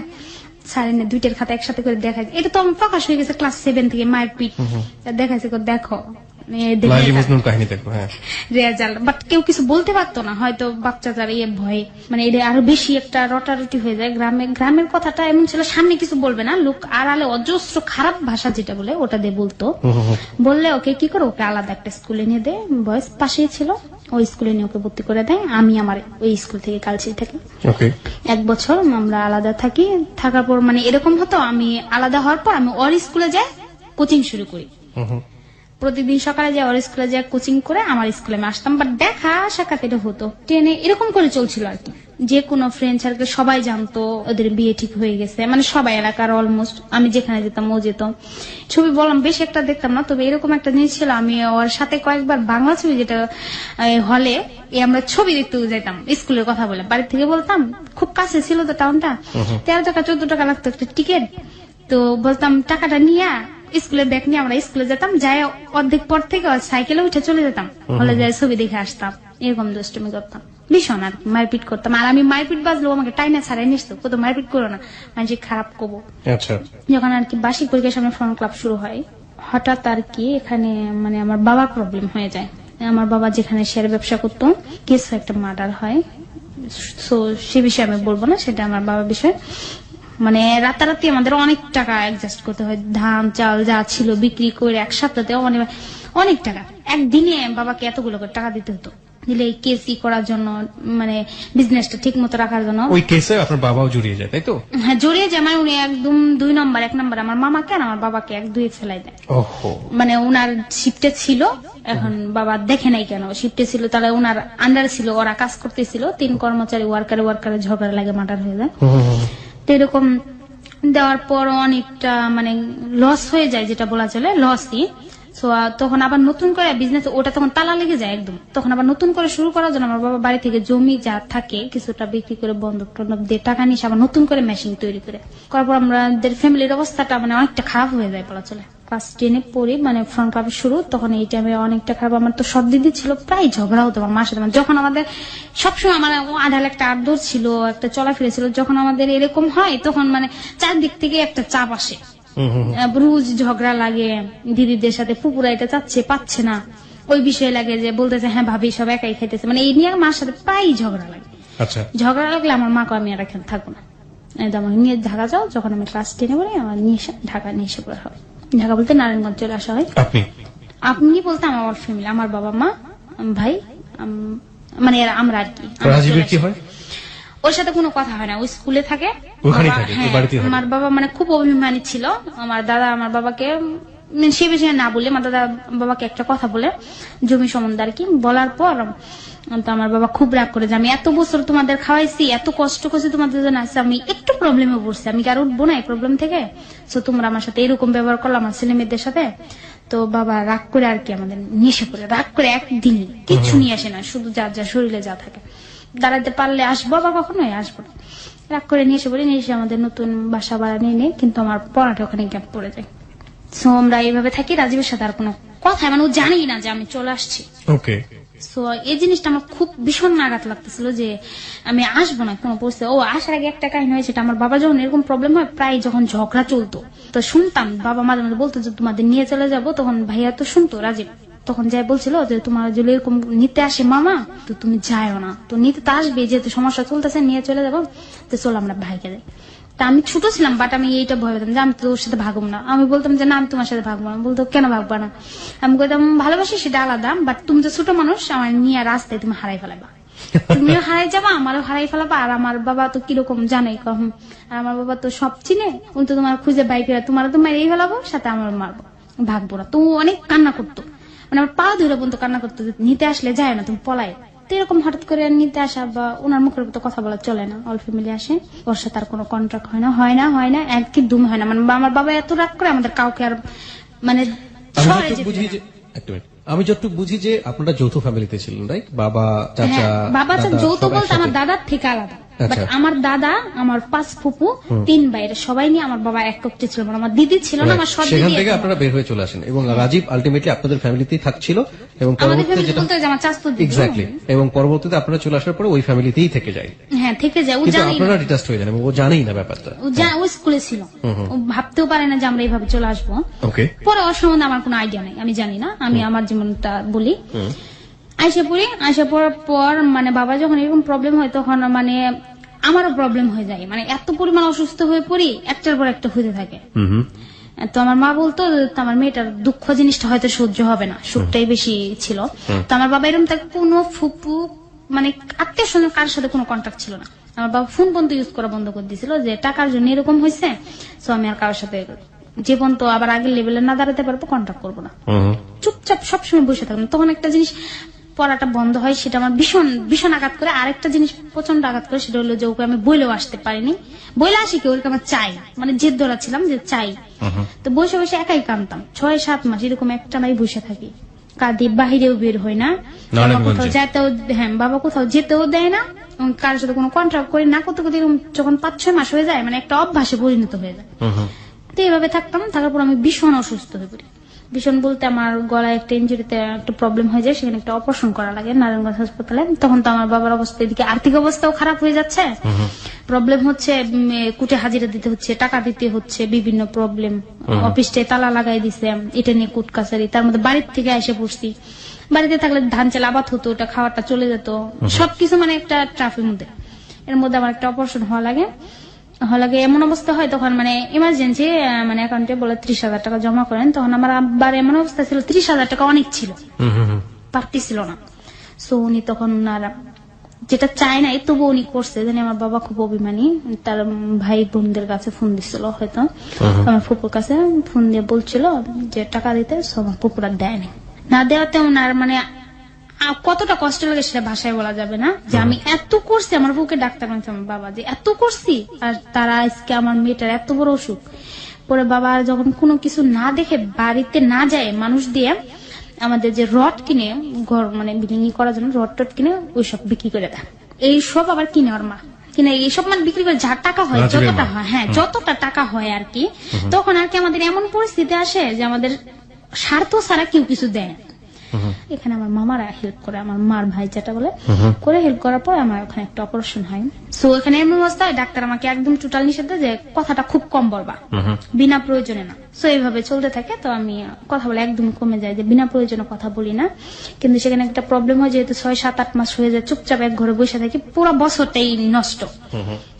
স্যারের দুইটার খাতা একসাথে করে দেখাইছে, এটা তো আমার প্রকাশ হয়ে গেছে ক্লাস 7 থেকে, মায়ের পিঠ দেখাইছে, দেখো লাইলি মজনুর কাহিনী দেখো। হ্যাঁ, রেজাল্ট, বাট কেউ কিছু বলতে পারতো না, হয়তো বাচ্চাটার ভয়ে, মানে এটা আরো বেশি একটা রটারটি হয়ে যায়। গ্রামের কথাটা এমন ছিল, সামনে কিছু বলবে না, লোক আড়ালে অজস্র খারাপ ভাষা যেটা বলে ওটা দিয়ে বলতো। বললে ওকে কি করে, ওকে আলাদা একটা স্কুলে নিয়ে দেয়, বয়স পাশেই ছিল, ওই স্কুলে নিয়ে ওকে ভর্তি করে দেয়। আমি আমার ওই স্কুল থেকে কালচিনি থাকি, 1 বছর আমরা আলাদা থাকি। থাকার পর মানে এরকম হতো, আমি আলাদা হওয়ার পর আমি ওর স্কুলে যাই, কোচিং শুরু করি। প্রতিদিন সকালে যাই ওর স্কুলে যাই, কোচিং করে আমার স্কুলে আমি আসতাম। বাট দেখা সাক্ষাৎ এটা হতো ট্রেনে, এরকম করে চলছিল আর কি। যে কোনো ফ্রেন্ড সার্কেল সবাই জানতো ওদের বিয়ে ঠিক হয়ে গেছে, মানে সবাই এলাকার অলমোস্ট, আমি যেখানে যেতাম ও যেত। ছবি বললাম বেশি একটা দেখতাম না, তবে এরকম একটা জিনিস ছিল, আমি ওর সাথে কয়েকবার বাংলা ছবি, যেটা হলে আমরা ছবি দেখতে যেতাম, স্কুলের কথা বলে বাড়ি থেকে বলতাম, খুব কাছে ছিল তো টাউনটা, 13 টাকা 14 টাকা লাগতো একটা টিকিট। তো বলতাম টাকাটা নিয়ে স্কুলে ব্যাগ নিয়ে আমরা স্কুলে যেতাম, যাই অর্ধেক পর থেকে সাইকেলে উঠে চলে যেতাম, হলে যাই ছবি দেখে আসতাম, এরকম দুষ্টুমি করতাম ভীষণ আর মারপিট করতাম। আর আমি মারপিট বাজলেও আমাকে টাইনা ছাড়াই নিসতো, কত মারপিট করো না, মানে খারাপ করবো। যখন আর কি বার্ষিক পরীক্ষার সামনে ফ্রন্ট ক্লাব শুরু হয়, হঠাৎ আর কি এখানে মানে আমার বাবার প্রবলেম হয়ে যায়। আমার বাবা যেখানে শেয়ার ব্যবসা করতো, কিছু একটা মার্ডার হয়, সো সে বিষয়ে আমি বলবো না, সেটা আমার বাবার বিষয়। মানে রাতারাতি আমাদের অনেক টাকা অ্যাডজাস্ট করতে হয়, ধান চাল যা ছিল বিক্রি করে এক সপ্তাহে অনেক টাকা, একদিনে বাবাকে এতগুলো করে টাকা দিতে হতো, দিলে এই কেসি করার জন্য, মানে বিজনেসটা ঠিক মতো রাখার জন্য। ওই কেসে আপনার বাবাও জড়িয়ে যায়, তাই তো? হ্যাঁ, জড়িয়ে যায়, মানে উনি একদম 2 নম্বর, 1 নম্বর আমার মামাকে আর আমার বাবাকে 1-2 ফেলাই দেয়। মানে উনার শিফটে ছিল, এখন বাবা দেখে নাই কেন শিফটে ছিল, তাহলে উনার আন্ডারে ছিল, ওরা কাজ করতেছিল, 3 কর্মচারী ওয়ার্কারে ঝগড়া লাগে, মার্ডার হয়ে যায়। এরকম দেওয়ার পর অনেকটা মানে লস হয়ে যায়, যেটা বলা চলে লসই। তখন আবার নতুন করে বিজনেস, ওটা তখন তালা লেগে যায় একদম, তখন আবার নতুন করে শুরু করার জন্য আমার বাবা বাড়ি থেকে জমি যা থাকে কিছুটা বিক্রি করে বন্ধক টন্ধক দিয়ে টাকা নিয়ে আবার নতুন করে মেশিন তৈরি করে করার পর আমাদের ফ্যামিলির অবস্থাটা মানে অনেকটা খারাপ হয়ে যায় বলা চলে। ক্লাস 10-এ পড়ি, মানে ফ্রন্ট ক্লাব শুরু, তখন এই টাইমে অনেকটা খারাপ। আমার তো সব দিদি ছিল, প্রায় ঝগড়া হতো আমার মার সাথে। যখন আমাদের সবসময় আমার আধার একটা আদর ছিল, একটা চলাফেরা ছিল, যখন আমাদের এরকম হয় তখন মানে চারদিক থেকে একটা চাপ আসে, রোজ ঝগড়া লাগে দিদিদের সাথে, ফুপুরা এটা চাচ্ছে পাচ্ছে না, ওই বিষয়ে লাগে যে বলতেছে হ্যাঁ ভাবি সব একাই খাইতেছে, মানে এই নিয়ে মার সাথে প্রায় ঝগড়া লাগে। ঝগড়া লাগলে আমার মাকে আমি আর এখানে থাকবো না, আমাকে নিয়ে ঢাকা যাও। যখন আমি ক্লাস 10-এ পড়ি আমার ঢাকা নিয়ে এসে পড়া হয়, ঢাকা বলতে নারায়ণগঞ্জ চলে আসা হয়। আপনি বলতে আমার ফ্যামিলি, আমার বাবা মা ভাই, মানে আমরা আর কি। ওর সাথে কোনো কথা হয় না, ওই স্কুলে থাকে। আমার বাবা মানে খুব অভিমানী ছিল, আমার দাদা আমার বাবাকে সে বিষয়ে না বলে, আমার দাদা বাবাকে একটা কথা বলে জমি সম্বন্ধে আর কি, বলার পর তো আমার বাবা খুব রাগ করে যে আমি এত বছর তোমাদের খাওয়াইছি, এত কষ্ট করছি তোমাদের জন্য, আসছে আমি একটু প্রবলেমে পড়ছি, আমি কি আর উঠবো না এই প্রবলেম থেকে? তো তোমরা আমার সাথে এরকম ব্যবহার করলো আমার ছেলে মেয়েদের সাথে। তো বাবা রাগ করে আর কি আমাদের নিষে করে, রাগ করে একদিন কিছু নিয়ে আসে না, শুধু যার যা শরীরে যা থাকে, দাঁড়াতে পারলে আসবো, আবার কখনোই আসবো না, রাগ করে নিয়ে এসে বলে নিয়ে এসে আমাদের নতুন বাসা ভাড়া নিয়ে নেই। কিন্তু আমার পড়াটা ওখানে গ্যাপ পড়ে যায়। সো আমরা এইভাবে থাকি, রাজীবের সাথে আর কোনো কথা মানে ও জানি না যে আমি চলে আসছি। সো এই জিনিসটা আমার খুব ভীষণ আঘাত লাগতেছিল যে আমি আসবো না কোনো পরিস্থিতি। ও আসার আগে একটা কাহিনী হয়েছে, আমার বাবা যখন এরকম প্রবলেম হয়, প্রায় যখন ঝগড়া চলতো তো শুনতাম, বাবা মাঝে মাঝে বলতো যে তোমাদের নিয়ে চলে যাবো, তখন ভাইয়া তো শুনতো রাজীব, তখন যাই বলছিল যে তোমার যদি এরকম নিতে আসে মামা, তো তুমি যাও না, তো নিতে তো আসবে, যেহেতু সমস্যা চলতেছে নিয়ে চলে যাবো, তো চলো আমরা ভাইকে যাই। তা আমি ছোট ছিলাম, বাট আমি এইটা ভয় পেতাম যে আমি তো ওর সাথে ভাগবো না। আমি বলতাম যে না আমি তোমার সাথে ভাগবো না, বলতো কেন ভাগবা না? আমি বলতাম ভালোবাসি সেটা আলাদা, বাট তুমি তো ছোট মানুষ, আমার নিয়ে রাস্তায় তুমি হারাই ফেলাবা, তুমিও হারাই যাবা, আমারও হারাই ফেলাবা। আর আমার বাবা তো কিরকম জানাই কখন, আর আমার বাবা তো সব চিনে, উনি তো তোমার খুঁজে বাইকেরা তোমার তো মারিয়ে ফেলাবো, সাথে আমার মারবো, ভাগবো না। তো অনেক কান্না করতো, মানে আমার পা ধরে পর্যন্ত কান্না করতো, নিতে আসলে যায় না তুমি পলাই। তো এরকম হঠাৎ করে নিতে আসা বা ওনার মুখের তো কথা বলা চলে না, অল ফ্যামিলি আসে, ওর সাথে আর কোনো কন্ট্রাক্ট হয় না একদম হয় না। মানে আমার বাবা এত রাগ করে আমাদের কাউকে আর মানে আমি যতটুকু বুঝি যে আপনারা যৌথ ফ্যামিলিতে ছিলেন, রাইট? বাবা চাচা বাবা যৌথ বলতে আমার দাদার থেকে আলাদা, আচ্ছা। আমার দাদা, আমার 5 ফুপু, 3 ভাইয়ের সবাই নিয়ে আমার বাবা একত্রে ছিল, মানে আমার দিদি ছিল না, আমার সৎ দিদি। সেখান থেকে আপনারা বের হয়ে চলে আসেন এবং রাজীব আলটিমেটলি আপনাদের ফ্যামিলিতেই থাকছিল এবং আমাদের পরবর্তীতে ফ্যামিলি যেটা বলতে যে আমার চাচতো দিদি। এক্স্যাক্টলি, এবং পরবর্তীতে আপনারা চলে আসার পরে ওই ফ্যামিলিতেই থেকে যায়, হ্যাঁ থেকে যায়, ও কিন্তু জানি আপনারা ডিটাস্ট হয়ে যান এবং ও জানেই না ব্যাপারটা। ও স্কুলে ছিল, ও ভাবতেও পারে না যে আমরা এইভাবে চলে আসবো। ওকে, পরে ওর সম্বন্ধে আমার কোনো আইডিয়া নাই, আমি জানি না, আমি আমার জীবনটা বলি। আইসা পড়ার পর মানে বাবা যখন এরকম প্রবলেম হয় তখন মানে আমারও প্রবলেম হয়ে যায়, মানে এত পরিমাণ অসুস্থ হয়ে পড়ি, একটার পর একটা হতে থাকে। তো আমার মা বলতো তো আমার মেয়েটার দুঃখ জিনিসটা হয়তো সহ্য হবে না, সুখটাই বেশি ছিল। তো আমার বাবা এরকম তাকে কোনো ফুপু মানে আত্মীয় স্বজন কার সাথে কোনো কন্ট্যাক্ট ছিল না। আমার বাবা ফোন পর্যন্ত ইউজ করা বন্ধ করে দিয়েছিল যে টাকার জন্য এরকম হয়েছে, তো আমি আর কারোর সাথে যে পর্যন্ত আবার আগের লেভেলে না দাঁড়াতে পারবো কন্ট্যাক্ট করবো না, চুপচাপ সবসময় বসে থাকলাম। তখন একটা জিনিস পড়াটা বন্ধ হয়, সেটা আমার ভীষণ ভীষণ আঘাত করে। আরেকটা জিনিস প্রচন্ড আঘাত করে, সেটা হলো যে ওকে আমি বইলেও আসতে পারিনি, বইলে আসি কি ওকে আমার চাই, মানে জেদ ধরা ছিলাম যে চাই। তো বসে বসে একাই কাঁদতাম 6-7 মাস এরকম একটা নাই বসে থাকি, কাঁদি, বাহিরেও বের হয় না, কোথাও যেতেও, হ্যাঁ বাবা কোথাও যেতেও দেয় না, কারোর সাথে কোনো কন্ট্রাক্ট করি না, করতে করতে যখন 5-6 মাস হয়ে যায় মানে একটা অভ্যাসে পরিণত হয়ে যায়। তো এইভাবে থাকতাম, থাকার পর আমি ভীষণ অসুস্থ হয়ে পড়ি। ভীষণ বলতে আমার গলায় একটা ইঞ্জুরিতে একটা প্রবলেম হয়ে যায়, সেখানে একটা অপারেশন করা লাগে নারায়ণগঞ্জ হাসপাতালে। তখন তো আমার বাবার অবস্থা, এদিকে আর্থিক অবস্থাও খারাপ হয়ে যাচ্ছে, প্রবলেম হচ্ছে, কুটে হাজিরা দিতে হচ্ছে, টাকা দিতে হচ্ছে, বিভিন্ন প্রবলেম, অফিসটায় তালা লাগাই দিছে, এটা নিয়ে কুট কাছারি, তার মধ্যে বাড়ির থেকে এসে পড়ছি। বাড়িতে থাকলে ধান চাল আবাদ হতো, ওটা খাওয়াটা চলে যেত, সবকিছু মানে একটা ট্রাফির মধ্যে। এর মধ্যে আমার একটা অপারেশন হওয়া লাগে, এমন অবস্থা হয় তখন মানে ইমার্জেন্সি মানে অ্যাকাউন্টে বলে 30,000 টাকা জমা করেন। তখন আমার আব্বার এমন অবস্থা ছিল, 30,000 টাকা অনেক ছিল, পারতেছিল না। সো উনি তখন আর যেটা চায় না তবু উনি করছে, জানি আমার বাবা খুব অভিমানী, তার ভাই বোনদের কাছে ফোন দিচ্ছিল হয়তো, আমার ফুপুর কাছে ফোন দিয়ে বলছিল যে টাকা দিতে, আমার ফুপুরা দেয়নি। না দেওয়াতে ওনার মানে কতটা কষ্ট লাগে সেটা ভাষায় বলা যাবে না, যে আমি এত করছি, আমার বুকে ডাক্তার বানছে আমার বাবা, যে এত করছি, আর তারা আজকে আমার মেয়েটার এত বড় অসুখ। পরে বাবা যখন কোনো কিছু না দেখে বাড়িতে না যায়, মানুষ দিয়ে আমাদের যে রড কিনে ঘর মানে বিল্ডিং করার জন্য রড টড কিনে ওইসব বিক্রি করে দেয়, এইসব আবার কিনে ওর মা কিনে এইসব মানে বিক্রি করে যা টাকা হয়, যতটা হয়, হ্যাঁ যতটা টাকা হয় আর কি। তখন আর কি আমাদের এমন পরিস্থিতি আসে যে আমাদের স্বার্থ ছাড়া কেউ কিছু দেয় না। এখানে আমার মামারা হেল্প করে, আমার মার ভাই যেটা বলে করে, হেল্প করার পর আমার ওখানে একটা অপারেশন হয়। সো এখানে এমন অবস্থায় ডাক্তার আমাকে একদম টোটাল নিষেধ দেয় যে কথাটা খুব কম বলবা, বিনা প্রয়োজনে না। সো এইভাবে চলতে থাকে, তো আমি কথা বলে একদম কমে যায়, যে বিনা প্রয়োজনে কথা বলি না। কিন্তু সেখানে একটা প্রবলেম হয়, যেহেতু 6-7-8 মাস হয়ে যায় চুপচাপ এক ঘরে বসে থাকি, পুরো বছরটাই নষ্ট।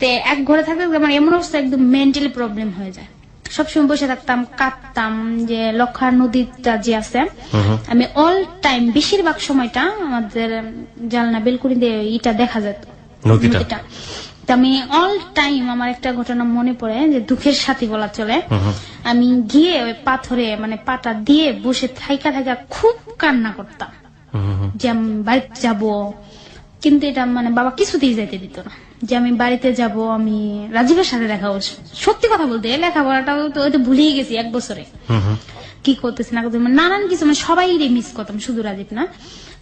তো এক ঘরে থাকলে আমার এমন অবস্থা একদম মেন্টালি প্রবলেম হয়ে যায়, সবসময় বসে থাকতাম, কাঁদতাম। যে লক্ষার নদীটা যে আছে, আমি অল টাইম বেশিরভাগ সময়টা আমাদের জানলা বেলকুনি দিয়ে ইটা দেখা যেত নদীটা। আমি অল টাইম আমার একটা ঘটনা মনে পড়ে, যে দুঃখের সাথী বলা চলে। আমি গিয়ে ওই পাথরে মানে পাটা দিয়ে বসে থাইকা খুব কান্না করতাম যে আমি বাড়িতে যাব, কিন্তু এটা মানে বাবা কিছুতেই যাইতে দিত না, যে আমি বাড়িতে যাব, আমি রাজীবের সাথে দেখা করছি। সত্যি কথা বলতে লেখাপড়াটাও তো ভুলেই গেছি 1 বছরে, কি করতেছি না করতেছি নানান কিছু, মানে সবাই মিস করতাম, শুধু রাজীব না,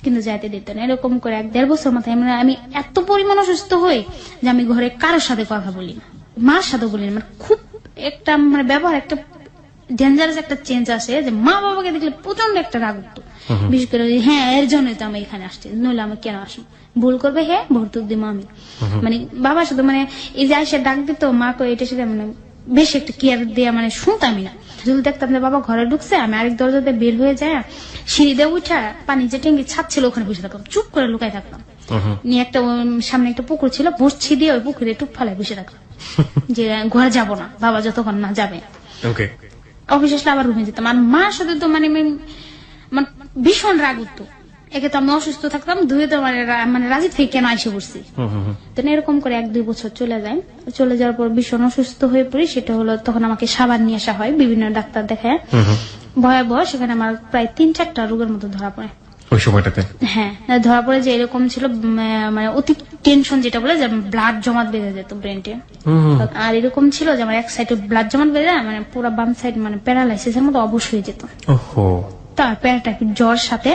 কিন্তু যাইতে দিত না। এরকম করে 1-1.5 বছর মাথায় আমি এত পরিমাণ অসুস্থ হই যে আমি ঘরে কারোর সাথে কথা বলি না, মার সাথে বলি না। মানে খুব একটা মানে ব্যবহার একটা ডেঞ্জারাস একটা চেঞ্জ আসে, যে মা বাবাকে দেখলে প্রচন্ড একটা রাগ উঠতো, বিশেষ করে হ্যাঁ এর জন্যই তো আমি এখানে আসছি, নইলে আমি কেন আসবো, ভুল করবে হ্যাঁ ভর্তুক দিব আমি। মানে বাবার সাথে মানে এই যে আইসা ডাক দিত মা করে, এটা সেটা মানে বেশ একটা কেয়ার দিয়ে মানে শুনতামই না। যদি দেখতাম যে বাবা ঘরে ঢুকছে, আমি আরেক দরজাতে বের হয়ে যায়, সিঁড়ি দিয়ে উঠা পানি যে ট্যাঙ্কি ছাদ ছিল ওখানে বসে থাকতাম, চুপ করে লুকাই থাকতাম। নিয়ে একটা সামনে একটা পুকুর ছিল, বসছি দিয়ে ওই পুকুরে টুপ ফালাই বসে থাকতাম, যে ঘরে যাব না বাবা যতক্ষণ না যাবে। অফিস আসলে আবার রুমে যেতাম। আর মার সাথে তো মানে ভীষণ রাগ উঠতো, একে তো আমি অসুস্থ থাকতাম, দুয়ে তো মানে রাজীব থেকে কেন আইসে পড়ছি। তো এরকম করে 1-2 বছর চলে যায়। চলে যাওয়ার পর ভীষণ অসুস্থ হয়ে পড়ি। সেটা হলো তখন আমাকে সাবান নিয়ে আসা হয় বিভিন্ন ডাক্তার দেখায়, ভয়াবহ। সেখানে আমার প্রায় 3-4টা রোগের মতো ধরা পড়ে ওই সময়টাতে। হ্যাঁ ধরা পড়ে যে এরকম ছিল, মানে অতি টেনশন যেটা বলে, যে ব্লাড জমাট বেঁধে যেত ব্রেনটে। আর এরকম ছিল যে আমার এক সাইডে ব্লাড জমাট বেঁধে মানে পুরো বাম সাইড মানে প্যারালাইসিস এর মতো অবশ হয়ে যেত। তার প্যারাটাইফয়েড জ্বর সাথে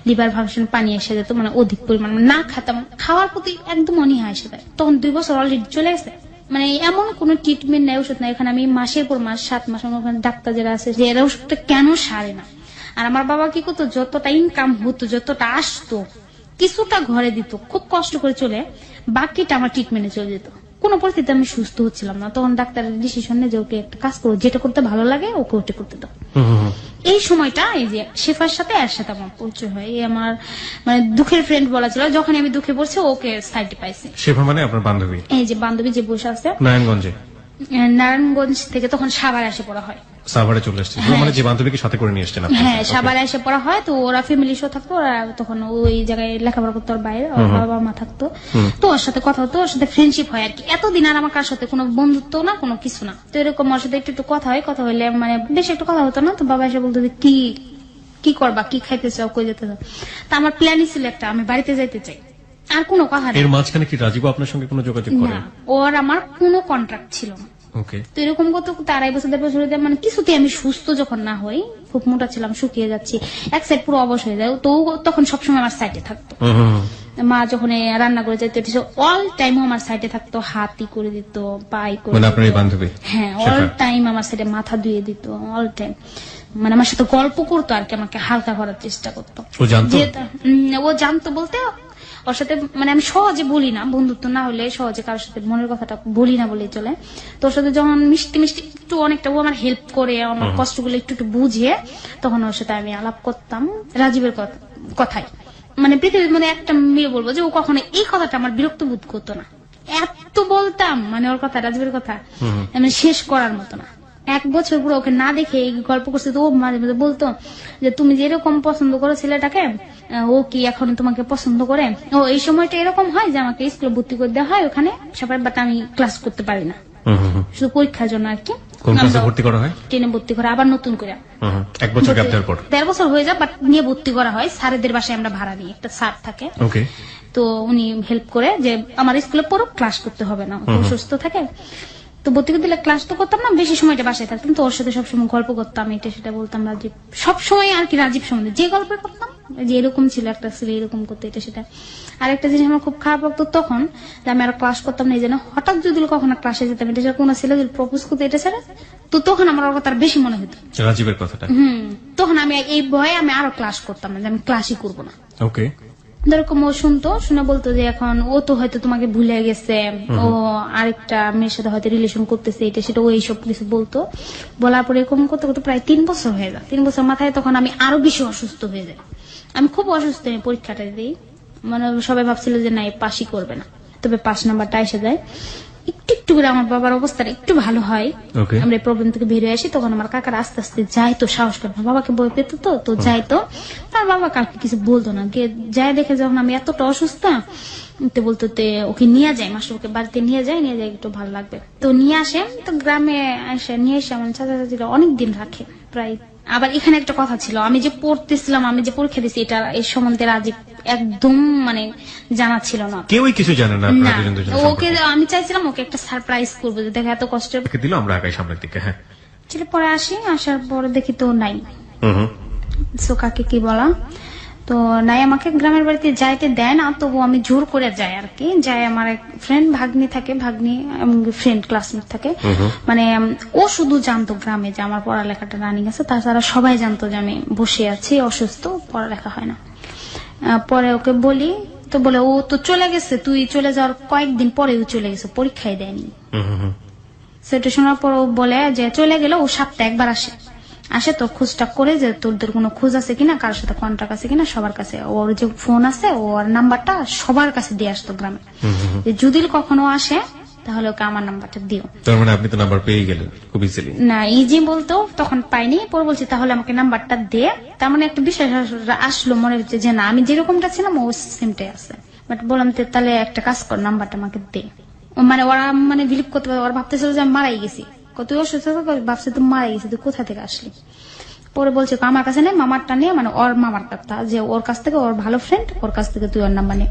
লিভার ফাংশন পানি এসে যেত, মানে অধিক পরিমাণ না খেতাম, খাওয়ার প্রতি একদম অনীহা এসে যায়। তখন 2 বছর অলরেডি চলে গেছে, মানে এমন কোন ট্রিটমেন্ট নেই, ওষুধ নাই। এখানে আমি মাসের পর মাস 7 মাস ওখানে ডাক্তার যারা আছে যে এরা ওষুধটা কেন সারে না। আর আমার বাবা কি করতো, যতটা ইনকাম হতো, যতটা আসতো, কিছুটা ঘরে দিত, খুব কষ্ট করে চলে, বাকিটা আমার ট্রিটমেন্টে চলে যেত। কোনো পরিস্থিতিতে আমি সুস্থ হচ্ছিলাম না, তখন ডাক্তারের ডিসিশন নেই যে ওকে একটা কাজ করো, যেটা করতে ভালো লাগে ওকে ওটা করতে দাও। এই সময়টা এই যে শেফার সাথে এর সাথে আমার পরিচয় হয়, এই আমার মানে দুঃখের ফ্রেন্ড বলা ছিল। যখন আমি দুঃখে পড়ছি ওকে সাইডে পাইছি। শেফা মানে আপনার বান্ধবী? এই যে বান্ধবী যে বসে আছে নারায়ণগঞ্জে। নারায়ণগঞ্জ থেকে তখন সাভারে এসে পড়া হয়। সাভারে চলে এসেছে, মানে যে বান্ধবীকে সাথে করে নিয়ে এসেছেন আপনি? হ্যাঁ, সাভারে এসে পড়া হয়। তো ওরা ফ্যামিলি শো থাকতো, ওরা তখন ওই জায়গায় লেখাপড়া করতো, ওর বাইরে ওর বাবা মা থাকতো। তো ওর সাথে কথা হতো, ওর সাথে ফ্রেন্ডশিপ হয় আর কি। এতদিন আর আমার কার সাথে কোনো বন্ধুত্ব না, কোনো কিছু না। তো এরকম ওর সাথে একটু একটু কথা হয়, কথা হইলে মানে বেশি একটু কথা হতো না। তো বাবা এসে বলতো যে কি করবা, কি খাইতে চাও, কই যেতে চাও। তা আমার প্ল্যানই ছিল একটা, আমি বাড়িতে যাইতে চাই, আর কোনো কথা নেই। এর মাঝখানে কি রাজীব আপনার সঙ্গে কোনো যোগাযোগ করে? না, ওর আমার কোনো কন্ট্রাক্ট ছিল না। ওকে। তো এরকম করতে করতে 2.5 বছর 3 বছর মানে কিছুতে আমি সুস্থ যখন না হই, খুব মোটা ছিলাম, শুকিয়ে যাচ্ছি, এক সাইড পুরো অবশ হয়ে যায়। তো তখন সবসময় আমার সাইডে থাকতো। মা যখন রান্না করে যেত অল টাইম আমার সাইডে থাকতো, হাতই করে দিত, পাই করে মানে আপনার এই বান্ধবী? হ্যাঁ, অল টাইম আমার সাইডে মাথা ধুয়ে দিত, অল টাইম মানে আমার সাথে গল্প করতো আর কি, আমাকে হালকা করার চেষ্টা করতো। ও জানতো? ও জানতো বলতে ওর সাথে মানে আমি সহজে বলি না, বন্ধুত্ব না হলে সহজে কারোর সাথে মনের কথাটা বলি না বলেই চলে। তোর সাথে যখন মিষ্টি মিষ্টি একটু অনেকটা ও আমার হেল্প করে, আমার কষ্টগুলো একটু একটু বুঝে, তখন ওর সাথে আমি আলাপ করতাম রাজীবের কথাই। মানে পৃথিবীর মধ্যে একটা মেয়ে বলবো যে ও কখনো এই কথাটা আমার বিরক্ত বোধ করতো না, এত বলতাম মানে ওর কথা, রাজীবের কথা মানে শেষ করার মতো না। 1 বছর পুরো ওকে না দেখে এই গল্প করছে, তো ও মাঝে মাঝে বলতো যে তুমি যেরকম পছন্দ করো ছেলেটাকে, ও কি এখন তোমাকে পছন্দ করে? ও এই সময়টা এরকম হয় যে আমাকে স্কুলে ভর্তি করে দেওয়া হয় ওখানে সবাই, বাট আমি ক্লাস করতে পারি না, শুধু পরীক্ষার জন্য আর কি। কোন ক্লাসে ভর্তি করা হয়? 10-এ ভর্তি করা, আবার নতুন করে 1 বছর গ্যাপ দেওয়ার পর 1.5 বছর হয়ে যায়, বাট নিয়ে ভর্তি করা হয়। স্যারেদের বাসায় আমরা ভাড়া নিই, একটা স্যার থাকে, ওকে। তো উনি হেল্প করে যে আমার স্কুলে পড়ো, ক্লাস করতে হবে না, সুস্থ থাকে। তো ভর্তি করে দিলে ক্লাস তো করতাম না, বেশি সময়টা বাসায় থাকতাম। তো ওর সাথে সবসময় গল্প করতাম, এটা সেটা বলতাম রাজীব সবসময় আর কি, রাজীব সম্বন্ধে যে গল্প করতাম, যে এরকম ছিল একটা ছেলে এরকম করতে, এটা সেটা। আর একটা জিনিস আমার খুব খারাপ লাগতো তখন, যে আমি আর ক্লাস করতাম না, এই জন্য হঠাৎ যদি কখনো ক্লাসে যেতাম, এটা কোনো ছেলে যদি প্রপোজ করতে এটা ছাড়া, তো তখন আমার ওর কথা বেশি মনে হতো, রাজীবের কথাটা। তখন আমি এই ভয়ে আমি আরো ক্লাস করতাম না, যে আমি ক্লাসই করবো না। ওকে। এরকম ও শুনতো, শুনে বলতো যে এখন ও তো হয়তো তোমাকে ভুলে গেছে, ও আরেকটা মেয়ের সাথে হয়তো রিলেশন করতেছে, এটা সেটা ও এইসব কিছু বলতো। বলার পরে এরকম করতে করতে প্রায় 3 বছর হয়ে যায়। 3 বছর মাথায় তখন আমি আরো বেশি অসুস্থ হয়ে যাই। আমি খুব অসুস্থ, আমি পরীক্ষাটা দিই, মানে সবাই ভাবছিল যে না পাশই করবে না, তবে 5 নাম্বারটা এসে যায়। একটু একটু করে আমার বাবার অবস্থাটা একটু ভালো হয়, আমরা এই প্রবলেম থেকে বেরিয়ে আসি। তখন আমার কাকার আস্তে আস্তে যাইতো, সাহস করে বাবাকে বই পেত, তো যাইতো। তার বাবা কালকে কিছু বলতো না, গিয়ে যাই দেখে যখন আমি এতটা অসুস্থ, তো বলতো ওকে নিয়ে যায়, মাস্টারকে বাড়িতে নিয়ে যায় একটু ভালো লাগবে। তো নিয়ে আসে, তো গ্রামে এসে নিয়ে এসে আমার চাচা চাচিরা অনেকদিন রাখে প্রায়। আবার এখানে একটা কথা ছিল, আমি যে পড়তেছিলাম, আমি যে পরীক্ষা দিচ্ছি, এটা এর সম্বন্ধে রাজীব একদম মানে জানা ছিল না, কেউই কিছু জানে না। ওকে আমি চাইছিলাম ওকে একটা সারপ্রাইজ করবো, যে দেখা এত কষ্ট দিল, আমরা আগাই সামনের দিকে। হ্যাঁ, ছেলে পরে আসি, আসার পরে দেখি তো নাই। সো কাকে কি বলা, তো নাই, আমাকে গ্রামের বাড়িতে যাইতে দেয় না, তবু আমি জোর করে যাই আর কি। যাই, আমার এক ফ্রেন্ড ভাগ্নি থাকে, ভাগ্নি ফ্রেন্ড ক্লাসমেট থাকে, মানে ও শুধু জানতো গ্রামে যে আমার পড়ালেখাটা রানিং আছে, তাছাড়া সবাই জানতো যে আমি বসে আছি অসুস্থ, পড়ালেখা হয় না। পরে ওকে বলি, তো বলে ও তো চলে গেছে, তুই চলে যাওয়ার কয়েকদিন পরে ও চলে গেছে, পরীক্ষায় দেয়নি। সেটা শোনার পর ও বলে যে চলে গেল, ও সপ্তাহে একবার আসে তো খোঁজটা করে, যে তোদের কোনো খোঁজ আছে কিনা, কারোর সাথে কন্ট্যাক্ট আছে কিনা, সবার কাছে ওর যে ফোন আছে, ওর নাম্বারটা সবার কাছে দিয়ে আসতো গ্রামে, যদি কখনো আসে তাহলে ওকে আমার নাম্বারটা দিও। তার মানে আপনি তো নাম্বার পেয়ে গেলেন খুব ইজিলি? না, ইজি বলতো তখন পাইনি, পরে বলছি তাহলে আমাকে নাম্বারটা দে। তার মানে একটা বিশ্বাস আসলো মনে হচ্ছে যে না, আমি যেরকমটা ছিলাম ও সেমটাই আছে। বাট বললাম তাহলে একটা কাজ কর, নাম্বারটা আমাকে দে। মানে ওরা মানে বিলিভ করতে পারে, ওরা ভাবতেছিল যে আমি মারাই গেছি। তুই অসুস্থ ভাবছে তুই মারাই গেছি, তুই কোথা থেকে আসলি? পরে বলছে আমার কাছে নেই, মামারটা নিয়ে, মানে ওর মামার কাছে, যে ওর কাছ থেকে, ওর ভালো ফ্রেন্ড, ওর কাছ থেকে তুই ওর নাম্বার নে।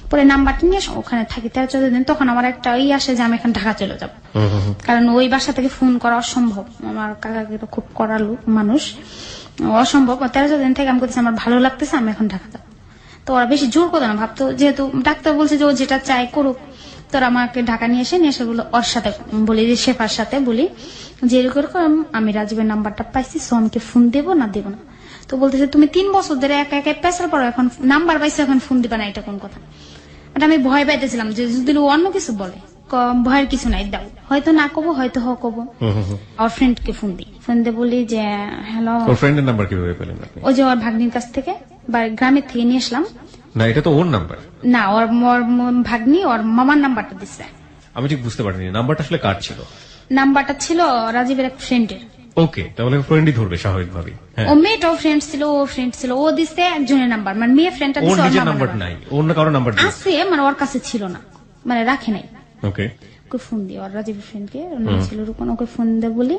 পরে নাম্বারটা নিয়ে ওখানে থাকি 13-14 দিন। তখন আমার একটা আসে যে আমি এখন ঢাকা চলে যাবো, কারণ ওই বাসা থেকে ফোন করা অসম্ভব। আমার কাকাকে তো খুব করালু মানুষ, অসম্ভব। 13-14 দিন থেকে আমি বলতেছি আমার ভালো লাগতেছে, আমি এখন ঢাকা যাবো। তো ওরা বেশি জোর করতো না, ভাবতো যেহেতু ডাক্তার বলছে যে ও যেটা চাই করুক। তোরা আমাকে ঢাকা নিয়ে এসে বলো ওর সাথে বলি, যে শেফার সাথে বলি যে এরকম আমি রাজীবের নাম্বারটা পাইছি, সো আমি ফোন দেবো না দেবো না। তো বলতেছে তুমি 3 বছর ধরে একা একা পেছার পর এখন নাম্বার পাইছো, এখন ফোন দিবা না, এটা কোন কথা? এটা আমি ভয় পাইতেছিলাম যে যদি অন্য কিছু বলে, ভয়ের কিছু নাই, দাও, হয়তো না কবো, হয়তো কবো। ওর ফ্রেন্ড কে ফোন দিই, ফোন দিয়ে বলি যে হ্যালো। ওর ফ্রেন্ডের নাম্বার কিভাবে পেলেন আপনি? ওই যে ওর ভাগ্নির কাছ থেকে বা গ্রামের থেকে নিয়ে আসলাম। না, এটা তো ওর নাম্বার না, ওর ভাগ্নি ওর মামার নাম্বারটা দিচ্ছে। আমি ঠিক বুঝতে পারিনি নাম্বারটা আসলে কার ছিল। নাম্বারটা ছিল রাজীবের এক ফ্রেন্ডের। ওকে, তাহলে ফ্রেন্ডই ধরবে স্বাভাবিকভাবেই। হ্যাঁ, ও মেয়েটাও ফ্রেন্ড ছিল, ও ফ্রেন্ড ছিল, ও দিচ্ছে একজনের নাম্বার, মানে মেয়ে ফ্রেন্ডটা ওর দিচ্ছে, নিজের নাম্বার নাই, অন্য কারো নাম্বার আছে, মানে ওর কাছে ছিল না, মানে রাখে নাই। ওকে, ওকে ফোন দিই, ওর রাজীবের ফ্রেন্ডকে, ওর নাম ছিল রূপন, ওকে ফোন দিয়ে বলি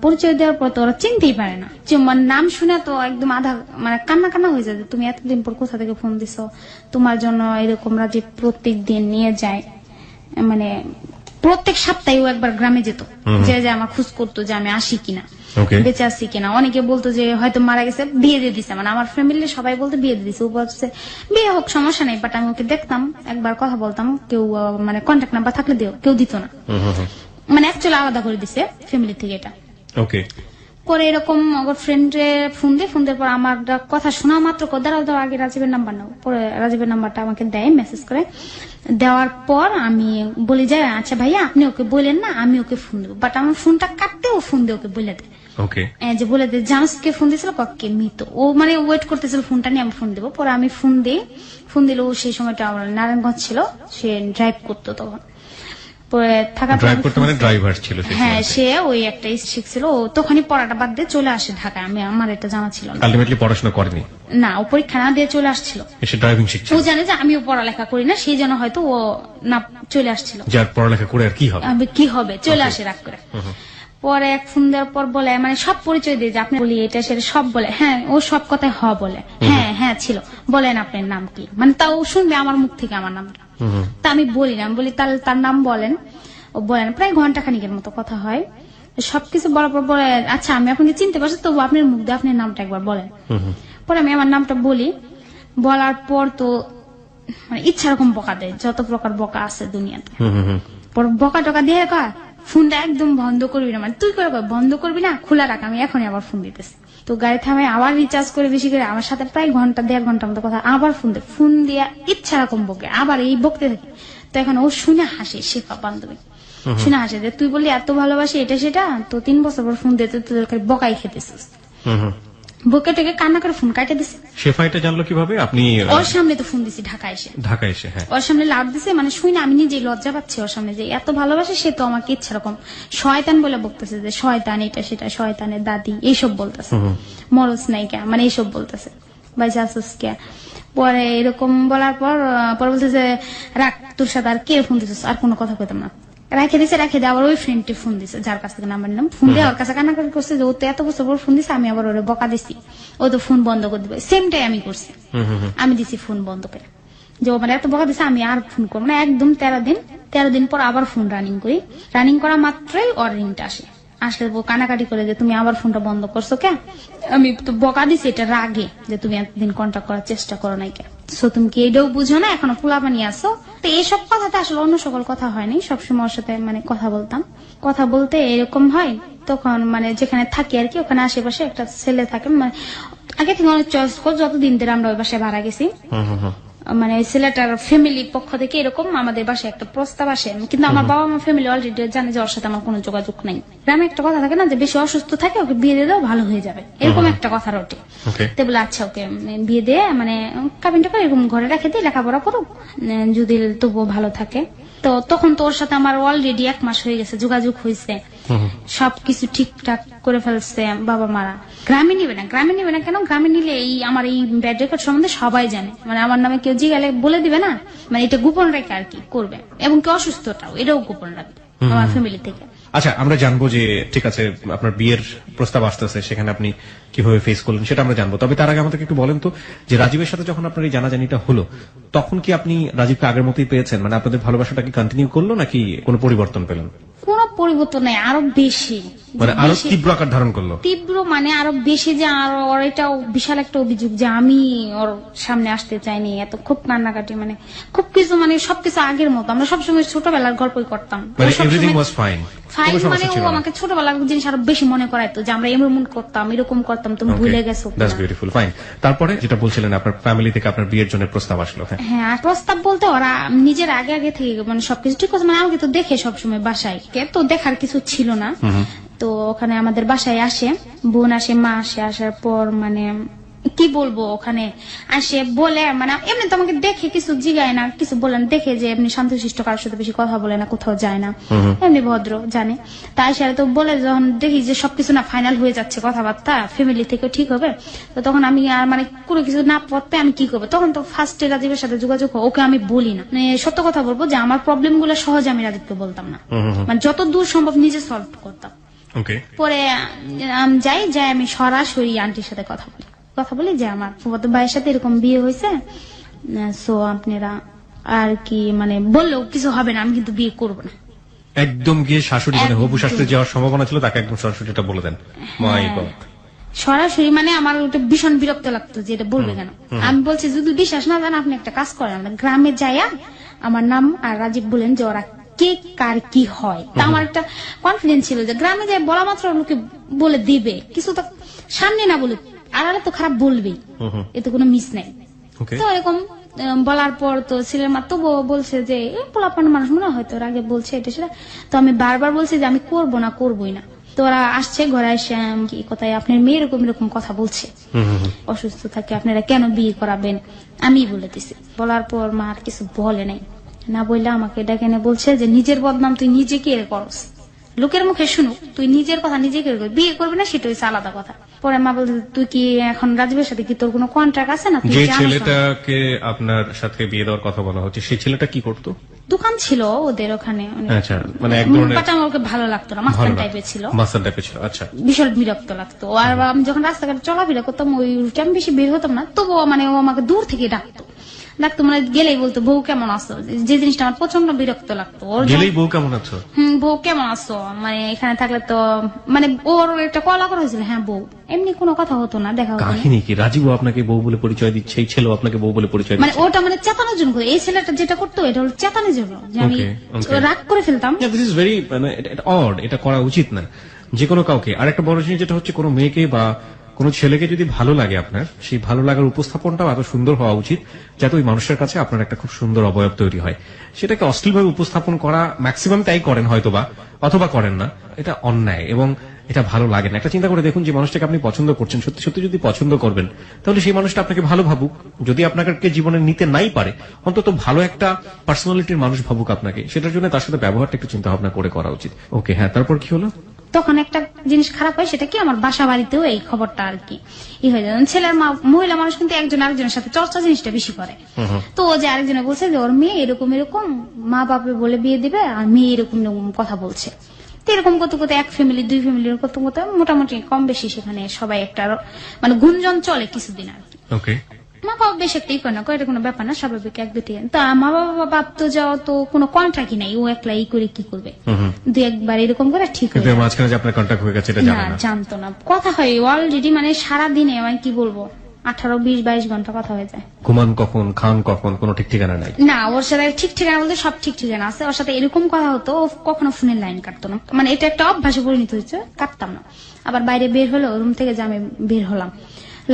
পরিচয় দেওয়ার পর তো ওরা চিনতেই পারে না, মানে নাম শুনে তো একদম আধা মানে কান্না হয়ে যায়, তুমি এতদিন পর কোথা থেকে ফোন দিছো, তোমার জন্য এরকম রাজীব প্রত্যেক দিন নিয়ে যায়, মানে প্রত্যেক সপ্তাহে ও একবার গ্রামে যেত, যে আমার খোঁজ করতো যে আমি আসি কিনা, বেঁচে আসছি কিনা। অনেকে বলতো যে হয়তো মারা গেছে, বিয়ে দিয়ে দিছে, মানে আমার ফ্যামিলির সবাই বলতো বিয়ে দিয়ে দিছে। ও বলছে বিয়ে হোক সমস্যা নেই, বাট আমি ওকে দেখতাম, একবার কথা বলতাম, কেউ মানে কন্ট্যাক্ট নাম্বার থাকলে কেউ দিত না, মানে অ্যাকচুয়ালি আলাদা করে দিছে ফ্যামিলি থেকে এটা। ওকে, পরে এরকম আমার ফ্রেন্ডে ফোন দেওয়ার পর আমার কথা শোনা মাত্র দাঁড়াও আগে রাজীবের নাম্বার নাও। পরে রাজীবের নাম্বারটা আমাকে দেয়, মেসেজ করে দেওয়ার পর আমি বলি যে আচ্ছা ভাইয়া আপনি ওকে বললেন না, আমি ওকে ফোন দেবো, বাট আমার ফোনটা কাটতে ও ফোন দিয়ে ওকে বলে দেয়। ওকে, যে বলে দেয় জানোস কে ফোন দিয়েছিল, কে মিত। ও মানে ওয়েট করতেছিল ফোনটা নিয়ে আমি ফোন দেবো। পরে আমি ফোন দিলে ও সেই সময়টা আমার নারায়ণগঞ্জ ছিল, সে ড্রাইভ করতো তখন। হ্যাঁ, সে ওই একটা শিখছিল, ও তখনই পড়াটা বাদ দিয়ে চলে আসে ঢাকায়, আমার এটা জানা ছিল না। আলটিমেটলি পড়াশোনা করেনি না, ও পরীক্ষা না দিয়ে চলে আসছিল, এসে ড্রাইভিং শিখছিল। ও জানে যে আমিও পড়ালেখা করি না, সেই জন্য হয়তো ও না চলে আসছিল, যার পড়ালেখা করে আর কি হবে চলে আসে রাগ করে। পরে এক ফোন দেওয়ার পর বলে, মানে সব পরিচয় দিয়ে যে আপনি বলি এটা সেটা সব বলে, হ্যাঁ ও সব কথায় বলে, হ্যাঁ ছিল, বলেন আপনার নাম কি, মানে তাও শুনবে আমার মুখ থেকে আমার নামটা। তা আমি বলি না, আমি বলি তাহলে তার নাম বলেন। ও বলেন, প্রায় ঘন্টা খানিকের মতো কথা হয়, সবকিছু বলার পর বলে আচ্ছা আমি আপনাকে চিনতে পারছি, তবু আপনার মুখ দিয়ে আপনার নামটা একবার বলেন। পরে আমি আমার নামটা বলি, বলার পর তো মানে ইচ্ছা রকম বকা দেয়, যত প্রকার বকা আছে দুনিয়াতে। পর বকা টকা দিয়ে ফোনটা একদম বন্ধ করবি না, মানে তুই করে বন্ধ করবি না, খোলা রাখ, আমি এখনই আবার ফোন দিতেছি। তো গাড়ি থামাই আবার রিচার্জ করে বেশি করে আমার সাথে প্রায় 1.5 ঘন্টার মতো কথা, আবার ফোন দিয়ে ইচ্ছা রকম বকে, আবার এই বকতে থাকি। তো এখন ও শুনে হাসে, শেফা বান্ধবী শুনে হাসে যে তুই বললি এত ভালোবাসি এটা সেটা, তো 3 বছর পর ফোন দিতে তোদের বকাই খেতেছিস, বকে টেকে কান্না করে ফোন কাটে দিছে। শেফা এটা জানলো কিভাবে? আপনি ওর সামনে তো ফোন দিছি, ঢাকায় এসে হ্যাঁ ওর সামনে লাভ দিছে, মানে শুই না আমি নিজে লজ্জা পাচ্ছি ওর সামনে যে এত ভালোবাসে, সে তো আমাকে ইচ্ছা রকম শয়তান বলে বলতেছে, যে শয়তান এটা সেটা, শয়তানের দাদি এইসব বলতেছে, মরস নাইকা মানে এইসব বলতেছে, বাইসা আসুস কে। পরে এরকম বলার পর বলতেছে রাখ, তোর সাথে আর কে ফোন দিছিস, আর কোনো কথা কইতাম না, রেখে দিয়ে আবার ওই ফ্রেন্ডটি ফোন দিছে, যার কাছ থেকে নাম্বার নিলাম, ফোন দিয়ে ওর কাছে কান্নাকাটি করছে যে ও তো এত বছর পর ফোন দিছে, আমি আবার ওরে বকা দিছি, ও তো ফোন বন্ধ করে দিবে। সেমটাই আমি করছি, আমি দিছি ফোন বন্ধ করে, যে ও মানে এত বকা দিছে আমি আর ফোন করবো না। একদম 13 দিন পর আবার ফোন রানিং করি, রানিং করা মাত্রই ওর রিংটা আসলে কানাকাটি করে যে তুমি আবার ফোনটা বন্ধ করছো কে, আমি তো বকা দিছি এটা রাগে, যে তুমি এতদিন কন্ট্যাক্ট করার চেষ্টা করো নাই কে, সো তুমি কি এটাও বুঝো না, এখনো পোলা বানিয়ে আসো। তো এইসব কথাতে আসলে অন্য সকল কথা হয়নি, সবসময় ওর সাথে মানে কথা বলতাম, কথা বলতে এরকম হয়। তখন মানে যেখানে থাকি আর কি, ওখানে আশেপাশে একটা ছেলে থাকে, মানে আগে থেকে অনেক চয়েস কর, যতদিন ধরে আমরা ওই বাসায় ভাড়া গেছি, মানে ছেলেটার ফ্যামিলির পক্ষ থেকে এরকম আমাদের বাসায় একটা প্রস্তাব আসে, কিন্তু আমার বাবা মা ফ্যামিলি অলরেডি জানে যে ওর সাথে আমার কোনো যোগাযোগ নাই। গ্রামে একটা কথা থাকে না যে বেশি অসুস্থ থাকে ওকে বিয়ে দিয়ে দাও ভালো হয়ে যাবে, এরকম একটা কথা রটে। তো বলে আচ্ছা ওকে বিয়ে দিয়ে মানে কাবিনটা করে এরকম ঘরে রেখে দিয়ে লেখাপড়া করুক, যদি তবুও ভালো থাকে। তো তখন তো ওর সাথে আমার অলরেডি 1 মাস হয়ে গেছে, যোগাযোগ হয়েছে, সবকিছু ঠিকঠাক করে ফেলছে বাবা মারা। গ্রামে নিবে না কেন, গ্রামে নিলে এই আমার এই ব্যাড রেকর্ড সম্বন্ধে সবাই জানে, মানে আমার নামে কেউ জিজ্ঞাসা বলে দিবে না, মানে এটা গোপন রেখে আর কি করবে, এবং কি অসুস্থটাও এটাও গোপন রাখবে আমার ফ্যামিলি থেকে। আচ্ছা, আমরা জানবো যে ঠিক আছে আপনার বিয়ের প্রস্তাব আসতেছে, সেখানে আপনি কিভাবে ফেস করলেন সেটা আমরা জানবো। তবে তার আগে আমাদেরকে একটু বলেন তো যে রাজীবের সাথে যখন আপনার এই জানাজানিটা হলো, তখন কি আপনি রাজীবকে আগের মতোই পেয়েছেন? মানে আপনাদের ভালোবাসাটা কি কন্টিনিউ করলো নাকি কোনো পরিবর্তন পেলেন? কোনো পরিবর্তন নাই, আরো বেশি, মানে আরো তীব্র আকার ধারণ করলো? তীব্র মানে আরো বেশি, যে আরো ওর এটাও বিশাল একটা অভিযোগ যে আমি ওর সামনে আসতে চাইনি, এত খুব কান্নাকাটি, মানে খুব কিছু, মানে সবকিছু আগের মতো। আমরা সবসময় ছোটবেলার গল্পই করতাম, মানে এভরিথিং ওয়াজ ফাইন। ফাইন, মানে ও আমাকে ছোটবেলার জিনিস আরো বেশি মনে করাইতো যে আমরা এমন করতাম, এরকম করতাম, তুমি ভুলে গেছো। That's beautiful, fine. তারপরে যেটা বলছিলেন আপনার ফ্যামিলি থেকে আপনার বিয়ের জন্য প্রস্তাব আসলো। হ্যাঁ, প্রস্তাব বলতে ওরা নিজের আগে আগে থেকে মানে সবকিছু ঠিক আছে, মানে আমাকে তো দেখে সবসময় বাসায়, তো দেখার কিছু ছিল না। তো ওখানে আমাদের বাসায় আসে, বোন আসে, মা আসে, আসার পর মানে কি বলবো, ওখানে আসে বলে, মানে এমনি তো আমাকে দেখে কিছু জিগায় না, কিছু বলেন, দেখে যে এমনি শান্তশিষ্ট, কারোর সাথে বেশি কথা বলে না, কোথাও যায় না, এমনি ভদ্র, জানে। তাই সাথে তো বলে, যখন দেখি যে সবকিছু না ফাইনাল হয়ে যাচ্ছে, কথাবার্তা ফ্যামিলি থেকে ঠিক হবে, তো তখন আমি আর মানে কোনো কিছু না পড়তে আমি কি করবো, তখন তো ফার্স্টে রাজীবের সাথে যোগাযোগ, ওকে আমি বলি না, মানে সত্য কথা বলবো যে আমার প্রবলেম গুলো সহজে আমি রাজীবকে বলতাম না, মানে যত দূর সম্ভব নিজে সলভ করতাম। পরে যাই আমি সরাসরি আন্টির সাথে কথা বলি যে আমার ফুফাতো ভাইয়ের সাথে এরকম বিয়ে হয়েছে, সো আপনারা আর কি মানে বললেও কিছু হবে না, আমি কিন্তু বিয়ে করবো না। একদম গিয়ে শাশুড়ি, মানে হবু শাশুড়ি যাওয়ার সম্ভাবনা ছিল, তাকে একদম সরাসরি এটা বলে দেন? মাই গড। সরাসরি মানে আমার ওটা ভীষণ বিরক্ত লাগতো যে এটা বলবে কেন। আমি বলছি যদি বিশ্বাস না জান, আপনি একটা কাজ করেন, গ্রামে যাইয়া আমার নাম আর রাজীব বলেন যে ওরা কে কার কি হয়। তা আমার একটা কনফিডেন্স ছিল যে গ্রামে যাই বলা মাত্র লোকে বলে দিবে, কিছু তো সামনে না বলে আড়ালে তো খারাপ বলবেই, এতে কোনো মিস নাই। তো এরকম বলার পর তো ছেলের মা তো বলছে যে পোলাপান মানুষ মনে হয়তো আগে বলছে এটা সেটা, তো আমি বারবার বলছি যে আমি করবো না, করবোই না। তো ওরা আসছে ঘরে এসে কি কোথায় আপনার মেয়ে এরকম এরকম কথা বলছে, অসুস্থ থাকে, আপনারা কেন বিয়ে করাবেন, আমি বলে দিছি। বলার পর মা আর কিছু বলে নাই, না বললে আমাকে ডেকে এনে বলছে যে নিজের বদনাম তুই নিজে কে করস, লোকের মুখে শুনুক, তুই নিজের কথা নিজে কে বিয়ে করবি না, সেটা হচ্ছে আলাদা কথা। পরে মা বলছে তুই কি এখন রাজীবের সাথে কি তোর কোনো কন্ট্রাক্ট আছে না? যে ছেলেটাকে আপনার সাথে বিয়ে দেওয়ার কথা বলা হচ্ছে, সেই ছেলেটা কি করতো? দোকান ছিল ওদের ওখানে। আচ্ছা, মানে এক ধরনের ওকে ভালো লাগতো না, মাস্তান টাইপের ছিল। মাস্তান টাইপের ছিল, আচ্ছা। বিশাল বিরক্ত লাগতো। আর আমি যখন রাস্তাঘাটে চলাফেরা করতাম, ওই আমি বেশি বের হতাম না, তবুও মানে ও আমাকে দূর থেকে ডাকতো, মানে গেলেই বলতো বউ কেমন আছো, যে জিনিসটা আমার প্রচন্ড বিরক্ত লাগতো। গেলেই বউ কেমন আছো, বউ কেমন আছো, মানে এখানে থাকলে তো মানে ওর একটা কলা করা হয়েছিল, হ্যাঁ বউ, এমনি কোনো কথা হতো না, দেখা হতো। কাহিনী কি রাজীব আপনাকে বউ বলে পরিচয় দিচ্ছে, এই ছেলে আপনাকে বউ বলে পরিচয় দিচ্ছে? মানে ওটা মানে চেতানোর জন্য, এই ছেলেটা যেটা করতো এটা হলো চেতানোর জন্য, যে আমি রাগ করে ফেলতাম। দিস ইজ ভেরি, মানে এটা অড, এটা করা উচিত না যে কোনো কাউকে। আর একটা বড় জিনিস যেটা হচ্ছে, কোনো মেয়েকে বা কোন ছেলেকে যদি ভালো লাগে আপনার, সেই ভালো লাগার উপস্থাপনটাও এত সুন্দর হওয়া উচিত যাতে ওই মানুষের কাছে আপনার একটা খুব সুন্দর অবয়ব তৈরি হয়। সেটাকে অশ্লীলভাবে উপস্থাপন করা, ম্যাক্সিমাম তাই করেন হয়তোবা, অথবা করেন না, এটা অন্যায় এবং এটা ভালো লাগে না। একটা চিন্তা করে দেখুন, যে মানুষটাকে আপনি পছন্দ করছেন, সত্যি সত্যি যদি পছন্দ করবেন, তাহলে সেই মানুষটা আপনাকে ভালো ভাবুক, যদি আপনাকে জীবনে নিতে নাই পারে, অন্তত ভালো একটা পার্সোনালিটির মানুষ ভাবুক আপনাকে, সেটার জন্য তার সাথে ব্যবহারটা একটু চিন্তা ভাবনা করে করা উচিত। ওকে, হ্যাঁ, তারপর কি হলো? তখন একটা জিনিস খারাপ হয়, সেটা কি আমার বাসা বাড়িতেও এই খবরটা আর কি হয়ে যায়। ছেলের মহিলা মানুষ কিন্তু একজন আরেকজনের সাথে চর্চা জিনিসটা বেশি করে। তো ও যে আরেকজনে বলছে যে ওর মেয়ে এরকম এরকম মা বাপে বলে বিয়ে দিবে, আর মেয়ে এরকম এরকম কথা বলছে। তো এরকম করতে করতে এক ফ্যামিলি দুই ফ্যামিলির করতে করতে মোটামুটি কম বেশি সেখানে সবাই একটা মানে গুঞ্জন চলে কিছুদিন আর কি। মা বাবা বেশ একটাই করে না, এটা কোনো ব্যাপার না, স্বাভাবিক এক দুটি। তা মা বাবা ভাবতো যাওয়া তো কোনো কন্ট্রাক্টই নাই, ও একলা এই করে কি করবে, দু একবার এরকম করে ঠিক হয়ে মাঝখানে যে আপনার কন্ট্রাক্ট হয়ে গেছে এটা জানেন না? জানতো না, কথা হয় অলরেডি, মানে সারাদিনে আমি কি বলবো 18, 20, 22 ঘন্টা কথা হয়ে যায়। ঘুমান কখন, খান কখন, কোনো ঠিক ঠিকানা নাই? না, ওর সাথে ঠিক ঠিকানা বলতে সব ঠিক ঠিকানা আছে। ওর সাথে এরকম কথা হতো, ও কখনো ফোনের লাইন কাটতো না, মানে এটা একটা অভ্যাসে পরিণত হয়েছে, কাটতাম না। আবার বাইরে বের হলো, রুম থেকে যে আমি বের হলাম,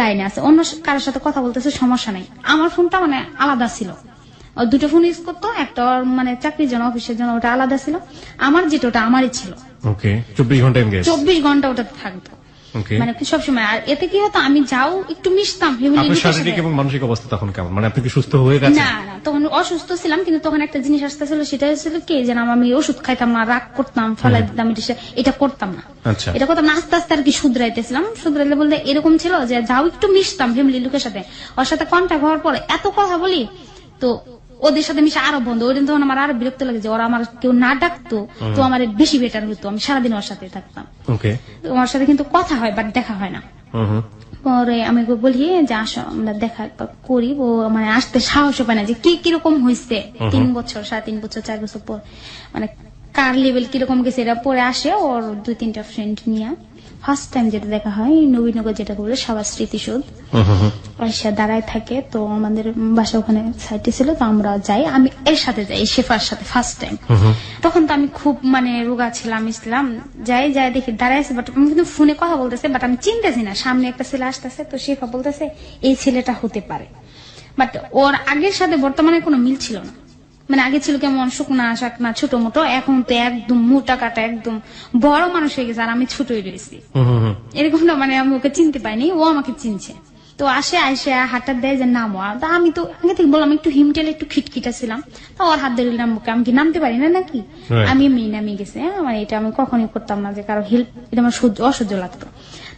লাইনে আছে, অন্য কারোর সাথে কথা বলতেছে, সমস্যা নাই। আমার ফোনটা মানে আলাদা ছিল, ও দুটো ফোন ইউজ করতো, একটা মানে চাকরির জন্য, অফিসের জন্য, ওটা আলাদা ছিল। আমার যেটা ওটা আমারই ছিল। 24 ঘন্টা ওটাতে থাকতো, মানে সবসময়। আর এতে কি হতো, আমি যাও একটু মিশতাম। শারীরিক এবং মানসিক অবস্থা তখন কেমন, মানে আপনি কি সুস্থ হয়ে গেছেন? না না, তখন অসুস্থ ছিলাম, কিন্তু তখন একটা জিনিস আসতেছিল, সেটা হচ্ছিল কি, যে আমি ওষুধ খাইতাম না, রাগ করতাম, ফেলাই দিতাম, এটা করতাম না, এটা করতাম না। আস্তে আস্তে আর কি শুধরাইতেছিলাম। শুধরাইলে বলতে এরকম ছিল যে যাও একটু মিশতাম ফ্যামিলির লোকের সাথে, ওর সাথে কন্ট্যাক্ট হওয়ার পরে এত কথা বলি, তো ওদের সাথে মিশে আরো বন্ধ। ওই দিন তখন আমার আরো বিরক্ত লাগে যে ওরা আমার কেউ না ডাকতো তো আমার বেশি বেটার হতো, আমি সারাদিন ওর সাথে থাকতাম। ওকে, ওর সাথে কিন্তু কথা হয় বাট দেখা হয় না। পরে আমি ওকে বলি যে আসো আমরা দেখা একবার করি। ও মানে আসতে সাহস পায় না যে কি কিরকম হয়েছে 3 বছর 3.5 বছর 4 বছর পর মানে কার লেভেল কিরকম গেছে এটা। পরে আসে ওর 2-3টা ফ্রেন্ড নিয়ে। ফার্স্ট টাইম যেটা দেখা হয় নবীনগর, যেটা বলে সবার স্মৃতিসৌধ, আয়সা দাঁড়ায় থাকে। তো আমাদের বাসা ওখানে সাইডে ছিল, তো আমরা যাই, আমি এর সাথে যাই, শেফার সাথে ফার্স্ট টাইম। তখন তো আমি খুব মানে রোগা ছিলাম, যাই দেখি দাঁড়ায় আছে, বাট আমি কিন্তু ফোনে কথা বলতেছে, বাট আমি চিনতেছি না সামনে একটা ছেলে আসতেছে। তো শেফা বলতেছে এই ছেলেটা হতে পারে, বাট ওর আগের সাথে বর্তমানে কোনো মিল ছিল না। মানে আগে ছিল কেমন শুকনা শাকনা ছোট মোটো, এখন তো একদম মোটা কাটা একদম বড় মানুষ হয়ে গেছে, আর আমি ছোটই রয়েছি। এরকমটা মানে আমি ওকে চিনতে পাইনি, ও আমাকে চিনছে। তো আসে হাতটা দেয় যে নামো। তা আমি তো আগে থেকে বললাম একটু হিমটেলে একটু খিটখিটা ছিলাম, তো ওর হাত ধরে নামবো, আমি কি নামতে পারি না নাকি? আমি এমনি নামিয়ে গেছি। মানে এটা আমি কখনই করতাম না যে কারো হেল্প, এটা আমার অসহ্য লাগতো।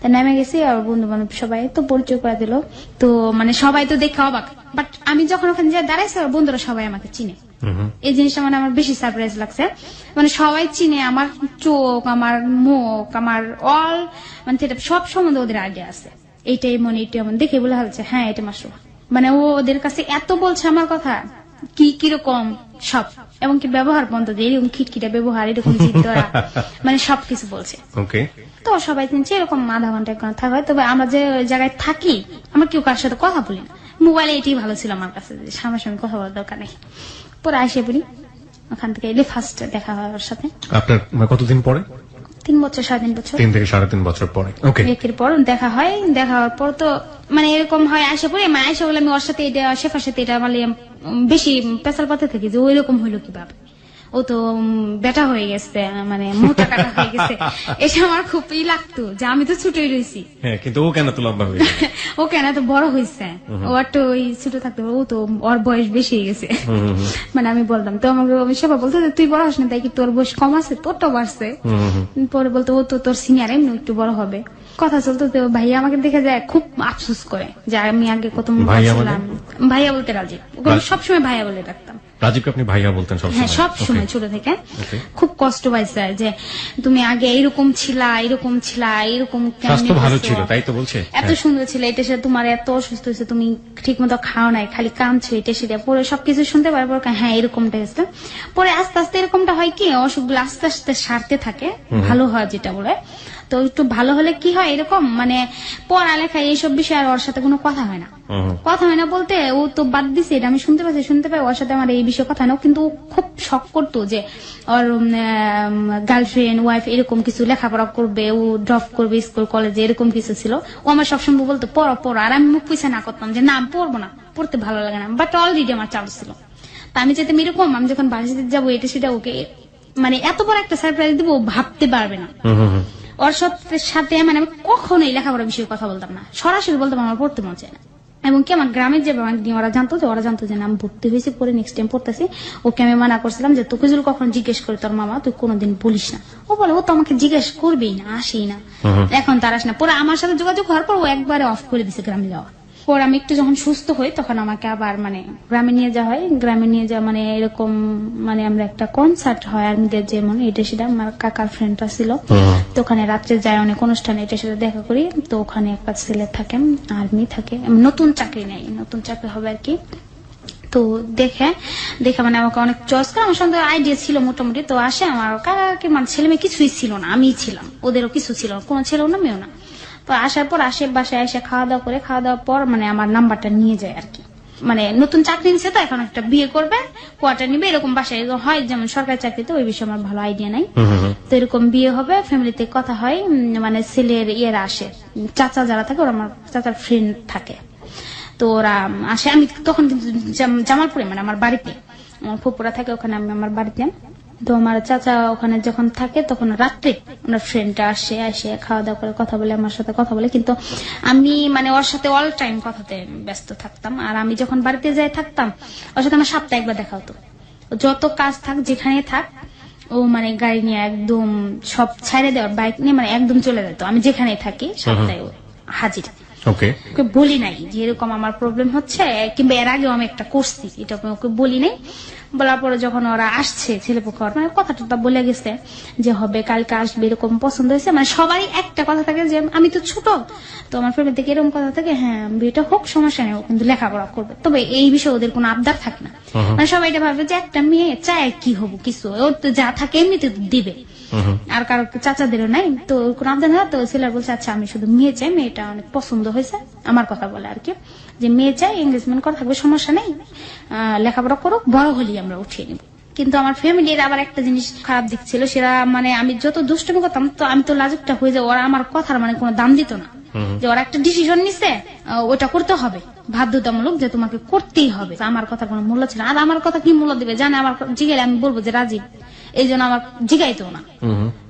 তা নেমে গেছি, আর বন্ধু বান্ধব সবাই তো পরিচয় করে দিল। তো মানে সবাই তো দেখে অবাক, বাট আমি যখন ওখানে যাই দাঁড়াইছি আর বন্ধুরা সবাই আমাকে চিনে। এই জিনিসটা মানে আমার বেশি সারপ্রাইজ লাগছে। মানে সবাই চিনে আমার চোখ, আমার মুখ, আমার অল মানে সব সম্বন্ধে ওদের আইডিয়া আছে। এইটাই মনে এইটা এমন দেখে বলে হচ্ছে হ্যাঁ এটা মাশরুফ। মানে ও ওদের কাছে এত বলছে আমার কথা কি কিরকম সব, এবং কি ব্যবহার বন্ধ যে এরকম খিটখিটা ব্যবহার, এরকম জিদ ধরা, মানে সবকিছু বলছে। তো সবাই চিনছে। এরকম আধা ঘন্টা 1 ঘন্টা থাকা হয়। তবে আমরা যে জায়গায় থাকি আমরা কেউ কার সাথে কথা বলি না, মোবাইলে এটাই ভালো ছিল আমার কাছে, সামনাসামনি কথা বলার দরকার নেই। পরে আসে পড়ি, ওখান থেকে এলে ফার্স্ট দেখা হয় ওর সাথে। আপনার কতদিন পরে? 3 বছর 3.5 বছর। 3 থেকে 3.5 বছর পরে। ওকে, একের পর দেখা হয়। দেখা হওয়ার পর তো মানে এরকম হয় আসে পড়ে, মানে আসে বলে আমি ওর সাথে এটা শেফার সাথে এটা মানে বেশি পেশাল পাতে থাকি যে ওই রকম হইলো কিভাবে, ও তো বেটা হয়ে গেছে, মানে মোটা কাটা হয়ে গেছে। এটা আমার খুব লাগতো যে আমি তো ছোটই রয়েছি, কিন্তু ও কেন তো লম্বা হয়ে গেছে, ও কেন তো বড় হয়েছে, ও একটু ওই ছোট থাকতে, ও তো ওর বয়স বেশি হয়ে গেছে। মানে আমি বলতাম তো আমাকে সবাই বলতো তুই বড় হস না, তাই কি তোর বয়স কম আছে, তোরটাও বাড়ছে। পরে বলতো ও তো তোর সিনিয়র, এমনি একটু বড় হবে। কথা চলতো তো ভাইয়া আমাকে দেখে যায় খুব আফসোস করে যে আমি আগে কত ছিলাম। ভাইয়া বলতে রাজি, সবসময় ভাইয়া বলে ডাকতাম। রাজীবকে আপনি ভাইয়া বলতেন সবসময়? হ্যাঁ, সবসময় ছোট থেকে। খুব কষ্ট পাইছে যে তুমি আগে এরকম ছিলা, এরকম স্বাস্থ্য ভালো ছিল তাই তো বলছে, এত সুন্দর ছিল, এটা সে তোমার এত অসুস্থ হয়েছে, তুমি ঠিক মতো খাও নাই, খালি কাঁদছো, এটা সেটা। পরে সবকিছু শুনতে পারবো হ্যাঁ এরকমটা হয়েছে। পরে আস্তে আস্তে এরকমটা হয় কি অসুখগুলো আস্তে আস্তে সারতে থাকে, ভালো হয় যেটা বলে। তো একটু ভালো হলে কি হয় এরকম মানে পড়ালেখা এইসব বিষয়ে আর ওর সাথে কোনো কথা হয় না। কথা হয় না বলতে ও তো বাদ দিছে, এটা আমি শুনতে পাই ওর সাথে আমার এই বিষয়ে কথা হয় না। কিন্তু খুব শখ করতো যে ওর গার্লফ্রেন্ড ওয়াইফ এরকম কিছু লেখাপড়া করবে, ও ড্রপ করবে স্কুল কলেজে, এরকম কিছু ছিল। ও আমার সবসময় বলতো পড়ো, আর আমি মুখ পিছিয়ে না করতাম যে না আমি পড়বো না, পড়তে ভালো লাগে না। বাট অলরেডি আমার চালু ছিল। তা আমি চাইতাম এরকম আমি যখন ভার্সিটিতে যাবো এটা সেটা ওকে মানে এত বড় একটা সারপ্রাইজ দিব, ভাবতে পারবে না। ওর সাথে মানে আমি কখনোই লেখাপড়ার বিষয়ে কথা বলতাম না, সরাসরি বলতাম আমার পড়তে মন চায় না। এবং কি আমার গ্রামের যে ওরা জানতো যে আমি ভর্তি হয়েছি, পরে নেক্সট টাইম পড়তেছি। ওকে আমি মানা করছিলাম যে তোকে যদি কখন জিজ্ঞেস করে তোর মামা তুই কোনোদিন বলিস না। ও বলে ও তো আমাকে জিজ্ঞেস করবেই না, আসেই না, এখন তার আসে না। পরে আমার সাথে যোগাযোগ হওয়ার পর ও একবারে অফ করে দিছে গ্রামে যাওয়া। পর আমি একটু যখন সুস্থ হই তখন আমাকে আবার মানে গ্রামে নিয়ে যাওয়া হয়। গ্রামে নিয়ে যাওয়া মানে এরকম মানে আমরা একটা কনসার্ট হয় আর্মিদের, যেমন এটা সেটা আমার কাকার ফ্রেন্ডটা ছিল, তো ওখানে রাত্রে যায় অনেক অনুষ্ঠানে এটা সেটা দেখা করি। তো ওখানে একটা ছেলে থাকে, আর্মি থাকে, নতুন চাকরি নেই, নতুন চাকরি হবে আর কি। তো দেখে মানে আমাকে অনেক চয়েস করে, আমার সঙ্গে আইডিয়া ছিল মোটামুটি। তো আসে আমার কাকাকে মানে ছেলে মেয়ে কিছুই ছিল না, আমিই ছিলাম, ওদেরও কিছু ছিল না, কোনো ছেলেও না মেয়েও না। তো আসার পর বাসায় এসে খাওয়া দাওয়ার পর মানে আমার নাম্বারটা নিয়ে যায় আর কি। মানে নতুন চাকরি নিচ্ছে তো এখন একটা বিয়ে করবে, কোয়ার্টার নিবে, এরকম বাসায় হয় যেমন সরকারি চাকরিতে, ওই বিষয়ে আমার ভালো আইডিয়া নাই। তো এরকম বিয়ে হবে, ফ্যামিলিতে কথা হয়, মানে ছেলের ইয়েরা আসে, চাচা যারা থাকে ওরা আমার চাচার ফ্রেন্ড থাকে, তো ওরা আসে। আমি তখন কিন্তু জামালপুরে মানে আমার বাড়িতে, আমার ফুপুরা থাকে ওখানে, আমি আমার বাড়িতে। তো আমার চাচা ওখানে যখন থাকে তখন রাত্রে ওনার ফ্রেন্ডটা এসে খাওয়া দাওয়া করে কথা বলে, আমার সাথে কথা বলে। কিন্তু আমি মানে ওর সাথে অল টাইম কথাতে ব্যস্ত থাকতাম। আর আমি যখন বাড়িতে যাই থাকতাম ওর সাথে আমার সপ্তাহে একবার দেখা হতো। যত কাজ থাক যেখানে থাক ও মানে গাড়ি নিয়ে একদম সব ছাইড়ে দেওয়ার, বাইক নিয়ে মানে একদম চলে যেত, আমি যেখানে থাকি সপ্তাহে হাজির। ওকে, ওকে বলি নাই যে এরকম আমার প্রবলেম হচ্ছে, কিংবা এর আগেও আমি একটা করছি, এটা ওকে বলি নাই। বলার পরে যখন ওরা আসছে ছেলেপক্ষ, মানে কথাটা বলে গেছে যে হবে কালকে আসবে, এরকম পছন্দ হয়েছে, মানে সবারই একটা কথা থাকে যে আমি তো ছোট, তো আমার ফ্যামিলি থেকে এরকম কথা থাকে, হ্যাঁ বিয়েটা হোক সমস্যা নেই, ও কিন্তু লেখাপড়া করবে, তবে এই বিষয়ে ওদের কোনো আবদার থাকে না। মানে সবাই এটা ভাবে যে একটা মেয়ে চায় কি হবো কিছু, ওর তো যা থাকে এমনিতে দিবে, আর কারো চাচাদেরও নাই, তো কোন আবদার না। তো ছেলেরা বলছে আচ্ছা আমি শুধু মেয়ে চাই, মেয়েটা অনেক পছন্দ হয়েছে, আমার কথা বলে আর কি, যে মেয়ে চাই, এঙ্গেজমেন্ট করা থাকবে সমস্যা নেই, লেখাপড়া করুক, বড় হলেই আমরা উঠিয়ে নিব। কিন্তু আমার ফ্যামিলির আবার একটা জিনিস খারাপ দিক ছিল, সেটা মানে আমি যত দুষ্টুমি করতাম তো আমি তো লাজুকটা হয়ে যাই, ওরা আমার কথার মানে কোনো দাম দিত না, যে ওরা একটা ডিসিশন নিছে ওটা করতে হবে বাধ্যতামূলক, যে তোমাকে করতেই হবে, আমার কথা কোনো মূল্য ছিল না। আর আমার কথা কি মূল্য দিবে জানে, আমার জিগাইলে আমি বলবো যে রাজীব, এই জন্য আমার জিগাইতো না।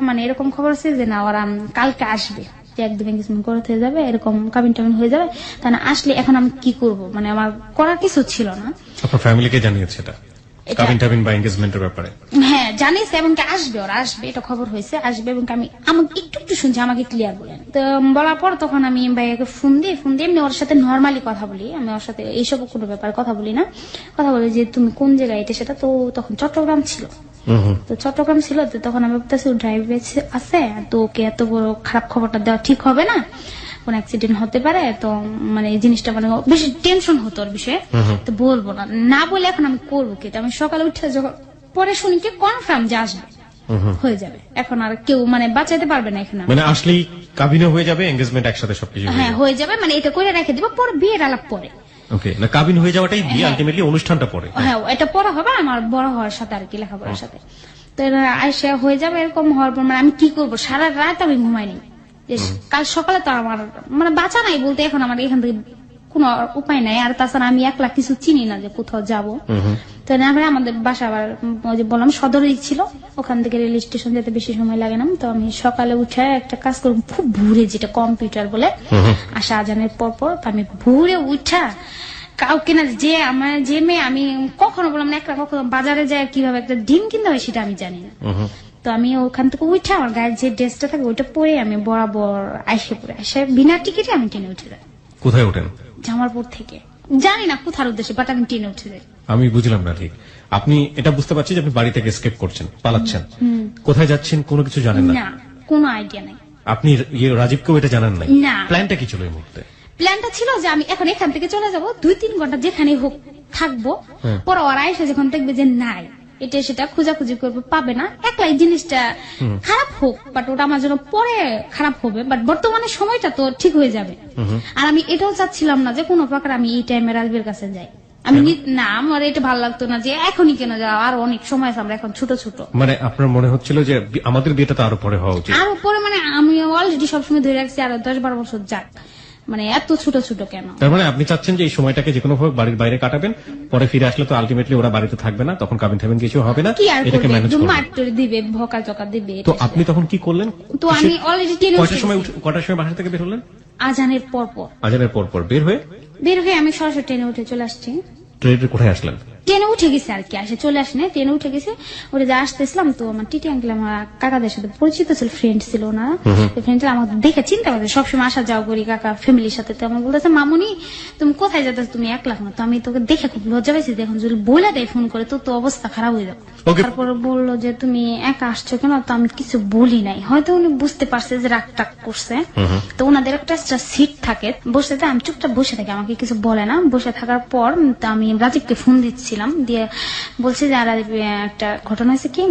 মানে এরকম খবর আছে যে না ওরা কালকে আসবে, যে একদম এঙ্গেজমেন্ট করতে হয়ে যাবে, এরকম কাবিন টাবিন হয়ে যাবে, তাই না আসলে এখন আমি কি করব, মানে আমার করার কিছু ছিল না। আপনার ফ্যামিলিকে জানিয়েছে এটা কাবিন টাবিন বা এঙ্গেজমেন্টের ব্যাপারে? হ্যাঁ জানিস, এবং আসবে, ওরা আসবে, এটা খবর হয়েছে, আসবে, এবং আমি আমাকে একটু শুনছি, আমাকে ক্লিয়ার বলেন। তো বলার পর তখন আমি ভাইয়াকে ফোন দিয়ে এমনি ওর সাথে নর্মালি কথা বলি, আমি ওর সাথে এইসব কোনো ব্যাপারে কথা বলি না, কথা বলি যে তুমি কোন জায়গায় এটা সেটা। তো তখন চট্টগ্রাম ছিল, তো চট্টগ্রাম ছিল, তো তখন আমি ভাবতেছি ড্রাইভে আছে, তো ওকে এত বড় খারাপ খবরটা দেওয়া ঠিক হবে না, কোন অ্যাক্সিডেন্ট হতে পারে, তো মানে এই জিনিসটা মানে বেশি টেনশন হতো ওর বিষয়ে, তো বলবো না, না বলে এখন আমি করবো কি। আমি সকালে উঠে যখন পরে শুনি কি কনফার্ম যে আসবে, হয়ে যাবে, এখন আর কেউ মানে বাঁচাইতে পারবে না এখানে, মানে আসলেই কাবিনও হয়ে যাবে, এঙ্গেজমেন্ট একসাথে সবকিছু হ্যাঁ হয়ে যাবে, মানে এটা করে রেখে দিব, পরে বিয়ের আলাপ পরে। ওকে, না কাবিন হয়ে যাওয়াটাই বিয়ে, আলটিমেটলি অনুষ্ঠানটা পরে। হ্যাঁ এটা পরে হবে আমার বড় হওয়ার সাথে আর কি, লেখাপড়ার সাথে। তো আইসা হয়ে যাবে, এরকম হওয়ার পর মানে আমি কি করবো, সারা রাত আমি ঘুমাইনি, কাল সকালে তো আমার মানে বাঁচা নাই বলতে, এখন আমার এখান থেকে কোন উপায় নাই, আর তাছাড়া আমি একলা কিছু চিনি না যে কোথাও যাবো। তো না ভাই আমাদের বাসা আবার ওই যে বললাম সদরেই ছিল, ওখান থেকে রেল স্টেশন যেতে বেশি সময় লাগে না। তো আমি সকালে উঠে একটা কাজ করব খুব ভোরে, যেটা কম্পিউটার বলে, আসা আজানের পর তো আমি ভোরে উঠা কাউকে না, যে আমার যে মেয়ে আমি কখনো বললাম না, একটা কখনো বাজারে যায় কিভাবে একটা ডিম কিনতে হয় সেটা আমি জানি না। তো আমি ওখান থেকে উঠে আমার গায়ের যে ড্রেসটা থাকে ওইটা পরে আমি বরাবর আইসে পরে আসে, বিনা টিকিটে আমি ট্রেনে উঠে যাই। কোথায় ওঠেন? জামালপুর থেকে, জানি না কোথার উদ্দেশ্যে, বাট আমি ট্রেনে উঠে যাই। আমি বুঝলাম না ঠিক, আপনি এটা বুঝতে পারছি যে আপনি বাড়ি থেকে এসকেপ করছেন, পালাচ্ছেন, কোথায় যাচ্ছেন কোনো কিছু জানেন না? না, কোনো আইডিয়া নাই। আপনি রাজীবকেও এটা জানান নাই? না। প্ল্যানটা কি ছিল এই মুহূর্তে? প্ল্যানটা ছিল যে আমি এখন এখান থেকে চলে যাব, 2-3 ঘন্টা যেখানে হোক থাকবো, পরে ওরা এসে যখন দেখবে যে নাই এটা সেটা খোঁজাখুঁজি করবে, পাবে না, একলাই জিনিসটা খারাপ হোক, বাট ওটা আমার জন্য পরে খারাপ হবে, বাট বর্তমানে সময়টা তো ঠিক হয়ে যাবে। আর আমি এটাও চাচ্ছিলাম না যে কোনো প্রকার আমি এই টাইমে রাজবীর কাছে যাই, আমি না, আমার এটা ভালো লাগতো না যে এখনই কেন যাওয়া, আর অনেক সময় আছে, আমরা এখন ছোট ছোট। মানে আপনার মনে হচ্ছিল যে আমাদের বিয়েটা তো আরো পরে হওয়া উচিত, আরো পরে, মানে আমি অলরেডি সবসময় ধরে রাখছি আর 10-12 বছর যাক, মানে এত ছোট ছোট কেন? তার মানে আপনি চাচ্ছেন যে এই সময়টাকে যে কোনো ভাবে বাড়ির বাইরে কাটাবেন, পরে ফিরে আসলে তো আলটিমেটলি ওরা বাড়িতে থাকবে না, তখন কাবিন টাবিন কিছু হবে না, কি আর এটাকে করবে, ম্যানেজ করবেন। মারটর দিবে, ভকা চকা দিবে। তো আপনি তখন কি করলেন? তো আমি অলরেডি ট্রেনে কটার সময় বাসা থেকে বের হলেন? আজানের পর আজানের পর বের হয়ে আমি সরাসরি ট্রেনে উঠে চলে আসছি। ট্রেনে কোথায় আসলেন? ট্রেনে উঠে গেছে আর কি, আসে চলে আসে না, ট্রেনে উঠে গেছে। ওটা যা আসতেছিলাম তো আমার টিটি আঙ্কেল আমার কাকাদের সাথে পরিচিত ছিল, ফ্রেন্ড ছিল না, ফ্রেন্ড আমাকে দেখে চিন্তা করছে, সবসময় আসা যাওয়া করি কাকা ফ্যামিলির সাথে। তো আমার বলতেছে মামুনি তুমি কোথায় যাচ্ছ, তুমি একলা না? তো আমি তোকে দেখে খুব লজ্জা পাইছি, এখন যদি বলে দেয় ফোন করে তো তো অবস্থা খারাপ হয়ে যাবে। তারপরে বললো যে তুমি একা আসছো কেন? তো আমি কিছু বলি নাই, হয়তো উনি বুঝতে পারছে যে রাগ টাগ করছে। তো ওনাদের একটা সিট থাকে বসে, আমি চুপচাপ বসে থাকি, আমাকে কিছু বলে না। বসে থাকার পর আমি রাজীবকে ফোন দিচ্ছিলাম, দিয়ে বলছে যে একটা ঘটনা হয়েছে কি,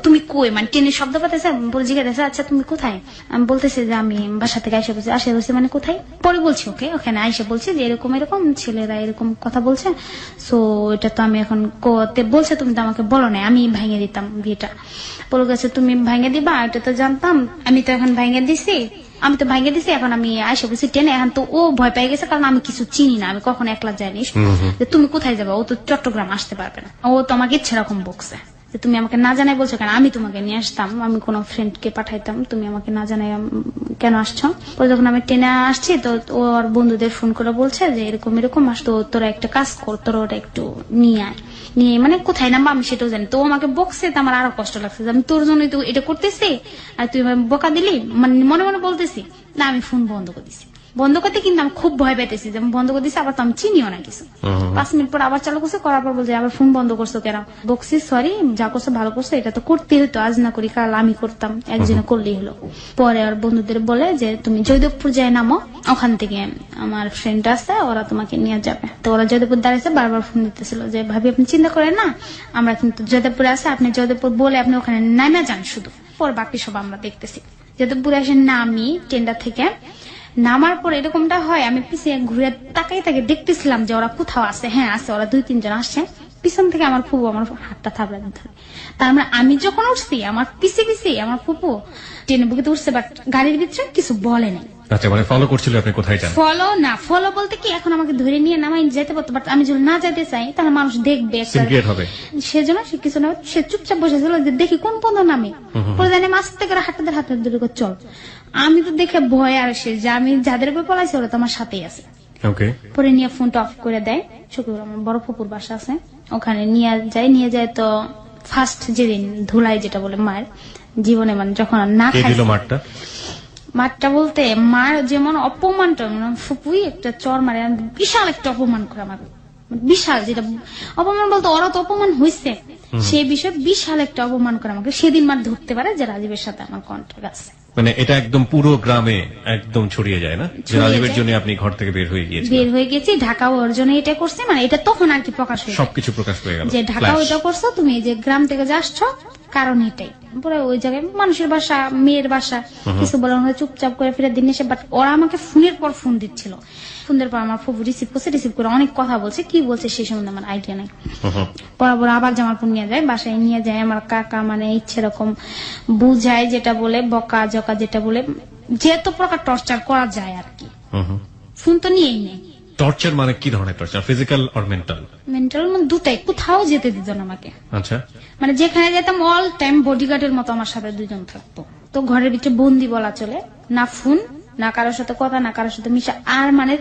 তুমি কই, মানে ট্রেনের শব্দ পাতেছে, জিজ্ঞাসা আচ্ছা তুমি কোথায়? আমি বলতেছি যে আমি বাসা থেকে আসে বলছি মানে কোথায়? পরে বলছি ওকে ওখানে আইসে বলছি যে এরকম এরকম ছেলেরা এরকম কথা বলছে, সো এটা তো আমি এখন বলছে তুমি তো আমাকে বলো না, আমি ভাঙে দিতাম বিয়েটা। বলে গেছে তুমি ভাঙে দিবা, এটা তো জানতাম, আমি তো এখন ভাঙে দিছি, এখন আমি আইসা বলছি ট্রেনে। এখন তো ও ভয় পেয়ে গেছে, কারণ আমি কিছু চিনি না, আমি কখনো একলা যাইনি, যে তুমি কোথায় যাবা, ও তো চট্টগ্রাম আসতে পারবে না। ও তো আমাকে ইচ্ছে রকম বকছে যে তুমি আমাকে না জানাই বলছো কেন, আমি তোমাকে নিয়ে আসতাম, আমি কোনো ফ্রেন্ডকে পাঠাইতাম, তুমি আমাকে না জানাই কেন আসছো? পরে যখন আমি ট্রেনে আসছি তো ওর বন্ধুদের ফোন করে বলছে যে এরকম এরকম আসতো, তোরা একটা কাজ কর, তোরা ওটা একটু নিয়ে আয়, নিয়ে মানে কোথায় নামবো আমি সেটাও জানি। তো আমাকে বকছে, তো আমার আরো কষ্ট লাগছে যে আমি তোর জন্যই তো এটা করতেছি, আর তুই বকা দিলি, মানে মনে মনে বলতেছি না, আমি ফোন বন্ধ করে দিছি, বন্ধ করতে কিন্তু আমি খুব ভয় পেতেছি যে আমি বন্ধ করে দিচ্ছি, আবার তো আমি চিনিও না কিছু। 5 মিনিট পর আবার চালু করছে, করার পর বলছে আবার ফোন বন্ধ করছো কেন? বকছি সরি, যা করছো ভালো করছো, এটা তো করতেই হতো, আজ না করি কাল আমি করতাম, একজনে করলেই হলো। পরে আর বন্ধুদের বলে যে তুমি জয়দেবপুর যায় নামো, ওখান থেকে আমার ফ্রেন্ড আছে, ওরা তোমাকে নিয়ে যাবে। তো ওরা জয়দেবপুর দাঁড়িয়েছে, বারবার ফোন দিতেছিল যে ভাবি আপনি চিন্তা করেন না, আমরা কিন্তু জয়দেবপুরে আছে, আপনি জয়দেবপুর বলে আপনি ওখানে নামে যান শুধু, পর বাকি সব আমরা দেখতেছি। জয়দেবপুরে এসে নামি টেন্ডার থেকে, নামার পর এরকমটা হয়, আমি পিছিয়ে ঘুরে তাকাই তাকে দেখতেছিলাম যে ওরা কোথাও আছে। হ্যাঁ আছে, ওরা 2-3 জন আসছে। পিছন থেকে আমার ফুপু আমার হাতটা থাবড়া দিতে ধরে। তার মানে আমি যখন উঠছি আমার পিছিয়ে পিছিয়ে আমার ফুপু ট্রেনে বুকেতে উঠছে, বাট গাড়ির ভিতরে কিছু বলে নাই। আচ্ছা, মানে ফলো করছিল আপনি কোথায় যান? ফলো বলতে কি, এখন আমাকে ধরে নিয়ে নামাই যেতে পারতো, বাট আমি যদি না যেতে চাই তাহলে মানুষ দেখবে, হবে। সেজন্য সে কিছু না, সে চুপচাপ বসেছিল যে দেখি কোন পর্যন্ত নামে। পরে জানি আস্তে করে হাঁটাদের হাতে ধরে চল। আমি তো দেখে ভয় আর সে যে আমি যাদের উপর পলাইছি ওরা তো আমার সাথেই আছে। পরে নিয়ে ফোনটা অফ করে দেয়। শুক্রবার আমার বড় ফুপুর বাসা আছে, ওখানে নিয়ে যায়। তো ফার্স্ট যেদিন ধুলাই যেটা বলে মায়ের জীবনে, মানে যখন না খাই মারটা বলতে মার যেমন অপমানটা, ফুপুই একটা চর মারে, বিশাল একটা অপমান করে আমার, বিশাল, যেটা অপমান বলতে ওরা তো অপমান হয়েছে সেই বিষয়ে বিশাল একটা অপমান করে আমাকে। সেদিন মার ধরতে পারে যে রাজীবের সাথে আমার কন্ট্যাক্ট আছে। মানে এটা একদম পুরো গ্রামে একদম ছড়িয়ে যায় না যে রাজীবের জন্য আপনি ঘর থেকে বের হয়ে গেছি। ঢাকাও ওর জন্য এটা করছে, মানে এটা তখন আর কি প্রকাশ হয়ে সবকিছু প্রকাশ হয়ে গেল যে ঢাকাও এটা করছো তুমি, যে গ্রাম থেকে যে আসছো কারণ এটাই। পরে ওই জায়গায় মানুষের বাসা, মেয়ের বাসা, কিছু বলার হলে চুপচাপ করে ফিরে দিন এসে, বাট ওরা আমাকে ফোনের পর ফোন দিচ্ছিল। ফোনের পর আমার ফুফু রিসিভ করে অনেক কথা বলছে, কি বলছে সেই সম্বন্ধে আমার আইডিয়া নেই। বরাবর আবার জামালপুর নিয়ে যায়, বাসায় নিয়ে যায় আমার কাকা, মানে ইচ্ছে রকম বুঝায়, যেটা বলে বকা জকা, যেটা বলে যেত প্রকার টর্চার করা যায় আর কি। ফোন তো নিয়েই নেই। টর্চার মানে কি ধরনের টর্চার, ফিজিক্যাল আর মেন্টাল? মেন্টাল মানে দুটাই, কোথাও যেতে দিত না আমাকে। আচ্ছা, মানে যেখানে যেতাম অল টাইম বডিগার্ডের মতো আমার সাথে 2 জন থাকতো। তো ঘরের ভিতরে বন্দি বলা চলে, না ফোন, না কারোর সাথে কথা, না কারোর সাথে মিশা। আর মানে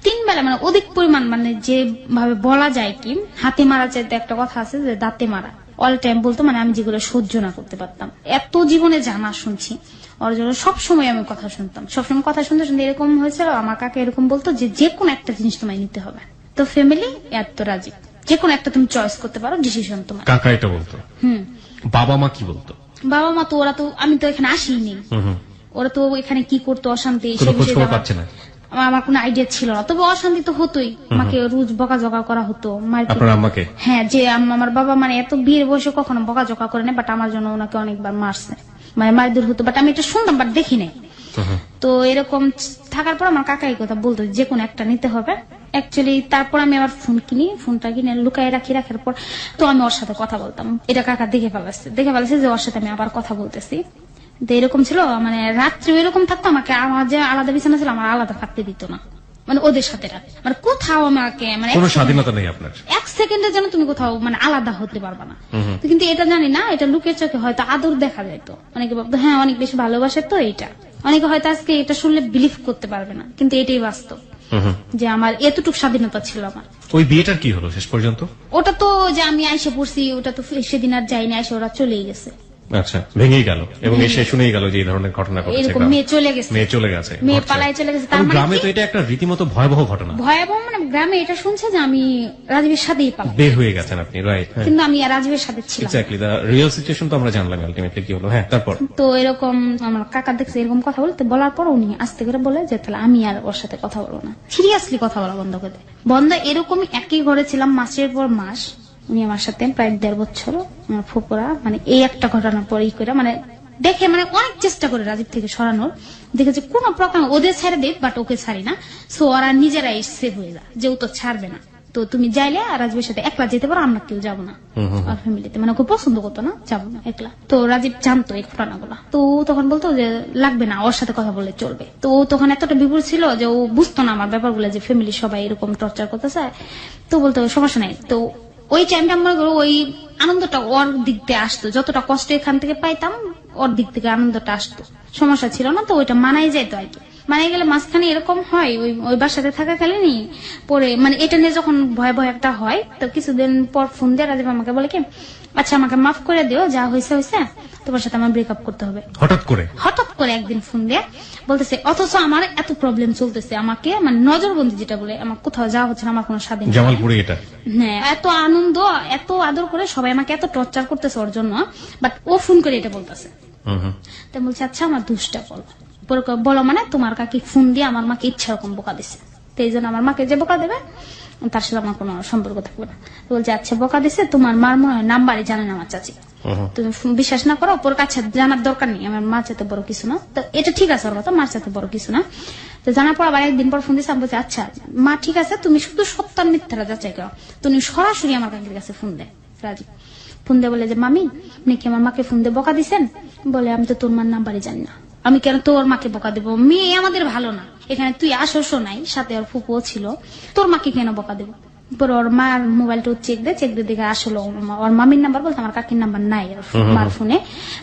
3 বেলা, মানে অধিক পরিমাণ, মানে যেভাবে বলা যায় কি, হাতে মারা চাইতে একটা কথা আছে যে দাঁতে মারা, অল টাইম বলতো, মানে আমি যেগুলো সহ্য না করতে পারতাম। এত জীবনে জানা শুনছি ওর জন্য, সবসময় আমি কথা শুনতাম, সবসময় কথা শুনতে শুনতে এরকম হয়েছিল আমার কাকা এরকম বলতো যে কোনো একটা জিনিস তোমায় নিতে হবে। তো ফ্যামিলি এত রাজি, যে কোনো একটা তুমি চয়েস করতে পারো, ডিসিশন তোমার। কাকা এটা বলতো? বাবা মা কি বলতো? বাবা মা তো, ওরা তো, আমি তো এখানে আসিনি, ওরা তো এখানে কি করতো অশান্তি আমার কোনো আইডিয়া ছিল না। তবে অশান্তি তো হতোই, আমাকে রোজ বকাঝকা করা হতো। হ্যাঁ, যে আমার বাবা মানে এত বিয়ের বয়সে কখনো বকাঝকা করে নেই, বাট আমার জন্য ওনাকে অনেকবার মারছে, মানে মারধর হতো, বাট আমি এটা শুনতাম বাট দেখি নাই। তো এরকম থাকার পর আমার কাকা এই কথা বলতো যে কোনো একটা নিতে হবে। অ্যাকচুয়ালি তারপর আমি আবার ফোনটা কিনে লুকায় রাখার পর তো আমি ওর সাথে কথা বলতাম। এটা কাকা দেখে ফেলাচ্ছে যে ওর সাথে আমি আবার কথা বলতেছি। এরকম ছিল, মানে রাত্রে এরকম থাকতো, আমাকে আমার যে আলাদা বিছানা ছিল আমার আলাদা থাকতে দিত না, মানে ওদের সাথে মানে কোথাও আমাকে, মানে কোনো স্বাধীনতা নেই আপনার। 1 সেকেন্ডের জন্য তুমি কোথাও মানে আলাদা হতে পারবা না। কিন্তু এটা জানি না, এটা লোকের চোখে হয়তো আদর দেখা যাইতো, অনেকে ভাবতো হ্যাঁ অনেক বেশি ভালোবাসে তো এটা, অনেকে হয়তো আজকে এটা শুনলে বিলিভ করতে পারবে না, কিন্তু এটাই বাস্তব যে আমার এতটুকু স্বাধীনতা ছিল আমার। ওই বিয়েটার কি হলো শেষ পর্যন্ত? ওটা তো যে আমি আইসে পড়ছি, ওটা তো সেদিন আর যাইনি, আইসে ওরা চলেই গেছে। আচ্ছা, ভেঙেই গেল এবং এসে শুনেই গেল যে এই ধরনের ঘটনা ঘটেছে। এরকম মেয়ে চলে গেছে, মেয়ে পালায় চলে গেছে। তার মানে গ্রামে তো এটা একটা রীতিমতো ভয়াবহ ঘটনা। ভয়াবহ মানে গ্রামে এটা শুনছে যে আমি রাজীবের সাথেই বের হয়ে গেছেন আপনি, রাইট? কিন্তু আমি রাজীবের সাথে ছিলাম। এক্স্যাক্টলি, দ্য রিয়েল সিচুয়েশন তো আমরা জানলাম আলটিমেটলি কি হলো। হ্যাঁ, তারপর তো এরকম আমার কাকা দেখছে এরকম কথা বলতে, বলার পর উনি আস্তে করে বলে যে তাহলে আমি আর ওর সাথে কথা বলবো না, সিরিয়াসলি কথা বলা বন্ধ করে দেয়। এরকম একই ঘরে ছিলাম মাসের পর মাস, উনি আমার সাথে প্রায় 1.5 বছর। আমার ফুপুরা মানে এই একটা ঘটনার পরেই করে মানে দেখে মানে অনেক চেষ্টা করে রাজীব থেকে সরানোর, দেখেছে কোন প্রকার ওদের ছেড়ে দেখ, বাট ওকে ছাড়ি না। সো ওরা নিজেরাই সেভ হয়ে যায় যে ও তো ছাড়বে না, তো তুমি যাইলে রাজীবের সাথে একলা যেতে পারো, আমরা কেউ যাবো না আর ফ্যামিলিতে, মানে ওকে পছন্দ করতো না, যাবো না একলা। তো রাজীব জানতো এই ঘটনাগুলো, তো ও তখন বলতো যে লাগবে না, ওর সাথে কথা বললে চলবে। তো ও তখন এতটা বিভোর ছিল যে ও বুঝতো না আমার ব্যাপারগুলো, যে ফ্যামিলি সবাই এরকম টর্চার করতে চায়। তো বলতো সমস্যা নাই। তো ওই টাইমটা মনে করো ওই আনন্দটা ওর দিক দিয়ে আসতো, যতটা কষ্ট এখান থেকে পাইতাম ওর দিক থেকে আনন্দটা আসতো, সমস্যা ছিল না। তো ওইটা মানাই যেত আর কি। মানাই গেলে মাঝখানে এরকম হয়, ওই বাসাতে থাকাকালীনই পরে মানে এটা নিয়ে যখন ভয় একটা হয়, তো কিছুদিন পর ফোন দিয়ে রাজীব আমাকে বলে কি আচ্ছা আমাকে মাফ করে দিও, যা হয়েছে হয়েছে, তোমার সাথে আমার ব্রেকআপ করতে হবে। হঠাৎ করে একদিন ফোন দিয়ে বলতেছে, অথচ আমার এত প্রবলেম চলতেছে, আমাকে মানে নজরবন্দি যেটা বলে, আমার কোথাও যাওয়া হচ্ছে না, আমার কোনো স্বাধীন জামালপুরে এটা হ্যাঁ, এত আনন্দ এত আদর করে সবাই আমাকে এত টর্চার করতেছে ওর জন্য, বাট ও ফোন করে এটা বলতেছে। তো বলছে আচ্ছা আমার দুষ্টা বলো মানে তোমার কাকি ফোন দিয়ে আমার মাকে ইচ্ছা রকম বোকা দিছে, তো এই জন্য আমার মাকে যে বোকা দেবে তার সাথে আমার কোনো সম্পর্ক থাকবে না। তো বলছে আচ্ছা বোকা দিছে, তোমার মার মনে হয় নাম্বারই জানে না আমার চাচি, তুমি বিশ্বাস না করো, ওর কাছে জানার দরকার নেই, আমার মার চাইতে বড় কিছু না। তো এটা ঠিক আছে, ওর কথা মার চাইতে বড় কিছু না। তো জানার পর আবার একদিন পর ফোন দিয়েছে, আমি বলছি আচ্ছা মা ঠিক আছে, তুমি শুধু সত্য আর মিথ্যাটা যাচাই করো, তুমি সরাসরি আমার কাকির কাছে ফোন দেয়। রাজি ফোন দিয়ে বলে যে মামি আপনি কি আমার মাকে ফোন দিয়ে বোকা দিচ্ছেন? বলে আমি তো তোর মার নাম্বারই জানি না, আমি কেন তোর মাকে বোকা দেবো, মেয়ে আমাদের ভালো না, এখানে তুই আসো নাই, সাথে ওর ফুপুও ছিল, তোর মাকে কেন বোকা দেবো? পরে ওর মার মোবাইলটা চেক দিয়ে দেখে আসলো ওর মামির নাম্বার বলতে আমার কাকির নাম্বার নাই মার ফোনে,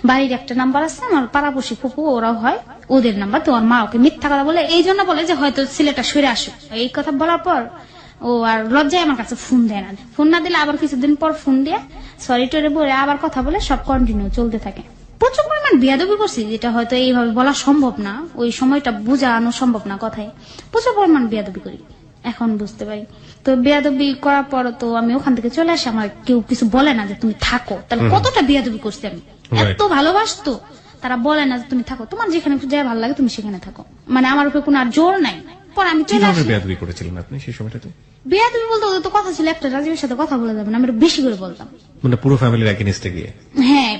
বাড়ির একটা নাম্বার আছে আমার পাড়াপড়শি ফুপু ওরাও হয়, ওদের নাম্বার। তো ওর মা ওকে মিথ্যা কথা বলে, এই জন্য বলে যে হয়তো ছেলেটা সরে আসুক। এই কথা বলার পর ও আর লজ্জায় আমার কাছে ফোন দেয় না, ফোন না দিলে আবার কিছুদিন পর ফোন দিয়ে সরি টরে বলে আবার কথা বলে, সব কন্টিনিউ চলতে থাকে। প্রচুর পরিমাণ বেয়াদবি করছি, যেটা হয়তো এইভাবে বলা সম্ভব না, ওই সময়টা বোঝানো সম্ভব না কথায়, প্রচুর পরিমাণ বেয়াদবি করি, এখন বুঝতে পারি। তো বেয়াদবি করার পর তো আমি ওখান থেকে চলে আসি, আমার কেউ কিছু বলে না যে তুমি থাকো, তাহলে কতটা বেয়াদবি করছি আমি, এত ভালোবাসতো তারা বলে না যে তুমি থাকো, তোমার যেখানে যাই ভালো লাগে তুমি সেখানে থাকো, মানে আমার উপরে কোনো আর জোর নাই। পর আমি চলে আসি। বেয়াদবি করেছিলেন আপনি সেই সময়টাতে? বেয়াদবি বলতে ওদের তো কথা ছিল একটা, রাজীবের সাথে কথা বলে যাবেন, আমি বেশি করে বলতাম, মানে পুরো ফ্যামিলির এগেইনস্টে গিয়ে। হ্যাঁ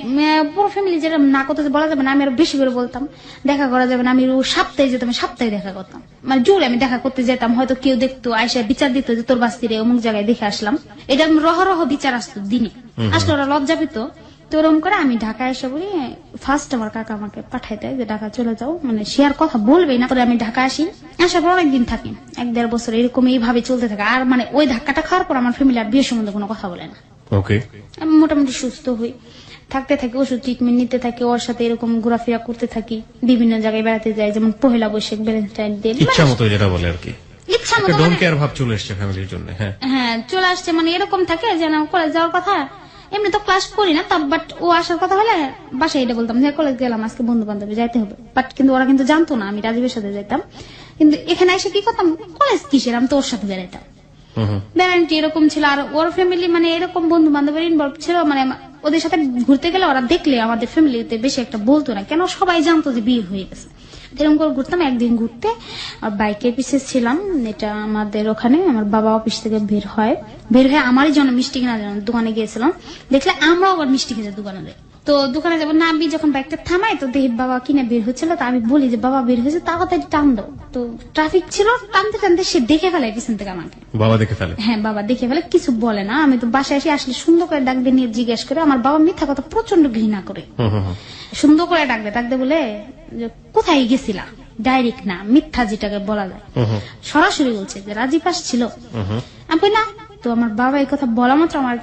পুরো ফ্যামিলি যেটা না করতে বলা যাবে না, আমি আরো বেশি করে বলতাম। দেখা করা যাবে না, আমি সপ্তাহে যেতাম, সপ্তাহে দেখা করতাম, মানে জোরে আমি দেখা করতে যেতাম, হয়তো কেউ দেখতো আয়সা বিচার দিত যে তোর বাস্তিরে অমুক জায়গায় দেখে আসলাম, এটা রহ বিচার আসতো দিনে, আসলে ওরা লজ্জা পেত। তো ওরকম করে আমি ঢাকা এসে বলি, ফার্স্ট আমার কাকা আমাকে পাঠাই দেয় যে ঢাকা চলে যাও, মানে সে আর কথা বলবেই না। পরে আমি ঢাকা আসি, আসার পর অনেকদিন থাকি, 1-1.5 বছর এরকম এইভাবে চলতে থাকে। আর মানে ওই ধাক্কাটা খাওয়ার পর আমার ফ্যামিলি আর বিয়ের সম্বন্ধে কোনো কথা বলে না। ওকে, আমি মোটামুটি সুস্থ হই, থাকতে থাকি, ওষুধ ট্রিটমেন্ট নিতে থাকি, ওর সাথে এরকম ঘোরাফেরা করতে থাকি, বিভিন্ন জায়গায় বেড়াতে যাই, যেমন পহেলা বৈশাখ, ভ্যালেন্টাইন ডে, ইচ্ছা মতো যেটা বলে আর কি, ইচ্ছা মতো ডোন্ট কেয়ার ভাব চলে আসছে ফ্যামিলির জন্য। হ্যাঁ চলে আসছে, মানে এরকম থাকে যেন কলেজ যাওয়ার কথা, এমনি তো ক্লাস করি না, বাট ও আসার কথা হলে বাসায় এটা বলতাম যে কলেজ গেলাম আজকে, বন্ধু বান্ধবী যাইতে হবে, বাট কিন্তু ওরা কিন্তু জানতো না আমি রাজীবের সাথে যাইতাম। কিন্তু এখানে এসে কি করতাম, কলেজ কিসের, আমি তো ওর সাথে বেড়াইতাম, ব্যারান্টি এরকম ছিল। আর ওর ফ্যামিলি মানে এরকম বন্ধু বান্ধবের ইনভলভ ছিল, মানে ওদের সাথে ঘুরতে গেলে ওরা দেখলে আমাদের ফ্যামিলিতে বেশি একটা বলতো না, কেন সবাই জানতো যে বিয়ে হয়ে গেছে। এরকম করে ঘুরতাম। একদিন ঘুরতে বাইকের পিছে ছিলাম, এটা আমাদের ওখানে আমার বাবা অফিস থেকে বের হয়ে আমারই জন্য মিষ্টি কেনার জন্য দোকানে গিয়েছিলাম, দেখলে আমরাও আবার মিষ্টি খেতে দোকানে যাই। তো দোকানে যাবো না, আমি যখন বাইকটা থামাই তো দেখি বাবা কিনে বের হচ্ছিল, তো আমি বলি যে বাবা বের হয়েছে, তাড়াতাড়ি টান দাও। তো ট্রাফিক ছিল, টানতে টানতে সে দেখে ফেলে পিছন থেকে আমাকে। বাবা দেখে ফেলে? হ্যাঁ বাবা দেখে ফেলে, কিছু বলে না। আমি তো বাসায় এসে আসলে সুন্দর করে ডাক দিয়ে নিয়ে জিজ্ঞেস করে, আমার বাবা মিথ্যা কথা প্রচন্ড ঘৃণা করে, সুন্দর করে ডাকতে বলে যে কোথায় গেছিলা, ডাইরেক্ট না, মিথ্যা যেটাকে বলা যায়, সরাসরি বলছে যে রাজীব আসছিল। আমি না, তো আমার বাবা এই কথা বলা মাত্র আমার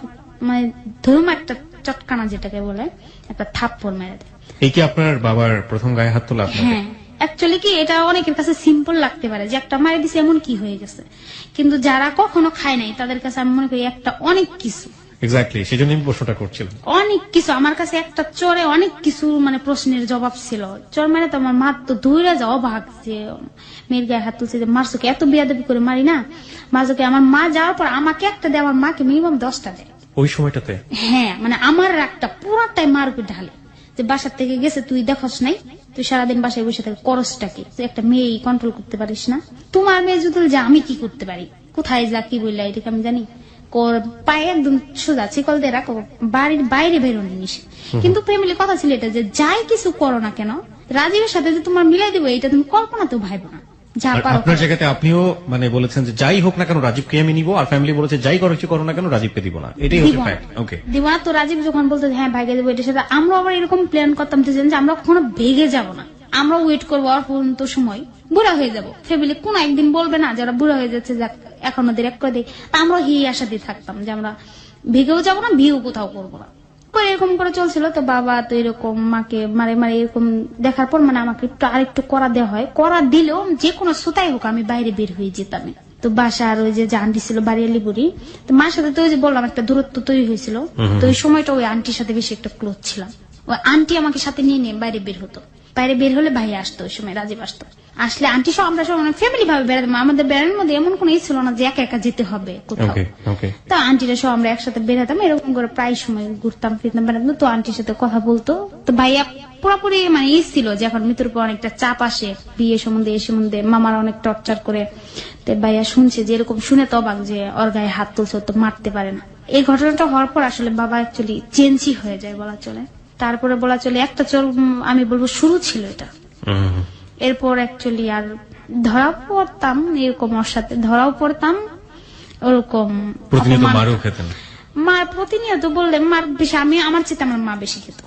মানে ধরুন একটা চটকানা যেটাকে বলে, একটা থাপ্পড় মেরে দেয়। এই কি আপনার বাবার প্রথম গায়ে হাত তোলা? হ্যাঁ, অ্যাকচুয়ালি কি এটা অনেকের কাছে সিম্পল লাগতে পারে যে একটা মারে দিছে এমন কি হয়ে গেছে, কিন্তু যারা কখনো খায় নাই তাদের কাছে আমি মনে করি একটা অনেক কিছু। এক্স্যাক্টলি, সেজন্য আমি প্রশ্নটা করছিলাম। অনেক কিছু আমার কাছে একটা চরে অনেক কিছু মানে প্রশ্নের জবাব ছিল। চর মানে তো আমার মা তো দৌড়ে যাওয়া ভাগ, যে মেয়ের গায়ে হাত তুলছে, যে মারসুকে এত বিয়াদবি করে মারি না, মারসুকে আমার মা যাওয়ার পর আমাকে একটা দেয়, আমার মাকে মিনিমাম 10টা দেয় ওই সময়টাতে। হ্যাঁ, মানে আমার রাগটা পুরাটাই মার উপর ঢালে, যে বাসার থেকে গেছে তুই দেখস নাই, তুই সারাদিন বাসায় বসে থাকে করসটাকে, তুই একটা মেয়ে কন্ট্রোল করতে পারিস না, তোমার মেয়ে যদি যা আমি কি করতে পারি, কোথায় যা কি বললা এটাকে আমি জানি, পায়ে একদম সোজা চিকল দিয়ে রাখো, বাড়ির বাইরে বেরোনি নিষেধ। কিন্তু ফ্যামিলির কথা ছিল এটা যে যাই কিছু করো না কেন রাজীবের সাথে যে তোমার মিলাই দেবো এটা তুমি কল্পনাতেও ভাইবো না। আপনার জায়গাতে আপনিও মানে বলেছেন যে যাই হোক না কেন রাজীবকে আমি নিব, আর ফ্যামিলি বলেছে যাই করো না কেন রাজীবকে দিব না, এটাই হচ্ছে ফ্যাক্ট। ওকে, দিব না। তো রাজীব যখন বলতো হ্যাঁ ভাইকে দেবো, এটার সাথে আমরা আবার এরকম প্ল্যান করতাম যে আমরা কখনো ভেগে যাব না, আমরা ওয়েট করবো আর পর্যন্ত সময় বুড়া হয়ে যাব, ফ্যামিলি কোন একদিন বলবে না যারা বুড়া হয়ে যাচ্ছে যাক এখন ওদের এক করে দিই, আমরা এই আশা দিয়ে থাকতাম যে আমরা ভেগেও যাবো না, বিয়েও কোথাও করবো না, এরকম করে চলছিল। তো বাবা তো এরকম মাকে মারে মারে এরকম দেখার পর মানে আমাকে একটু আরেকটু করা দেওয়া হয়, করা দিলেও যে কোনো সুতাই হোক আমি বাইরে বের হয়ে যেতাম, তো বাসার ওই যে আন্টি ছিল বাড়িয়ালি বুড়ি, তো মার সাথে তো ওই যে বললাম একটা দূরত্ব তৈরি হয়েছিল। তো ওই সময়টা ওই আন্টির সাথে বেশি একটা ক্লোজ ছিলাম। ওই আন্টি আমাকে সাথে নিয়ে নিয়ে বাইরে বের হতো, বাইরে বের হলে ভাই আসতো, ওই সময় রাজীব আসতো, আসলে আন্টি সব আমরা সব ফ্যামিলি ভাবে বেড়াতাম। আমাদের বেড়ানোর মধ্যে এমন কোনো ছিল না যে একা একা যেতে হবে কোথাও। তো আন্টিরা সব আমরা একসাথে বেড়াতাম, এরকম করে প্রায় সময় ঘুরতাম ফিরতাম বেড়াতাম। তো আন্টির সাথে কথা বলতো। তো ভাইয়া পুরোপুরি মানে ছিল যে এখন মৃত্যুর পর অনেকটা চাপ আসে, বিয়ে সম্বন্ধে এ সম্বন্ধে মামারা অনেক টর্চার করে। তো ভাইয়া শুনছে যে এরকম শুনে তো অবাক যে ওর গায়ে হাত তুলছে, তো মারতে পারে না। এই ঘটনাটা হওয়ার পর আসলে বাবা অ্যাকচুয়ালি চেঞ্জই হয়ে যায় বলা চলে। তারপরে বলা চলে একটা চল আমি বলবো শুরু ছিল এটা। এরপর অ্যাকচুয়ালি আর ধরাও পড়তাম, এরকম ওর সাথে ধরাও পড়তাম, ওরকম প্রতিনিয়ত মারও খেতেন। মার প্রতিনিয়ত বললে মার বেশি, আমি আমার চেয়ে আমার মা বেশি খেত।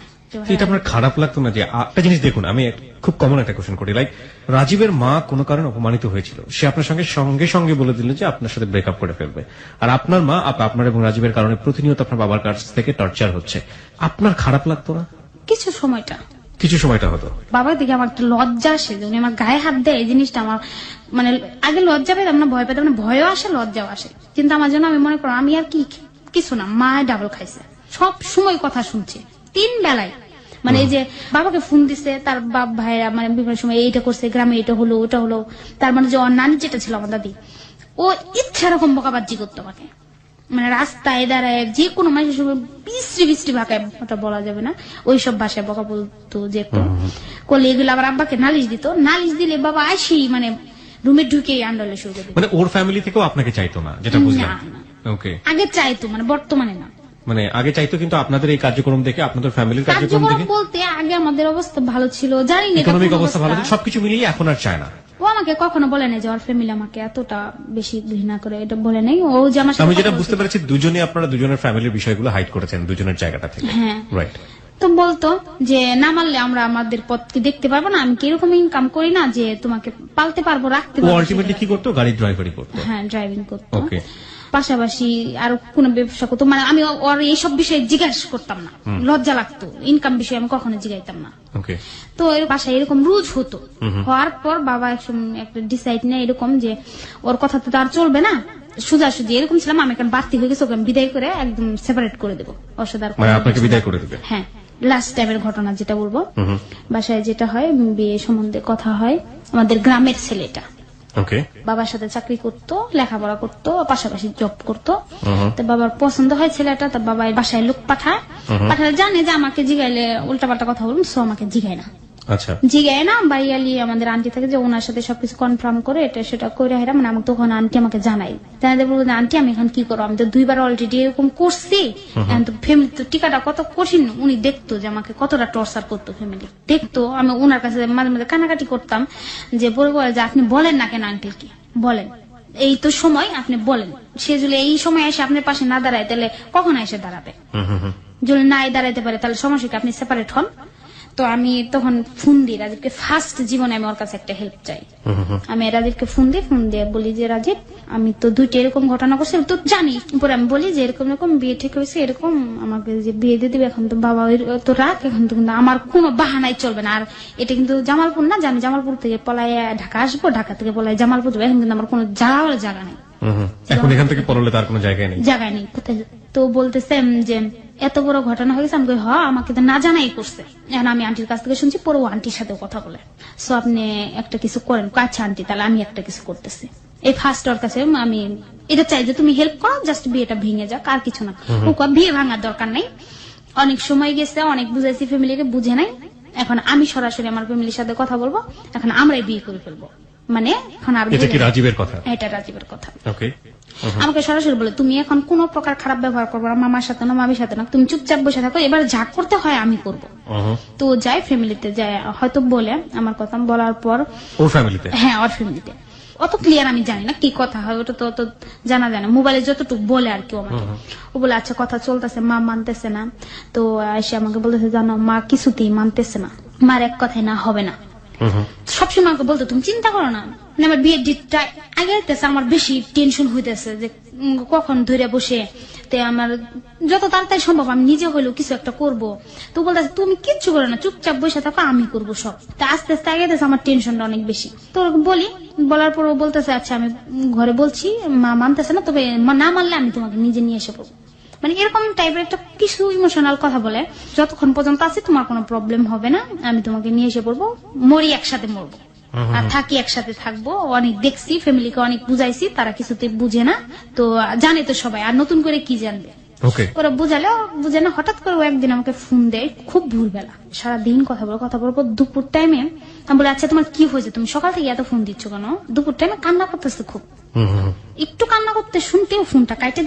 এটা আপনার খারাপ লাগতো না? যে একটা জিনিস দেখুন, আমি খুব কমন একটা কোশ্চেন করি, লাইক রাজীবের মা কোনো কারণে অপমানিত হয়েছিল, সে আপনার সঙ্গে সঙ্গে সঙ্গে বলে দিল যে আপনার সাথে ব্রেকআপ করে ফেলবে, আর আপনার মা আপনার এবং রাজীবের কারণে প্রতিনিয়ত আপনার বাবার কাছ থেকে টর্চার হচ্ছে, আপনার খারাপ লাগতো না? কিছু সময়টা হতো। বাবার দিকে আমার একটা লজ্জা আসে যে উনি আমার গায়ে হাত দেয়, এই জিনিসটা আমার মানে আগে লজ্জা পেতাম না, ভয় পেতাম না, ভয়ও আসে লজ্জাও আসে। কিন্তু আমার জন্য আমি মনে করো আমি আর কিছু না, মা ডাবল খাইছে, সব সময় কথা শুনছে 3 বেলায়। মানে এই যে বাবাকে ফোন দিছে তার বাপ ভাইরা, মানে বিভিন্ন সময় এইটা করছে, গ্রামে এটা হলো ওটা হলো। তার মানে যে ওর নানি যেটা ছিল আমার দাদি, ও ইচ্ছা রকম বকাবাজি করতো আমাকে, মানে রাস্তায় দাঁড়ায় যে কোনো মানুষের সঙ্গে বিশ্রী ভাষায়, ওটা বলা যাবে না, ওইসব ভাষায় বকা বলতো যে একটু করলে, এগুলো আবার আব্বাকে নালিশ দিত। নালিশ দিলে বাবা আসি মানে রুমে ঢুকে আন্ডালে শুরু করে দিত। মানে ওর ফ্যামিলি থেকেও আপনাকে চাইতো না, যেটা বুঝলাম। ওকে, আগে চাইতো, মানে বর্তমানে না। মানে আগে চাইতো, কিন্তু আপনাদের এই কার্যক্রম দেখে, আপনাদের ফ্যামিলির কার্যক্রম দেখে বলতে আগে আমাদের অবস্থা ভালো ছিল, জানি না ইকোনমিক অবস্থা ভালো ছিল, সবকিছু মিলিয়ে এখন আর চায় না। ও আমাকে কখনো বলে নাই যে ওর ফ্যামিলি আমাকে এতটা বেশি ঘৃণা করে, এটা বলে নাই। ও যে আমার সাথে, আমি যেটা বুঝতে পারছি দুজনে আপনারা দুজনের ফ্যামিলির বিষয়গুলো হাইড করেছেন দুজনের জায়গাটা থেকে। হ্যাঁ, রাইট। তো বলতো যে না মারলে আমরা আমাদের পথকে দেখতে পারবো না, আমি কি এরকম ইনকাম করি না যে তোমাকে পালতে পারবো, রাখতে ও পারবো। আলটিমেটলি কি করতো? গাড়ি ড্রাইভারি করতো। হ্যাঁ, ড্রাইভিং করতো। ওকে। পাশাপাশি আরো কোন ব্যবসা করতো, মানে আমি ওর এইসব বিষয়ে জিজ্ঞাসা করতাম না, লজ্জা লাগতো। ইনকাম বিষয়ে আমি কখনো জিজ্ঞাইতাম না। ওকে। তো এর বাসায় এরকম রুজ হতো। হওয়ার পর বাবা একটা ডিসাইড নেয় এরকম যে ওর কথা তো আর চলবে না, সোজাসুজি এরকম ছিলাম আমি, এখন বাড়তি হয়ে গেছে, ওকে আমি বিদায় করে একদম সেপারেট করে দেবো, ওর সাথে আর মানে আপনাকে বিদায় করে দেবে? হ্যাঁ, লাস্ট টাইমের ঘটনা যেটা বলবো, বাসায় যেটা হয়, বিয়ে সম্বন্ধে কথা হয়, আমাদের গ্রামের ছেলেটা ওকে বাবার সাথে চাকরি করতো, লেখাপড়া করতো, পাশাপাশি জব করতো। তো বাবার পছন্দ হয় ছেলেটা, তার বাবা বাসায় লোক পাঠালে জানে যে আমাকে জিগাইলে উল্টাপাল্টা কথা বলুন, সো আমাকে জিগায় না। আচ্ছা, জিগায় না, বাড়িয়ালি আমাদের আন্টি থাকে যে ওনার সাথে সবকিছু কনফার্ম করে এটা সেটা করে হেরা, মানে আমাকে তখন আন্টি আমাকে জানাই, জানাতে বলবো যে আন্টি আমি এখন কি করবো, আমি তো 2বার অলরেডি এরকম করছি, এখন তো ফ্যামিলি তো টিকাটা কত কঠিন। উনি দেখতো যে আমাকে কতটা টর্চার করতো, ফ্যামিলি দেখতো। আমি ওনার কাছে মাঝে মাঝে কানাকাটি করতাম যে বলে যে আপনি বলেন না কেন আন্টি, কি বলেন, এই তো সময় আপনি বলেন, সে যদি এই সময় এসে আপনার পাশে না দাঁড়ায় তাহলে কখন এসে দাঁড়াবে, যদি নাই দাঁড়াইতে পারে তাহলে সমস্যা কি, আপনি সেপারেট হন। তো আমি তখন ফোন দিই রাজীবকে, ফার্স্ট জীবনে আমি ওর কাছে একটা হেল্প চাই। আমি রাজীবকে ফোন দিয়ে বলি যে রাজীব আমি তো 2টা এরকম ঘটনা করছি, তো জানি। পরে আমি বলি যে এরকম এরকম বিয়ে ঠিক হয়েছে, এরকম আমাকে যে বিয়ে দিয়ে দিবে, এখন তো বাবা তো রাখ, এখন তো কিন্তু আমার কোনো বাহানাই চলবে না। আর এটা কিন্তু জামালপুর না যে আমি জামালপুর থেকে পলায় ঢাকা আসবো, ঢাকা থেকে পলায় জামালপুর যাবো, এখন কিন্তু আমার কোনো যাওয়ার জায়গা নেই। এখন এখান থেকে পড়লে তার কোনো জায়গায় নেই, কোথায়। তো বলতেছে যে এত বড় ঘটনা হয়ে গেছে, আমি আমাকে তো না জানাই করছে। এখন আমি আন্টির কাছ থেকে শুনছি, পরে আন্টির সাথে কথা বলে, সো আপনি একটা কিছু করেন। আচ্ছা আন্টি, তাহলে আমি একটা কিছু করতেছি। এই ফার্স্ট ওর কাছে আমি এটা চাই যে তুমি হেল্প করো, জাস্ট বিয়েটা ভেঙে যাক, আর কিছু না। বিয়ে ভাঙার দরকার নাই, অনেক সময় গেছে, অনেক বুঝাইছি, ফ্যামিলিকে বুঝে নাই। এখন আমি সরাসরি আমার ফ্যামিলির সাথে কথা বলবো, এখন আমরাই বিয়ে করে ফেলবো। মানে এখন এটা কি রাজীবের কথা? এটা রাজীবের কথা। ওকে। আমাকে সরাসরি বলে তুমি এখন কোন প্রকার খারাপ ব্যবহার করবো না, মামার সাথে না, মামির সাথে না, তুমি চুপচাপ বসে থাকো, এবার যা করতে হয় আমি করবো। তো যাই ফ্যামিলিতে যায়, হয়তো বলে আমার কথা বলার পর ওর ফ্যামিলিতে, হ্যাঁ ওর ফ্যামিলিতে, অত ক্লিয়ার আমি জানি না কি কথা হয়, ওটা তো অত জানা যায় না, মোবাইলে যতটুকু বলে আর কি আমাকে। ও বলে আচ্ছা কথা চলতেছে, মা মানতেছে না। তো এসে আমাকে বলতেছে জানো মা কিছুতেই মানতেছে না, মার এক কথায় না হবে না। সবসময় আমাকে বলতো তুমি চিন্তা করো না, মানে আমার বিয়ের ডেটটা আগে আমার বেশি টেনশন হইতেছে যে কখন ধরে বসে তে আমার যত তাড়াতাড়ি সম্ভব আমি নিজে হইলেও কিছু একটা করব। তো বলতেছে তুমি কিচ্ছু করো না, চুপচাপ বসে থাকো, আমি করবো সব। তা আস্তে আস্তে আগে আমার টেনশনটা অনেক বেশি। তো বলি, বলার পর ও বলতেছে আচ্ছা আমি ঘরে বলছি, মা মানতেছে না, তবে না মানলে আমি তোমাকে নিজে নিয়ে এসে পড়বো। মানে এরকম টাইপের একটা কিছু ইমোশনাল কথা বলে, যতক্ষণ পর্যন্ত আছে তোমার কোনো প্রবলেম হবে না, আমি তোমাকে নিয়ে এসে পড়বো, মরি একসাথে মরবো আর থাকি একসাথে থাকবো। অনেক দেখছি, ফ্যামিলিকে অনেক বুঝাইছি, তারা কিছুতে বুঝে না, তো জানে তো সবাই, আর নতুন করে কি জানবে। ওরা বুঝে না। হঠাৎ করে ও একদিন আমাকে ফোন দেয় খুব ভোরবেলা, সারাদিন কথা বলবো দুপুর টাইমে আমি বলি আচ্ছা তোমার কি হয়েছে, তুমি সকাল থেকে এত ফোন দিচ্ছ কেন? দুপুর টাইমে কান্না করতেছে খুব, একটু কান্না করতে শুনতে ও ফোনটা কাটে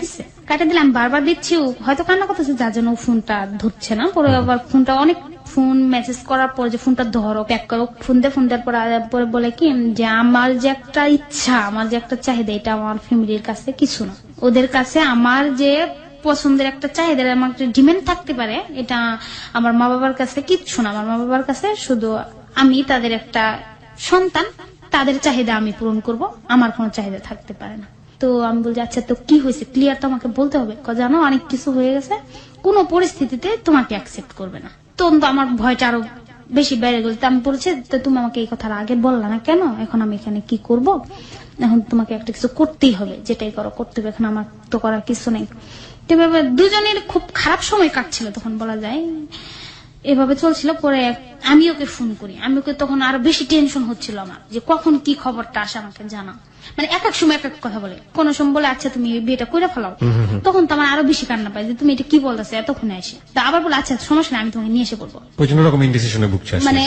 দিলে, আমি বারবার দিচ্ছি, ও হয়তো কান্না করতেছে যার জন্য ও ফোনটা ধরছে না। পরে আবার ফোনটা অনেক ফোন মেসেজ করার পর যে ফোনটা ধরো, প্যাক করো, ফোন দেওয়ার পরে বলে কি যে আমার যে একটা ইচ্ছা, আমার যে একটা চাহিদা, এটা আমার ফ্যামিলির কাছে কিছু না, ওদের কাছে আমার যে পছন্দের একটা চাহিদা, আমার ডিমান্ড থাকতে পারে, এটা আমার মা বাবার কাছে কিচ্ছু না। আমার মা বাবার কাছে শুধু আমি তাদের একটা সন্তান, তাদের চাহিদা আমি পূরণ করব, আমার কোনো চাহিদা থাকতে পারে না। তো আমি বলছি আচ্ছা তো কি হয়েছে, ক্লিয়ার তো আমাকে বলতে হবে। জানো অনেক কিছু হয়ে গেছে, কোনো পরিস্থিতিতে তোমাকে অ্যাকসেপ্ট করবে না। তখন তো আমার ভয়টা আরো বেশি বেড়ে গেল। আমি বলছি তুমি আমাকে এই কথাটা আগে বললা না কেন, এখন আমি এখানে কি করব, এখন তোমাকে একটা কিছু করতেই হবে, যেটাই করতে হবে, এখন আমার তো করার কিছু নেই। দুজনের খুব খারাপ সময় কাটছিল তখন বলা যায়, এভাবে চলছিল। পরে আমি ওকে ফোন করি, আমি ওকে তখন আরো বেশি টেনশন হচ্ছিল আমার, যে কখন কি খবরটা আসে আমাকে জানা। মানে এক এক সময় এক এক কথা বলে, কোন সময় বলে আচ্ছা তুমি বিয়েটা করে ফেলাও, তখন তো আমার আরো বেশি কান্না পায় যে তুমি এটা কি বলতেছো এতক্ষণে এসে। তা আবার বলে আচ্ছা সমস্যা নেই, আমি তোমাকে নিয়ে এসে পড়বো। মানে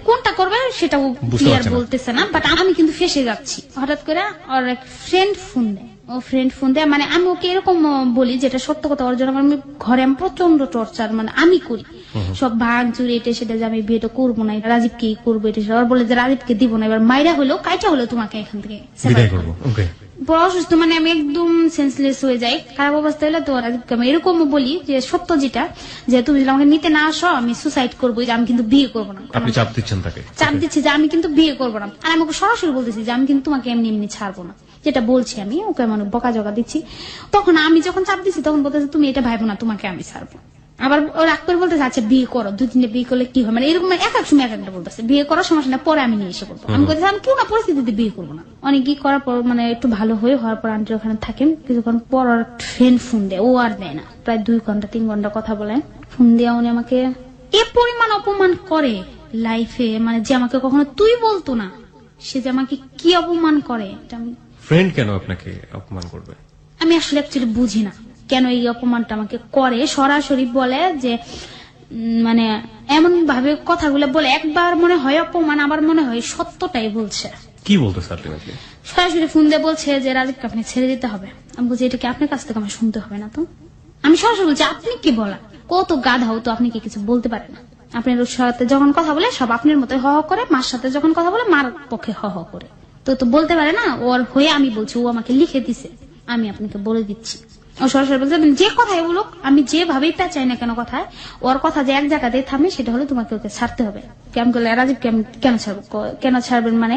কোনটা করবে সেটাও ক্লিয়ার বলতেছে না, বাট আমি কিন্তু ফেসে যাচ্ছি। হঠাৎ করে ওর এক ফ্রেন্ড ফোন দেয়, মানে আমি ওকে এরকম বলি যেটা সত্য কথা, ওর জন্য আমি ঘরে আমি প্রচন্ড টর্চার মানে আমি করি, সব ভাগ চুরি এটা সেটা, যে আমি বিয়েটা করবো না, রাজীবকে করবো, এটা সেটা। বলে যে রাজীবকে দিব না, এবার মাইরা হলো কাইটা হলো তোমাকে এখান থেকে বড় অসুস্থ, মানে আমি একদম সেন্সলেস হয়ে যাই, খারাপ অবস্থা হলে। তো রাজীবকে আমি এরকম বলি যে সত্য যেটা, যে তুমি যদি আমাকে নিতে না আসো আমি সুসাইড করবো, যে আমি কিন্তু বিয়ে করবো না। আপনি চাপ দিচ্ছেন তাকে? চাপ দিচ্ছি যে আমি কিন্তু বিয়ে করবো না, আর আমাকে সরাসরি বলতেছি যে আমি কিন্তু তোমাকে এমনি এমনি ছাড়বো না, যেটা বলছি আমি ওকে মানে বকা জগা দিচ্ছি। তখন আমি যখন চাপ দিচ্ছি তখন বলতেছে তুমি এটা ভাইবো না, তোমাকে আমি ছাড়বো। আবার ও রাগ করে বলতেছে আচ্ছা বিয়ে করো, 2-3 বিয়ে করলে কি হয়, মানে এরকম এক এক সময় এক একটা বলতেছে, বিয়ে করার সমস্যা না, পরে আমি নিয়ে এসে করবো। আমি বলতেছি আমি কেউ না পরিস্থিতিতে বিয়ে করবো না। অনেক কি করার পর মানে একটু ভালো হওয়ার পর আন্টি ওখানে থাকেন, কিছুক্ষণ পর ওর ফ্রেন্ড ফোন দেয়, ও আর দেয় না, প্রায় 2-3 ঘন্টা কথা বলেন। ফোন দিয়ে উনি আমাকে এ পরিমাণ অপমান করে লাইফে, মানে যে আমাকে কখনো তুই বলতো না, সে যে আমাকে কি অপমান করে। ফ্রেন্ড কেন আপনাকে অপমান করবে আমি আসলে অ্যাকচুয়ালি বুঝি না কেন এই অপমানটা আমাকে করে। সরাসরি বলে যে মানে এমন ভাবে কথাগুলো বলে, একবার মনে হয় অপমান, আবার মনে হয় সত্যটাই বলছে। কি বলতো সরাসরি ফোন দিয়ে বলছে যে রাজীবকে আপনি ছেড়ে দিতে হবে। আমি বলছি এটা কি আপনার কাছ থেকে আমার শুনতে হবে না? তো আমি সরাসরি বলছি আপনি কি বলা, কত গাধাও তো, আপনি কি কিছু বলতে পারেন না? আপনার সাথে যখন কথা বলে সব আপনার মতো হ করে, মার সাথে যখন কথা বলে মার পক্ষে হ করে, তো বলতে পারে না। ওর হয়ে আমি বলছি, ও আমাকে লিখে দিছে, আমি আপনাকে বলে দিচ্ছি। ও সরাসরি বলছে যে কথাই বলুক, আমি যেভাবেই পেঁচাই না কেন কথায়, ওর কথা যে এক জায়গাতে থামে সেটা হলে তোমাকে ওকে ছাড়তে হবে। কেমন করলে রাজীবকে আমি কেন ছাড়বো? কেন ছাড়বেন মানে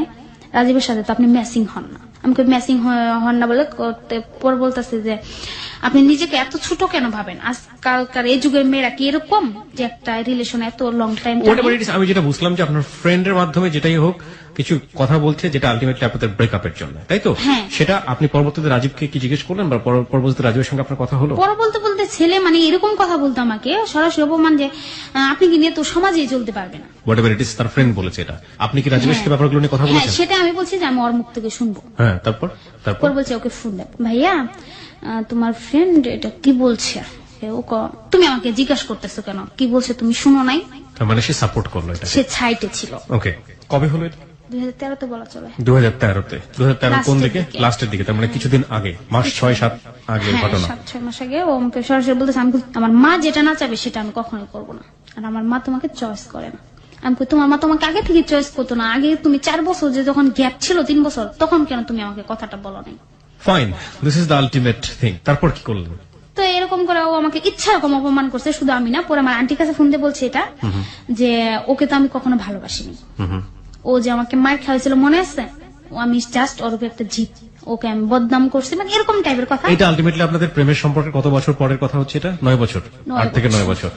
রাজীবের সাথে তো আপনি ম্যাচিং হন না। আমাকে ম্যাচিং হন না বলে পরে বলতেছে যে আপনি নিজেকে এত ছোট কেন ভাবেন? আজকালকার এই যুগের মেয়েরা কি এরকম যে একটা রিলেশন এত লং টাইম? আমি যেটা বুঝলাম যে আপনার ফ্রেন্ডের মাধ্যমে যেটাই হোক কিছু কথা বলছে, যেটা আলটিমেটলি আপনাদের ব্রেকআপের জন্য, তাই তো? সেটা আপনি পরবর্তীতে রাজীবকে কি জিজ্ঞেস করলেন বা পরবর্তীতে রাজীবের সঙ্গে আপনার কথা হলো? বলতে ছেলে মানে এরকম কথা বলতো আমাকে সরাসরি অপমান, যে আপনি কি নিয়ে তো সমাজেই চলতে পারবে না। হোয়াটএভার ইট ইজ, তার ফ্রেন্ড বলেছে এটা। আপনি কি রাজীবের সাথে ব্যাপারগুলো নিয়ে কথা বলেছেন? সেটা আমি বলছি যে আমি ওর মুখ থেকে শুনবো। হ্যাঁ, তারপর বলছে ওকে ফোন দেব, ভাইয়া তোমার ফ্রেন্ড এটা কি বলছে, তুমি আমাকে জিজ্ঞাসা করতেছো কেন, কি বলছে তুমি শুনো নাই? তার মানে সে সাপোর্ট করলো এটা, সে সাইটে ছিল। ওকে, কবে হলো এটা? 2013 বলা চলে। 2013 কোন দিকে? লাস্টের দিকে, তার মানে কিছুদিন আগে, মাস 6-7 আগে ঘটনা। 7-6 মাস আগে ও আমাকে সরাসরি বলতেছে আমার মা যেটা না চাবে সেটা আমি কখনোই করবো না, আর আমার মা তোমাকে চয়েস করে না। আমি তোমার মা তোমাকে আগে থেকে চয়েস করতো না, আগে তুমি 4 বছর যে যখন গ্যাপ ছিল 3 বছর, তখন কেন তুমি আমাকে কথাটা বলো নাই? Fine, this is the ultimate thing. তারপর কি করলেন? তো এরকম করে ও আমাকে ইচ্ছা রকম অপমান করছে, শুধু আমি না, পরে আমার আন্টির কাছে ফোন দিয়ে বলছে এটা, যে ওকে তো আমি কখনো ভালোবাসিনি, ও যে আমাকে মার খাওয়াইছিল মনে আছে, আমি জাস্ট ওর উপর একটা জিত, ওকে আমি বদনাম করছি, মানে এরকম টাইপের কথা। এটা আলটিমেটলি আপনাদের প্রেমের সম্পর্কে কত বছর পরের কথা হচ্ছে? এটা 9 বছর, 8 থেকে 9 বছর।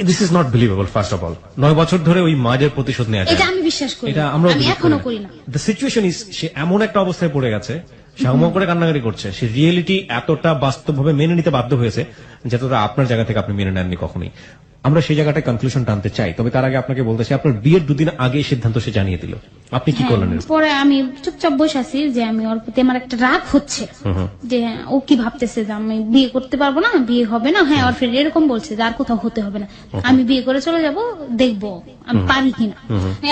This is not believable. First of all 9 বছর ধরে ওই মায়ের প্রতিশোধ নেওয়া যায়, এটা আমি বিশ্বাস করি, এটা আমরা আমি এখনো করি না। দ্য সিচুয়েশন ইজ, সে এমন একটা অবস্থায় পড়ে গেছে, সে হাউমাউ করে কান্নাকাটি করছে, সে রিয়েলিটি এতটা বাস্তবভাবে মেনে নিতে বাধ্য হয়েছে যতটা আপনার জায়গা থেকে আপনি মেনে নেননি কখনোই। আমরা সেই জায়গাটায় কনক্লুশন টানতে চাই, তবে তার আগে আপনাকে বলতে চাই, আপনার বিয়ের 2 দিন আগে সিদ্ধান্ত সে জানিয়ে দিল, আপনি কি করলেন? পরে আমি চুপচাপ বসে আছি যে আমি ওর প্রতি আমার একটা রাগ হচ্ছে যে ও কি ভাবতেছে যে আমি বিয়ে করতে পারবো না, বিয়ে হবে না। হ্যাঁ, ওর ফ্রেন্ড এরকম বলছে যে আর কোথাও হতে হবে না, আমি বিয়ে করে চলে যাব, দেখবো আমি পারি কিনা।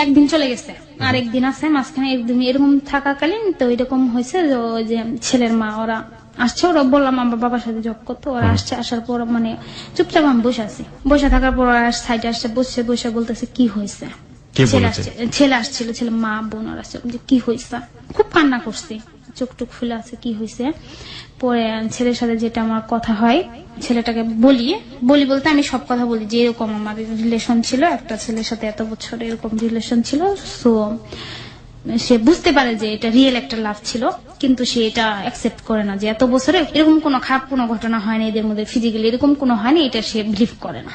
একদিন চলে গেছে, আর একদিন আছে মাঝখানে, একদিন এরকম থাকাকালীন তো এরকম হয়েছে যে ওই যে ছেলের মা ওরা আসছে, ওরা বললাম আমার বাবার সাথে জব করতো, ওরা আসছে, আসার পর মানে চুপচাপ আমি বসে আছি, বসে থাকার পর ওরা সাইডে আসছে, বসে বসে বলতেছে কি হয়েছে। ছেলে আসছিল, ছেলে মা বোন ওরা আসছে, যে কি হয়েছে, খুব কান্না করছে, চোখ টুক ফুলে আছে, কি হয়েছে। পরে ছেলের সাথে যেটা আমার কথা হয়, ছেলেটাকে বলি বলতে আমি সব কথা বলি যে এরকম আমার রিলেশন ছিল, একটা ছেলের সাথে এত বছর এরকম রিলেশন ছিল। সো সে বুঝতে পারে যে এটা রিয়েল একটা লাভ ছিল, কিন্তু সে এটা অ্যাকসেপ্ট করে না যে এত বছরে এরকম কোনো খারাপ কোনো ঘটনা হয়নি এদের মধ্যে, ফিজিক্যালি এরকম কোনো হয়নি, এটা সে বিলিভ করে না।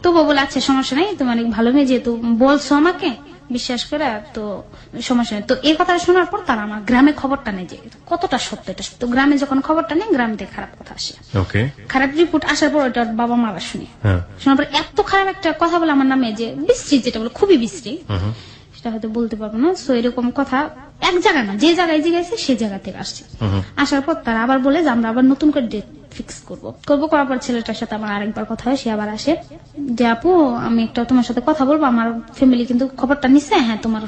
তো বলে আচ্ছা সমস্যা নেই, তুমি অনেক ভালো মেয়ে, যেহেতু বলছো আমাকে বিশ্বাস করে, তো সমস্যা নেই। তো এই কথা শোনার পর তারা আমার গ্রামে খবরটা নেই যে কতটা সত্য এটা। তো গ্রামে যখন খবরটা নেই, গ্রাম থেকে খারাপ কথা আসে, খারাপ রিপোর্ট আসার পর ওটা বাবা মারা শুনি, শোনার পর এত খারাপ একটা কথা বলে আমার নামে, যে বিশ্রী, যেটা বলে খুবই বিশ্রী, সেটা হয়তো বলতে পারবো না। সো এরকম কথা এক জায়গা না, যে জায়গায় জিজ্ঞাসা সে জায়গা থেকে আসছে। আসার পর তারা আবার বলে যে আমরা আবার নতুন করে ডেট ফিক্স করবো। করার পর ছেলেটার সাথে আমার আরেকবার কথা হয়, সে আবার আসে যে আপু আমি একটা তোমার সাথে কথা বলবো, আমার ফ্যামিলি কিন্তু খবরটা নিচ্ছে, হ্যাঁ তোমার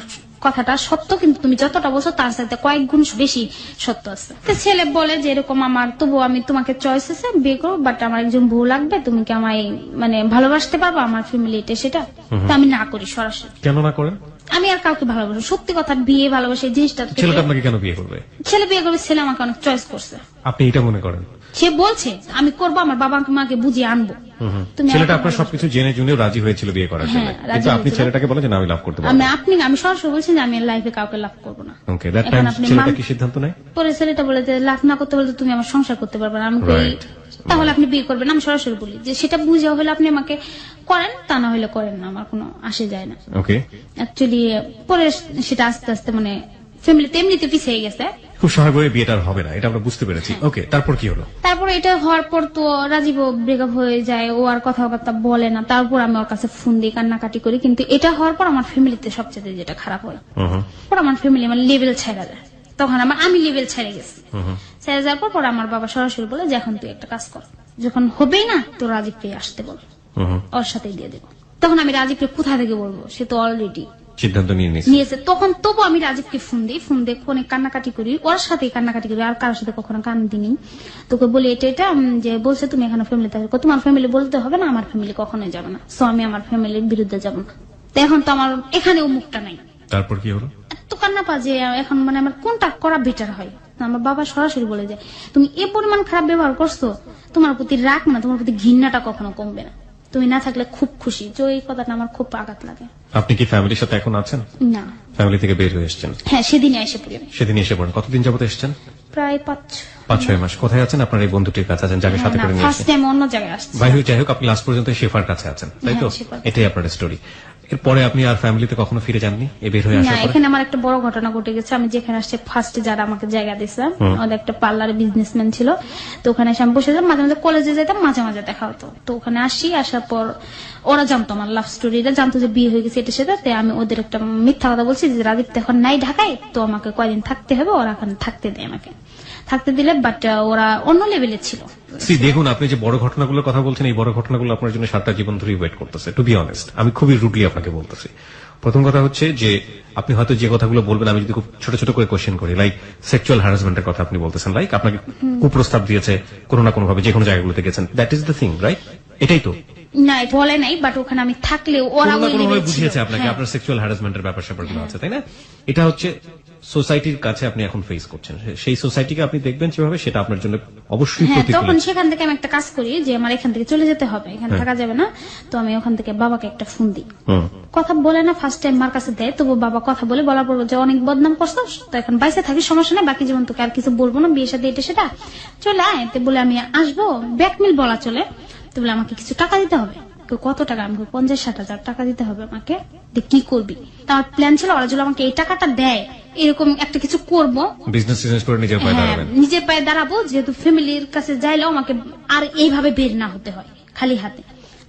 কথাটা সত্য, কিন্তু তুমি যতটা বলছো তার সাথে কয়েক গুণ বেশি সত্য আছে। তো ছেলে বলে যে এরকম আমার, তবু আমি তোমাকে চয়েস আছে, বিয়ে করবো, বাট আমার একজন বউ লাগবে, তুমি কি আমায় মানে ভালোবাসতে পারবো, আমার ফ্যামিলি এটা সেটা। তো আমি না করি সরাসরি। কেন না করেন? আমি আর কাউকে ভালোবাসি, সত্যি কথা, বিয়ে ভালোবাসি এই জিনিসটা। ছেলেটা আপনাকে কেন বিয়ে করবে? ছেলে বিয়ে করবে, ছেলে আমাকে অনেক চয়েস করছে, আপনি এটা মনে করেন? সে বলছে আমি করবো, আমার বাবা মাকে বুঝিয়ে আনবো। ছেলেটা আপনার সবকিছু জেনে জুনেও রাজি হয়েছিল বিয়ে করার জন্য, কিন্তু আপনি ছেলেটাকে বলেন যে আমি লাভ করতে পারবো না। আমি সরাসরি বলছি যে আমি লাইফে কাউকে লাভ করবো না। ওকে, দ্যাট টাইম ছেলেটা কি সিদ্ধান্ত নেয়? পরে ছেলেটা বলে যে লাভ না করতে বলে তুমি আমার সংসার করতে পারবে না। আমি কই তাহলে আপনি বিয়ে করবেন? আমি সরাসরি বলি যে সেটা বুঝে হলে আপনি আমাকে করেন, তা না হলে করেন না, আমার কোনো আসে যায় না। ওকে, অ্যাকচুয়ালি পরে সেটা আস্তে আস্তে মানে ফ্যামিলিতে এমনিতে পিছিয়ে গেছে, খুব স্বাভাবিক বিয়েটা হবে না, এটা আমরা বুঝতে পেরেছি। ওকে, তারপর কি হলো? তারপর এটা হওয়ার পর তো রাজীব ব্রেকআপ হয়ে যায়, ও আর কথাবার্তা বলে না। তারপর আমি ওর কাছে ফোন দিই, কান্নাকাটি করি, কিন্তু এটা হওয়ার পর আমার ফ্যামিলিতে সবচেয়ে যেটা খারাপ হয়, পর আমার ফ্যামিলি আমার লেভেল ছেড়ে যায়। তখন আমি লেভেল ছেড়ে গেছি, ছেড়ে যাওয়ার পর আমার বাবা সরাসরি বলে যে এখন তুই একটা কাজ কর, যখন হবেই না তো রাজীবকে আসতে বল, ওর সাথেই দিয়ে দেবো। তখন আমি রাজীবকে কোথা থেকে বলবো, সে তো অলরেডি সিদ্ধান্ত নিয়েছে। তখন তবু আমি রাজীবকে ফোন দিই, ফোনে কান্নাকাটি করি, ওর সাথে কান্নাকাটি করি, আর কারোর সাথে কখনো কান দিনি। তোকে বলি এটা যে বলছে তুমি এখানে ফ্যামিলিতে থাকো, তোমার ফ্যামিলি বলতে হবে না, আমার ফ্যামিলি কখনোই যাবে না, সো আমি আমার ফ্যামিলির বিরুদ্ধে যাবো না। তো এখন তো আমার এখানেও মুখটা নাই। তারপর কি হলো? এত কান্না পা যে এখন মানে আমার কোনটা করা বেটার হয়। আমার বাবা সরাসরি বলে যে তুমি এ পরিমাণ খারাপ ব্যবহার করছো, তোমার প্রতি রাগ না, তোমার প্রতি ঘৃণাটা কখনো কমবে না, তুমি না থাকলে খুব খুশি। তো এই কথাটা আমার খুব আঘাত লাগে। আপনি কি ফ্যামিলির সাথে এখন আছেন? না, ফ্যামিলি থেকে বের হয়ে এসেছেন? হ্যাঁ, সেদিনই এসে পড়ি। কতদিন যাবত এসেছেন? প্রায় 5-6 মাস। কোথায় আছেন? আপনার এই বন্ধুটির কাছে আছেন, যাকে সাথে করে নিয়ে ফার্স্ট টাইম অন্য জায়গায় আসছি। যাই হোক, আপনি লাস্ট পর্যন্ত শেফার কাছে আছেন, তাই তো? এটাই আপনার স্টোরি। এরপরে আপনি আর ফ্যামিলিতে কখনো ফিরে যাননি বের হয়ে আসার পরে? এখানে আমার একটা বড় ঘটনা ঘটে গেছে। আমি যেখানে আসছে ফার্স্টে যারা আমাকে জায়গা দিয়েছে, ওদের একটা পার্লার বিজনেসম্যান ছিল। তো ওখানে এসে আমি বসে যেতাম, মাঝে মাঝে কলেজে যেতাম, মাঝে মাঝে দেখা হতো। তো ওখানে আসার পর ওরা জানতো আমার লাভ স্টোরিটা, জানতো যে বিয়ে হয়ে গেছে এটা সেটা। আমি ওদের একটা মিথ্যা কথা বলছি যে রাজীব তো এখন নাই ঢাকায়, তো আমাকে কয়দিন থাকতে হবে, ওরা এখন থাকতে দেয়, আমাকে থাকতে দিলে। বাট ওরা অন্য লেভেলে ছিল। দেখুন, আপনি যে বড় ঘটনাগুলোর কথা বলছেন, এই বড় ঘটনাগুলো আপনার জন্য সারাটা জীবন ধরে ওয়েট করতেছে। টু বি অনেস্ট, আমি খুবই রুডলি আপনাকে বলতেছি। প্রথম কথা হচ্ছে যে আপনি হয়তো যে কথাগুলো বলবেন, আমি যদি খুব ছোট ছোট করে কোশ্চেন করি, লাইক সেক্সুয়াল হ্যারাসমেন্টের কথা আপনি বলতেছেন, লাইক আপনাকে কুপ্রস্তাব দিয়েছে কোনো না কোনো ভাবে, যে কোনো জায়গাগুলোতে গেছেন, that is the thing, right? এটাই তো না এটা বলে নাই, বাট ওখানে আমি থাকলেও ওরা কোনো না ওই কোনোভাবে level ছিল। বুঝিয়েছে আপনাকে হ্যাঁ। আপনার সেক্সুয়াল হ্যারাসমেন্টের ব্যাপার স্যাপারগুলো আছে, তাই না? এটা হচ্ছে সোসাইটির কাছে আপনি এখন ফেস করছেন, সেই সোসাইটিকে আপনি দেখবেন যেভাবে, সেটা আপনার জন্য অবশ্যই হ্যাঁ, প্রতিকূল। তখন সেখান থেকে আমি একটা কাজ করি যে আমার এখান থেকে চলে যেতে হবে, এখানে থাকা যাবে না। তো আমি ওখান থেকে বাবাকে একটা ফোন দিই, হুম। কথা বলে না, ফার্স্ট টাইম মার কাছে দেয়, তবু বাবা কথা বলে বলার পর যে অনেক বদনাম করছো, তো এখন বাইসে থাকি, সমস্যা নেই, বাকি জীবন তোকে আর কিছু বলবো না, বিয়ে সাথে এটা সেটা চলে আয়। তো বলে আমি আসবো, ব্যাকমিল বলা চলে। তো বলে আমাকে কিছু টাকা দিতে হবে। তো কত টাকা? আমি 50-60 হাজার টাকা দিতে হবে আমাকে। দিয়ে কি করবি? তার প্ল্যান ছিল ওরা যদি আমাকে এই টাকাটা দেয় এরকম একটা কিছু করব, বিজনেস করে নিজের পায়ে হ্যাঁ, দাঁড়াবেন। নিজের পায়ে দাঁড়াবো, যেহেতু ফ্যামিলির কাছে যাইলেও আমাকে আর এইভাবে বের না হতে হয় খালি হাতে।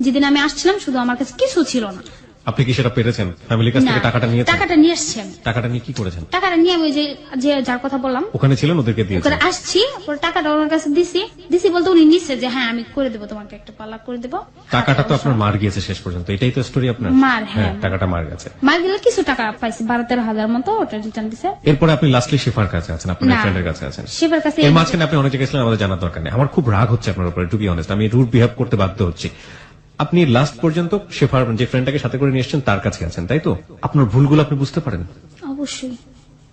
যেদিন আমি আসছিলাম শুধু আমার কাছে কিছু ছিল না। আপনি কি সেটা পেরেছেন? ফ্যামিলির কাছ না, থেকে টাকাটা নিয়েছেন? টাকাটা নিয়ে আসছি আমি। টাকাটা নিয়ে কি করেছেন? টাকাটা নিয়ে আমি ওই যে যার কথা বললাম ওখানে ছিলেন, ওদেরকে দিয়েছেন? ওখানে আসছি, ওর টাকাটা ওনার কাছে দিছি বলতে উনি নিচ্ছে যে হ্যাঁ আমি করে দেবো তোমাকে, একটা পাল্লা করে দেবো। টাকাটা তো আপনার মার গিয়েছে শেষ পর্যন্ত, এটাই তো স্টোরি আপনার। মার, হ্যাঁ। টাকাটা মার গেছে। মার গেলে কিছু টাকা পাইছি, 12-13 হাজার মতো, ওটা রিটার্ন দিছে। এরপরে আপনি লাস্টলি শিফার কাছে আছেন, আপনার না, ফ্রেন্ডের কাছে আছেন। শিফার কাছে এর মাঝখানে আপনি অনেক জায়গায় ছিলেন, আমাদের জানার দরকার নেই। আমার খুব রাগ হচ্ছে আপনার উপরে, টু বি অনেস্ট, আমি রুড বিহেভ করতে বাধ্য হচ্ছি। আপনি লাস্ট পর্যন্ত শেফার যে ফ্রেন্ডটাকে সাথে করে নিয়ে এসেছেন তার কাছে আছেন, তাই তো? আপনার ভুলগুলো আপনি বুঝতে পারেন? অবশ্যই।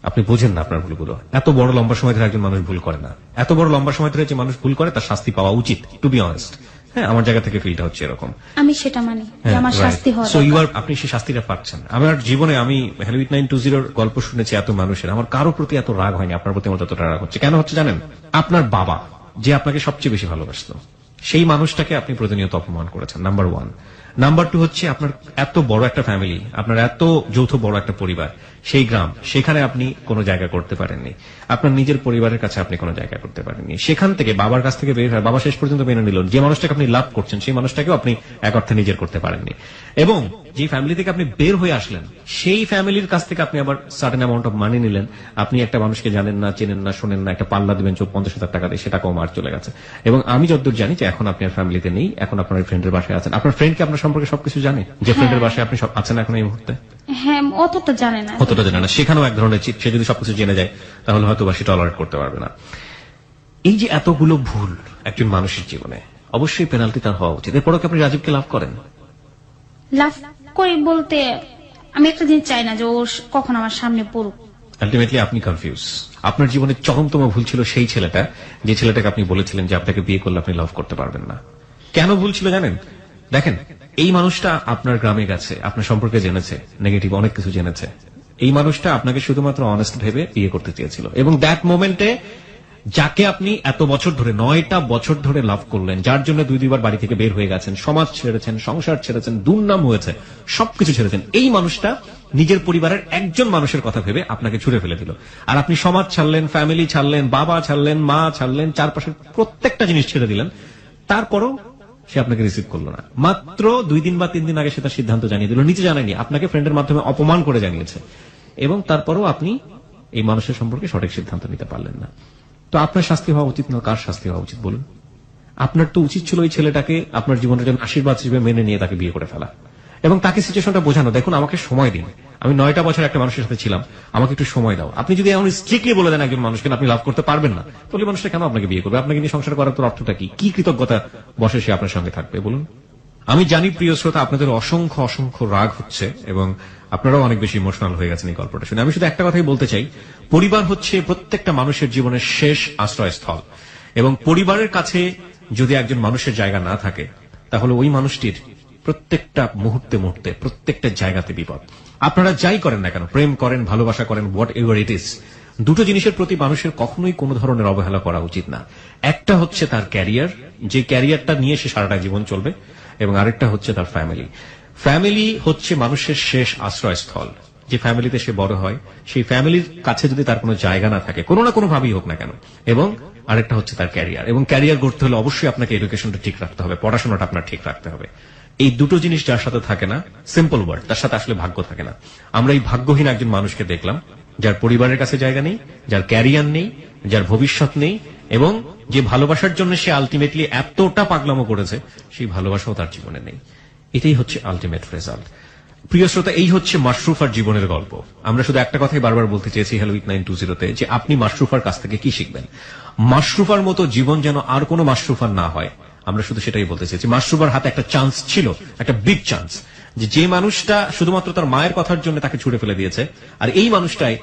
আপনি বোঝেন না আপনার ভুলগুলো। এত বড় লম্বা সময় ধরে একজন মানুষ ভুল করে না, এত বড় লম্বা সময় ধরে যে মানুষ ভুল করে তার শাস্তি পাওয়া উচিত, টু বি অনেস্ট। হ্যাঁ, আমার জায়গা থেকে ফিলটা হচ্ছে এরকম। আমি সেটা মানি যে আমার শাস্তি হওয়া সো ইউ দরকার। আর, আপনি সেই শাস্তিটা পাচ্ছেন। আমার জীবনে আমি হেলুইট 920 গল্প শুনেছি এত মানুষের, আমার কারো প্রতি এত রাগ হয়নি, আপনার প্রতি আমার ততটা রাগ হচ্ছে। কেন হচ্ছে জানেন? আপনার বাবা যে আপনাকে সবচেয়ে বেশি ভালোবাসতো, সেই মানুষটাকে আপনি প্রতিনিয়ত অপমান করেছেন, নাম্বার 1। নাম্বার 2 হচ্ছে আপনার এত বড় একটা ফ্যামিলি, আপনার এত যৌথ বড় একটা পরিবার, সেই গ্রাম, সেখানে আপনি কোনো জায়গা করতে পারেননি। আপনার নিজের পরিবারের কাছে আপনি কোনো জায়গা করতে পারেননি। সেখান থেকে বাবার কাছ থেকে বের হয়, বাবা শেষ পর্যন্ত মেনে নিল। যে মানুষটাকে আপনি লাভ করছেন সেই মানুষটাকেও আপনি এক অর্থে নিজের করতে পারেননি। এবং যে ফ্যামিলি থেকে আপনি বের হয়ে আসলেন, সেই ফ্যামিলির কাছ থেকে আপনি আবার সার্টেন অ্যামাউন্ট অফ মানি নিলেন। আপনি একটা মানুষকে জানেন না, চেনেন না, শোনেন না, একটা পাল্লা দিবেন 50,000 টাকা দিয়ে, সেটা কম আর চলে গেছে। এবং আমি যতদূর জানি যে এখন আপনি আর ফ্যামিলিতে নেই, এখন আপনার ফ্রেন্ডের বাসায় আছেন। আপনার ফ্রেন্ড কি আপনার সম্পর্কে সবকিছু জানে? যে ফ্রেন্ডের বাসায় আপনি আছেন এখন এই মুহূর্তে? হ্যাঁ, অতটা জানে না। অতটা জানে না। সেখানেও এক ধরনের চিট। সে যদি সবকিছু জেনে যায় তাহলে হয়তো বা সে টলারেট করতে পারবে না। এই যে এতগুলো ভুল একজন মানুষের জীবনে, অবশ্যই পেনাল্টি তার হওয়া উচিত। এরপরও কি আপনি রাজীবকে লাভ করেন? লাভ করি বলতে আমি একটা জিনিস চাই না যে ও কখন আমার সামনে পড়ুক। আলটিমেটলি আপনি কনফিউজ। আপনার জীবনের চরমতম ভুল ছিল সেই ছেলেটা, যে ছেলেটাকে আপনি বলেছিলেন যে আপনাকে বিয়ে করলে আপনি লাভ করতে পারবেন না। কেন ভুল ছিল জানেন? দেখেন, এই মানুষটা আপনার গ্রামে গেছে, আপনার সম্পর্কে জেনেছে, নেগেটিভ অনেক কিছু জেনেছে। এই মানুষটা আপনাকে শুধুমাত্র অনেস্ট ভেবে বিয়ে করতে চেয়েছিল। এবং দ্যাট মোমেন্টে যাকে আপনি এত বছর ধরে, 9টা বছর ধরে লাভ করলেন, যার জন্য 2-2বার বাড়ি থেকে বের হয়ে গেছেন, সমাজ ছেড়েছেন, সংসার ছেড়েছেন, দুর্নাম হয়েছে, সবকিছু ছেড়েছেন, এই মানুষটা নিজের পরিবারের একজন মানুষের কথা ভেবে আপনাকে ছুড়ে ফেলে দিল। আর আপনি সমাজ ছাড়লেন, ফ্যামিলি ছাড়লেন, বাবা ছাড়লেন, মা ছাড়লেন, চারপাশের প্রত্যেকটা জিনিস ছেড়ে দিলেন। তারপরও সে আপনাকে রিসিভ করলো না। মাত্র 2 দিন বা 3 দিন আগে সে তার সিদ্ধান্ত জানিয়ে দিল, নিচে জানায়নি, আপনাকে ফ্রেন্ডের মাধ্যমে অপমান করে জানিয়েছে। এবং তারপরও আপনি এই মানুষের সম্পর্কে সঠিক সিদ্ধান্ত নিতে পারলেন না। তো আপনার শাস্তি হওয়া উচিত না? কার শাস্তি হওয়া উচিত বলুন? আপনার তো উচিত ছিল ওই ছেলেটাকে আপনার জীবনের জন্য আশীর্বাদ হিসেবে মেনে নিয়ে তাকে বিয়ে করে ফেলা এবং তাকে সিচুয়েশনটা বোঝানো, দেখুন আমাকে সময় দিন, আমি 9টা বছর একটা মানুষের সাথে ছিলাম, আমাকে একটু সময় দাও। আপনি যদি এমন স্ট্রিক্টলি বলে দেন একজন মানুষকে আপনি লাভ করতে পারবেন না, তাহলে মানুষটা কেন আপনাকে বিয়ে করবে? আপনাকে নিয়ে সংসার করার তো অর্থটা কি? কি কৃতজ্ঞতা বসে সে আপনার সঙ্গে থাকবে বলুন? আমি জানি প্রিয় শ্রোতা, আপনাদের অসংখ্য অসংখ্য রাগ হচ্ছে এবং আপনারাও অনেক বেশি ইমোশনাল হয়ে গেছেন এই গল্পটা শুনে। আমি শুধু একটা কথাই বলতে চাই, পরিবার হচ্ছে প্রত্যেকটা মানুষের জীবনের শেষ আশ্রয়স্থল এবং পরিবারের কাছে যদি একজন মানুষের জায়গা না থাকে তাহলে ওই মানুষটির প্রত্যেকটা মুহূর্তে মুহূর্তে প্রত্যেকটা জায়গাতে বিপদ। আপনারা যাই করেন না কেন, প্রেম করেন, ভালোবাসা করেন, হোয়াট এভার ইট ইজ, দুটো জিনিসের প্রতি মানুষের কখনোই কোনো ধরনের অবহেলা করা উচিত না। একটা হচ্ছে তার ক্যারিয়ার, যে ক্যারিয়ারটা নিয়ে সে সারাটা জীবন চলবে, এবং আরেকটা হচ্ছে তার ফ্যামিলি। ফ্যামিলি হচ্ছে মানুষের শেষ আশ্রয়স্থল। যে ফ্যামিলিতে সে বড় হয় সেই ফ্যামিলির কাছে যদি তার কোনো জায়গা না থাকে, কোনো না কোনো ভাবেই হোক না কেন, এবং আরেকটা হচ্ছে তার ক্যারিয়ার। এবং ক্যারিয়ার গড়তে হলে অবশ্যই আপনাকে এডুকেশনটা ঠিক রাখতে হবে, পড়াশোনাটা আপনার ঠিক রাখতে হবে। এই দুটো জিনিস যার সাথে থাকে না, সিম্পল ওয়ার্ড, তার সাথে আসলে ভাগ্য থাকে না। আমরা এই ভাগ্যহীন একজন মানুষকে দেখলাম, যার পরিবারের কাছে জায়গা নেই, যার ক্যারিয়ার নেই, যার ভবিষ্যৎ নেই, এবং যে ভালোবাসার জন্য সে আলটিমেটলি এতটা পাগলামো করেছে সেই ভালোবাসাও তার জীবনে নেই। এটাই হচ্ছে আলটিমেট রেজাল্ট। প্রিয় শ্রোতা, এই হচ্ছে মাশরুফার জীবনের গল্প। আমরা শুধু একটা কথাই বারবার বলতে চেয়েছি হেলুইট 920-তে, যে আপনি মাশরুফার কাছ থেকে কি শিখবেন। মাশরুফার মতো জীবন যেন আর কোনো মাশরুফার না হয়, আমরা শুধু সেটাই বলতে চাইছি, মাশরুফার হাতে একটা চান্স ছিল, একটা বিগ চান্স, যে মানুষটা শুধুমাত্র তার মায়ের কথার জন্য তাকে ছুড়ে ফেলে দিয়েছে, আর এই মানুষটাই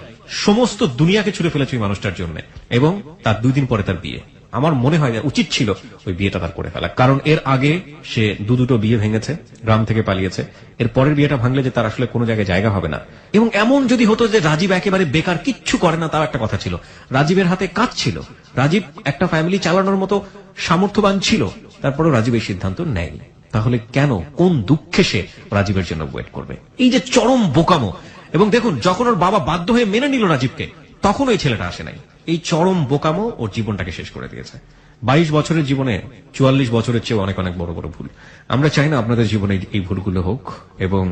সমস্ত দুনিয়াকে ছুড়ে ফেলেছে ওই মানুষটার জন্য, এবং তার 2 দিন পরে তার বিয়ে। আমার মনে হয় উচিত ছিল ওই বিয়েটা তার করে ফেলা, কারণ এর আগে সে দুটো বিয়ে ভেঙেছে, গ্রাম থেকে পালিয়েছে, এর পরের বিয়েটা ভাঙলে যে তার আসলে কোনো জায়গায় জায়গা হবে না। এবং এমন যদি হতো যে রাজীব একেবারে বেকার, কিচ্ছু করে না, তাও একটা কথা ছিল, রাজীবের হাতে কাজ ছিল, রাজীব একটা ফ্যামিলি চালানোর মতো সামর্থ্যবান ছিল, তারপরেও রাজীব এই সিদ্ধান্ত নেয়নি। তাহলে কেন, কোন দুঃখে সে রাজীবের জন্য ওয়েট করবে? এই যে চরম বোকামো। এবং দেখুন, যখন ওর বাবা বাধ্য হয়ে মেনে নিল রাজীবকে, তখন ওই ছেলেটা আসে নাই। এই চরম বোকামো ওর জীবনটাকে শেষ করে দিয়েছে। 22 বছরের জীবনে 44 বছরের চেয়ে অনেক অনেক বড় বড় ভুল। আমরা চাই না আপনাদের জীবনে এই ভুলগুলো হোক, এবং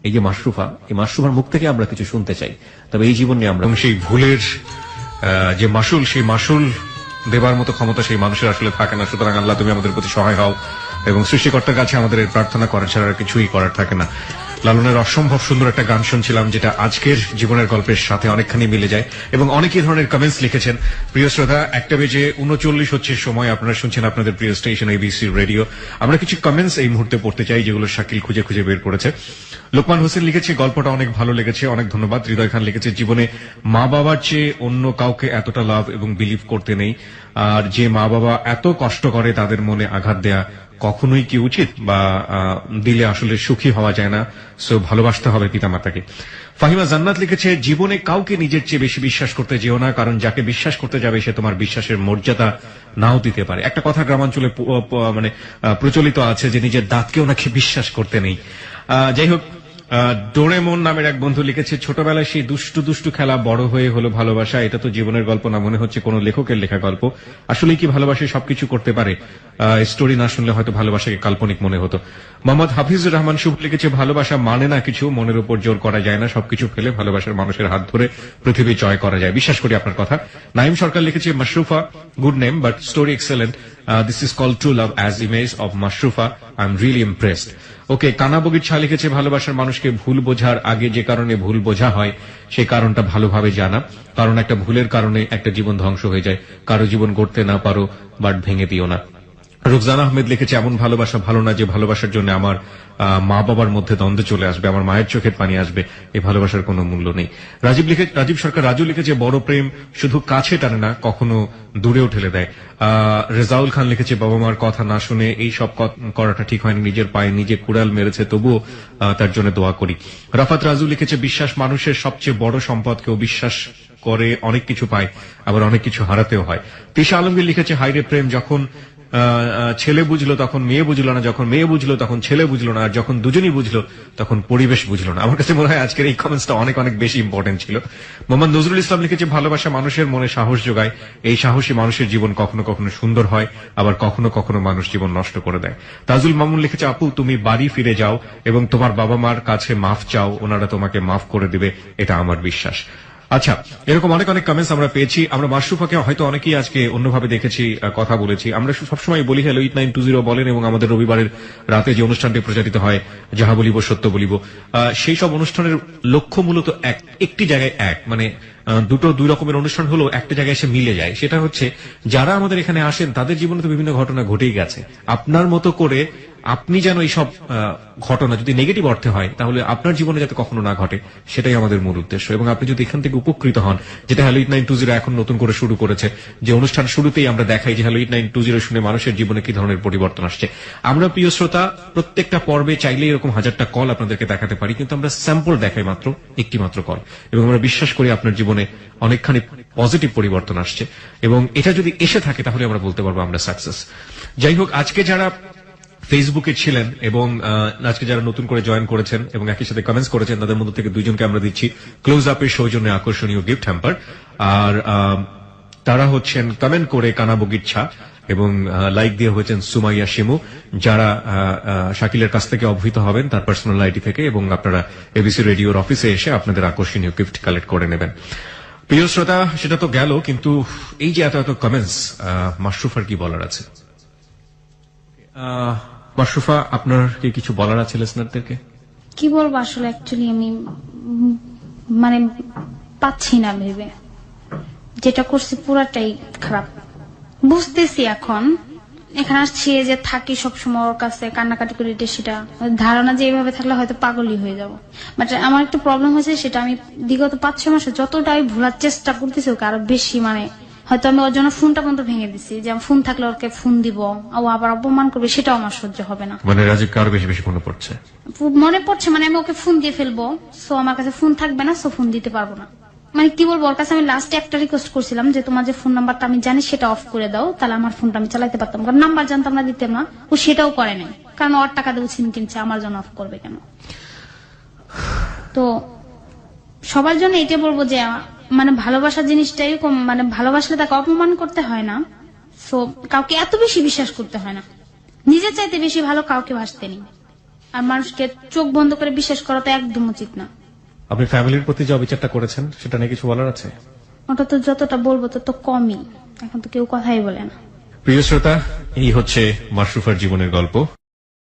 এই যে মাশরুফা, এই মাশরুফার মুখ থেকে আমরা কিছু শুনতে চাই, তবে এই জীবন নিয়ে আমরা সেই ভুলের যে মাসুল, সেই মাসুল দেবার মতো ক্ষমতা সেই মানুষের আসলে থাকে না। সুতরাং আল্লাহ তুমি আমাদের প্রতি সহায় হও, এবং সৃষ্টিকর্তার কাছে আমাদের এই প্রার্থনা করা ছাড়া আর কিছুই করার থাকে না। লালনের অসম্ভব সুন্দর একটা গান শুনছিলাম, যেটা আজকের জীবনের গল্পের সাথে অনেকখানি মিলে যায়, এবং অনেকই ধরনের কমেন্টস লিখেছেন। প্রিয় শ্রোতা, 1:39 হচ্ছে সময়, আপনারা শুনছেন আপনাদের প্রিয় স্টেশন এবিসি রেডিও। আমরা কিছু কমেন্টস এই মুহূর্তে পড়তে চাই, যেগুলো শাকিল খুঁজে খুঁজে বের করেছে। লোকমান হোসেন লিখেছে, গল্পটা অনেক ভালো লেগেছে, অনেক ধন্যবাদ। হৃদয় খান লিখেছে, জীবনে মা বাবার চেয়ে অন্য কাউকে এতটা লাভ এবং বিলিভ করতে নেই, আর যে মা বাবা এত কষ্ট করে তাদের মনে আঘাত দেয়া কখনোই কি উচিত, বা দিলে আসলে সুখী হওয়া যায় না, সো ভালোবাসতে হবে পিতামাতাকে। ফাহিমা জান্নাত লিখেছে, জীবনে কাউকে নিজের চেয়ে বেশি বিশ্বাস করতে যেও না, কারণ যাকে বিশ্বাস করতে যাবে সে তোমার বিশ্বাসের মর্যাদা নাও দিতে পারে। একটা কথা গ্রামাঞ্চলে মানে প্রচলিত আছে যে নিজের দাঁতকেও নাকি বিশ্বাস করতে নেই। যাই হোক, ডোরেমন নামের এক বন্ধু লিখেছে, ছোটবেলায় সেই দুষ্টু দুষ্টু খেলা বড় হয়ে হলো ভালোবাসা। এটা তো জীবনের গল্প না, মনে হচ্ছে কোন লেখকের লেখা গল্প। আসলে কি ভালোবাসা সবকিছু করতে পারে? স্টোরি না শুনলে হয়তো ভালোবাসাকে কাল্পনিক মনে হতো। মোহাম্মদ হাফিজুর রহমান শুভ লিখেছে, ভালোবাসা মানে না কিছু, মনের উপর জোর করা যায় না, সবকিছু ফেলে ভালোবাসার মানুষের হাত ধরে পৃথিবী জয় করা যায়। বিশ্বাস করি আপনার কথা। নাইম সরকার লিখেছে, Mashrufa good name but story excellent, this is called true love as image of Mashrufa, I am really impressed. Okay, কানাবগির ছা লিখেছে, ভালোবাসার মানুষকে ভুল বোঝার আগে যে কারণে ভুল বোঝা হয় সেই কারণটা ভালোভাবে জানা, কারণ একটা ভুলের কারণে একটা জীবন ধ্বংস হয়ে যায়। কারো জীবন গড়তে না পারো, বাট ভেঙে দিও না। রুকজানা আহমেদ লিখেছে, এমন ভালোবাসা ভালো না যে ভালোবাসার জন্য আমার মা বাবার মধ্যে দ্বন্দ্ব চলে আসবে, আমার মায়ের চোখের পানি আসবে, এই ভালোবাসার কোনো মূল্য নেই। রাজীব সরকার রাজু লিখেছে, বড় প্রেম শুধু কাছে টানে না, কখনো দূরেও ঠেলে দেয়। রেজাউল খান লিখেছে, বাবা মার কথা না শুনে এই সব করাটা ঠিক হয়নি, নিজের পায়ে নিজে কুড়াল মেরেছে, তবুও তার জন্য দোয়া করি। রাফাত রাজু লিখেছে, বিশ্বাস মানুষের সবচেয়ে বড় সম্পদ, কেউ বিশ্বাস করে অনেক কিছু পায়, আবার অনেক কিছু হারাতেও হয়। তিশা আলমগীর লিখেছে, হাইরে প্রেম, যখন ছেলে বুঝলো তখন মেয়ে বুঝলো না, যখন মেয়ে বুঝলো তখন ছেলে বুঝলো না, আর যখন দুজনই বুঝলো তখন পরিবেশ বুঝলো না। আমার কাছে মনে হয় আজকের এই কমেন্টসটা অনেক অনেক বেশি ইম্পর্টেন্ট ছিল। মোহাম্মদ নজরুল ইসলাম লিখেছে, ভালোবাসা মানুষের মনে সাহস যোগায়, এই সাহসী মানুষের জীবন কখনো কখনো সুন্দর হয়, আবার কখনো কখনো মানুষ জীবন নষ্ট করে দেয়। তাজুল মামুন লিখেছে, আপু তুমি বাড়ি ফিরে যাও এবং তোমার বাবা মার কাছে মাফ চাও, ওনারা তোমাকে মাফ করে দিবে, এটা আমার বিশ্বাস। আচ্ছা, এরকম অনেক অনেক কমেন্টস আমরা পেয়েছি। আমরা মাশরুফাকে হয়তো অনেকেই আজকে অন্যভাবে দেখেছি, কথা বলেছি। আমরা সবসময় বলি হ্যালো 8920 বলেন, এবং আমাদের রবিবারের রাতে যে অনুষ্ঠানটি প্রচারিত হয় যাহা বলিব সত্য বলিব, সেই সব অনুষ্ঠানের লক্ষ্য মূলত একটি জায়গায় মানে দুই রকমের অনুষ্ঠান হলো একটা জায়গায় এসে মিলে যায়। সেটা হচ্ছে, যারা আমাদের এখানে আসেন তাদের জীবনে তো বিভিন্ন ঘটনা ঘটেই গেছে, আপনার মতো করে আপনি যেন এই সব ঘটনা যদি নেগেটিভ অর্থে হয় তাহলে আপনার জীবনে যাতে কখনো না ঘটে, সেটাই আমাদের মূল উদ্দেশ্য। এবং আপনি যদি এখান থেকে উপকৃত হন, যেটা হ্যালো 8920 এখন নতুন করে শুরু করেছে, যে অনুষ্ঠান শুরুতেই আমরা দেখাই যে হ্যালো 8920 শুনে মানুষের জীবনে কি ধরনের পরিবর্তন আসছে। আমরা প্রিয় শ্রোতা প্রত্যেকটা পর্বে চাইলে এরকম 1000টা কল আপনাদেরকে দেখাতে পারি, কিন্তু আমরা স্যাম্পল দেখাই মাত্র একটি মাত্র কল, এবং আমরা বিশ্বাস করি আপনার জীবনে অনেকখানি পজিটিভ পরিবর্তন আসছে, এবং এটা যদি এসে থাকে তাহলে আমরা বলতে পারবো আমরা সাকসেস। যাই হোক, আজকে যারা ফেসবুকে ছিলেন এবং আজকে যারা নতুন করে জয়েন করেছেন এবং একই সাথে কমেন্টস করেছেন, তাদের মধ্যে থেকে 2জনকে আমরা দিচ্ছি ক্লোজ আপের সৌজন্যে আকর্ষণীয় গিফট হ্যাম্পার। আর তারা হচ্ছেন কমেন্ট করে কানাবগির ছা এবং লাইক দিয়ে হয়েছেন সুমাইয়া শিমু, যারা শাকিলের কাছ থেকে অবহিত হবেন তার পার্সোনাল আইডি থেকে, এবং আপনারা এবিসি রেডিওর অফিসে এসে আপনাদের আকর্ষণীয় গিফট কালেক্ট করে নেবেন। প্রিয় শ্রোতা, সেটা তো গেল, কিন্তু এই যে এত এত কমেন্টস, মাশরুফার কি বলার আছে? মাশরুফা, আপনার কি কিছু বলার আছে লিসনারদেরকে? কি বলবো আসলে, অ্যাকচুয়ালি আমি মানে পাচ্ছি না ভেবে, যেটা করছি পুরাটাই খারাপ বুঝতেছি এখন, এখানে আসছি এই যে থাকি সবসময় ওর কাছে কান্নাকাটি করি এটা সেটা ধারণা যে এইভাবে থাকলে হয়তো পাগলই হয়ে যাবো। বাট আমার একটা প্রবলেম হয়েছে, সেটা আমি বিগত 5-6 মাসে যতটা আমি ভোলার চেষ্টা করতেছি ওকে আরো বেশি, মানে হয়তো আমি ওর জন্য ফোনটা পর্যন্ত ভেঙে দিচ্ছি, যে ফোন থাকলে ওকে ফোন দিব, ও আবার অপমান করবে, সেটাও আমার সহ্য হবে না। মানে রাজীবকে আরো বেশি বেশি মনে পড়ছে। মনে পড়ছে মানে আমি ওকে ফোন দিয়ে ফেলবো, সো আমার কাছে ফোন থাকবে না, সো ফোন দিতে পারবো না। মানে কি বলবো, ওর কাছে আমি লাস্টে একটা রিকোয়েস্ট করছিলাম যে তোমার যে ফোন নাম্বারটা আমি জানি সেটা অফ করে দাও, তাহলে আমার ফোনটা আমি চালাতে পারতাম, কারণ নাম্বার জানতাম না, দিতাম না। ও সেটাও করে নাই, কারণ ওর টাকা দেবো সিম কিনছে, আমার জন্য অফ করবে কেন? তো সবার জন্য এটা বলবো যে মানে ভালোবাসা জিনিসটাই মানে ভালোবাসলে তাকে অপমান করতে হয় না, সো কাউকে এত বেশি বিশ্বাস করতে হয় না, নিজের চাইতে বেশি ভালো কাউকে ভাসতে নেই। আর মানুষকে চোখ বন্ধ করে বিশ্বাস করা তো একদম উচিত না। আপনি ফ্যামিলির প্রতি যে অবিচারটা করেছেন সেটা নিয়ে কিছু বলার আছে? ওটা তো যতটা বলবো তত কমই, এখন তো কেউ কথাই বলে না। প্রিয় শ্রোতা, এই হচ্ছে মাশরুফার জীবনের গল্প।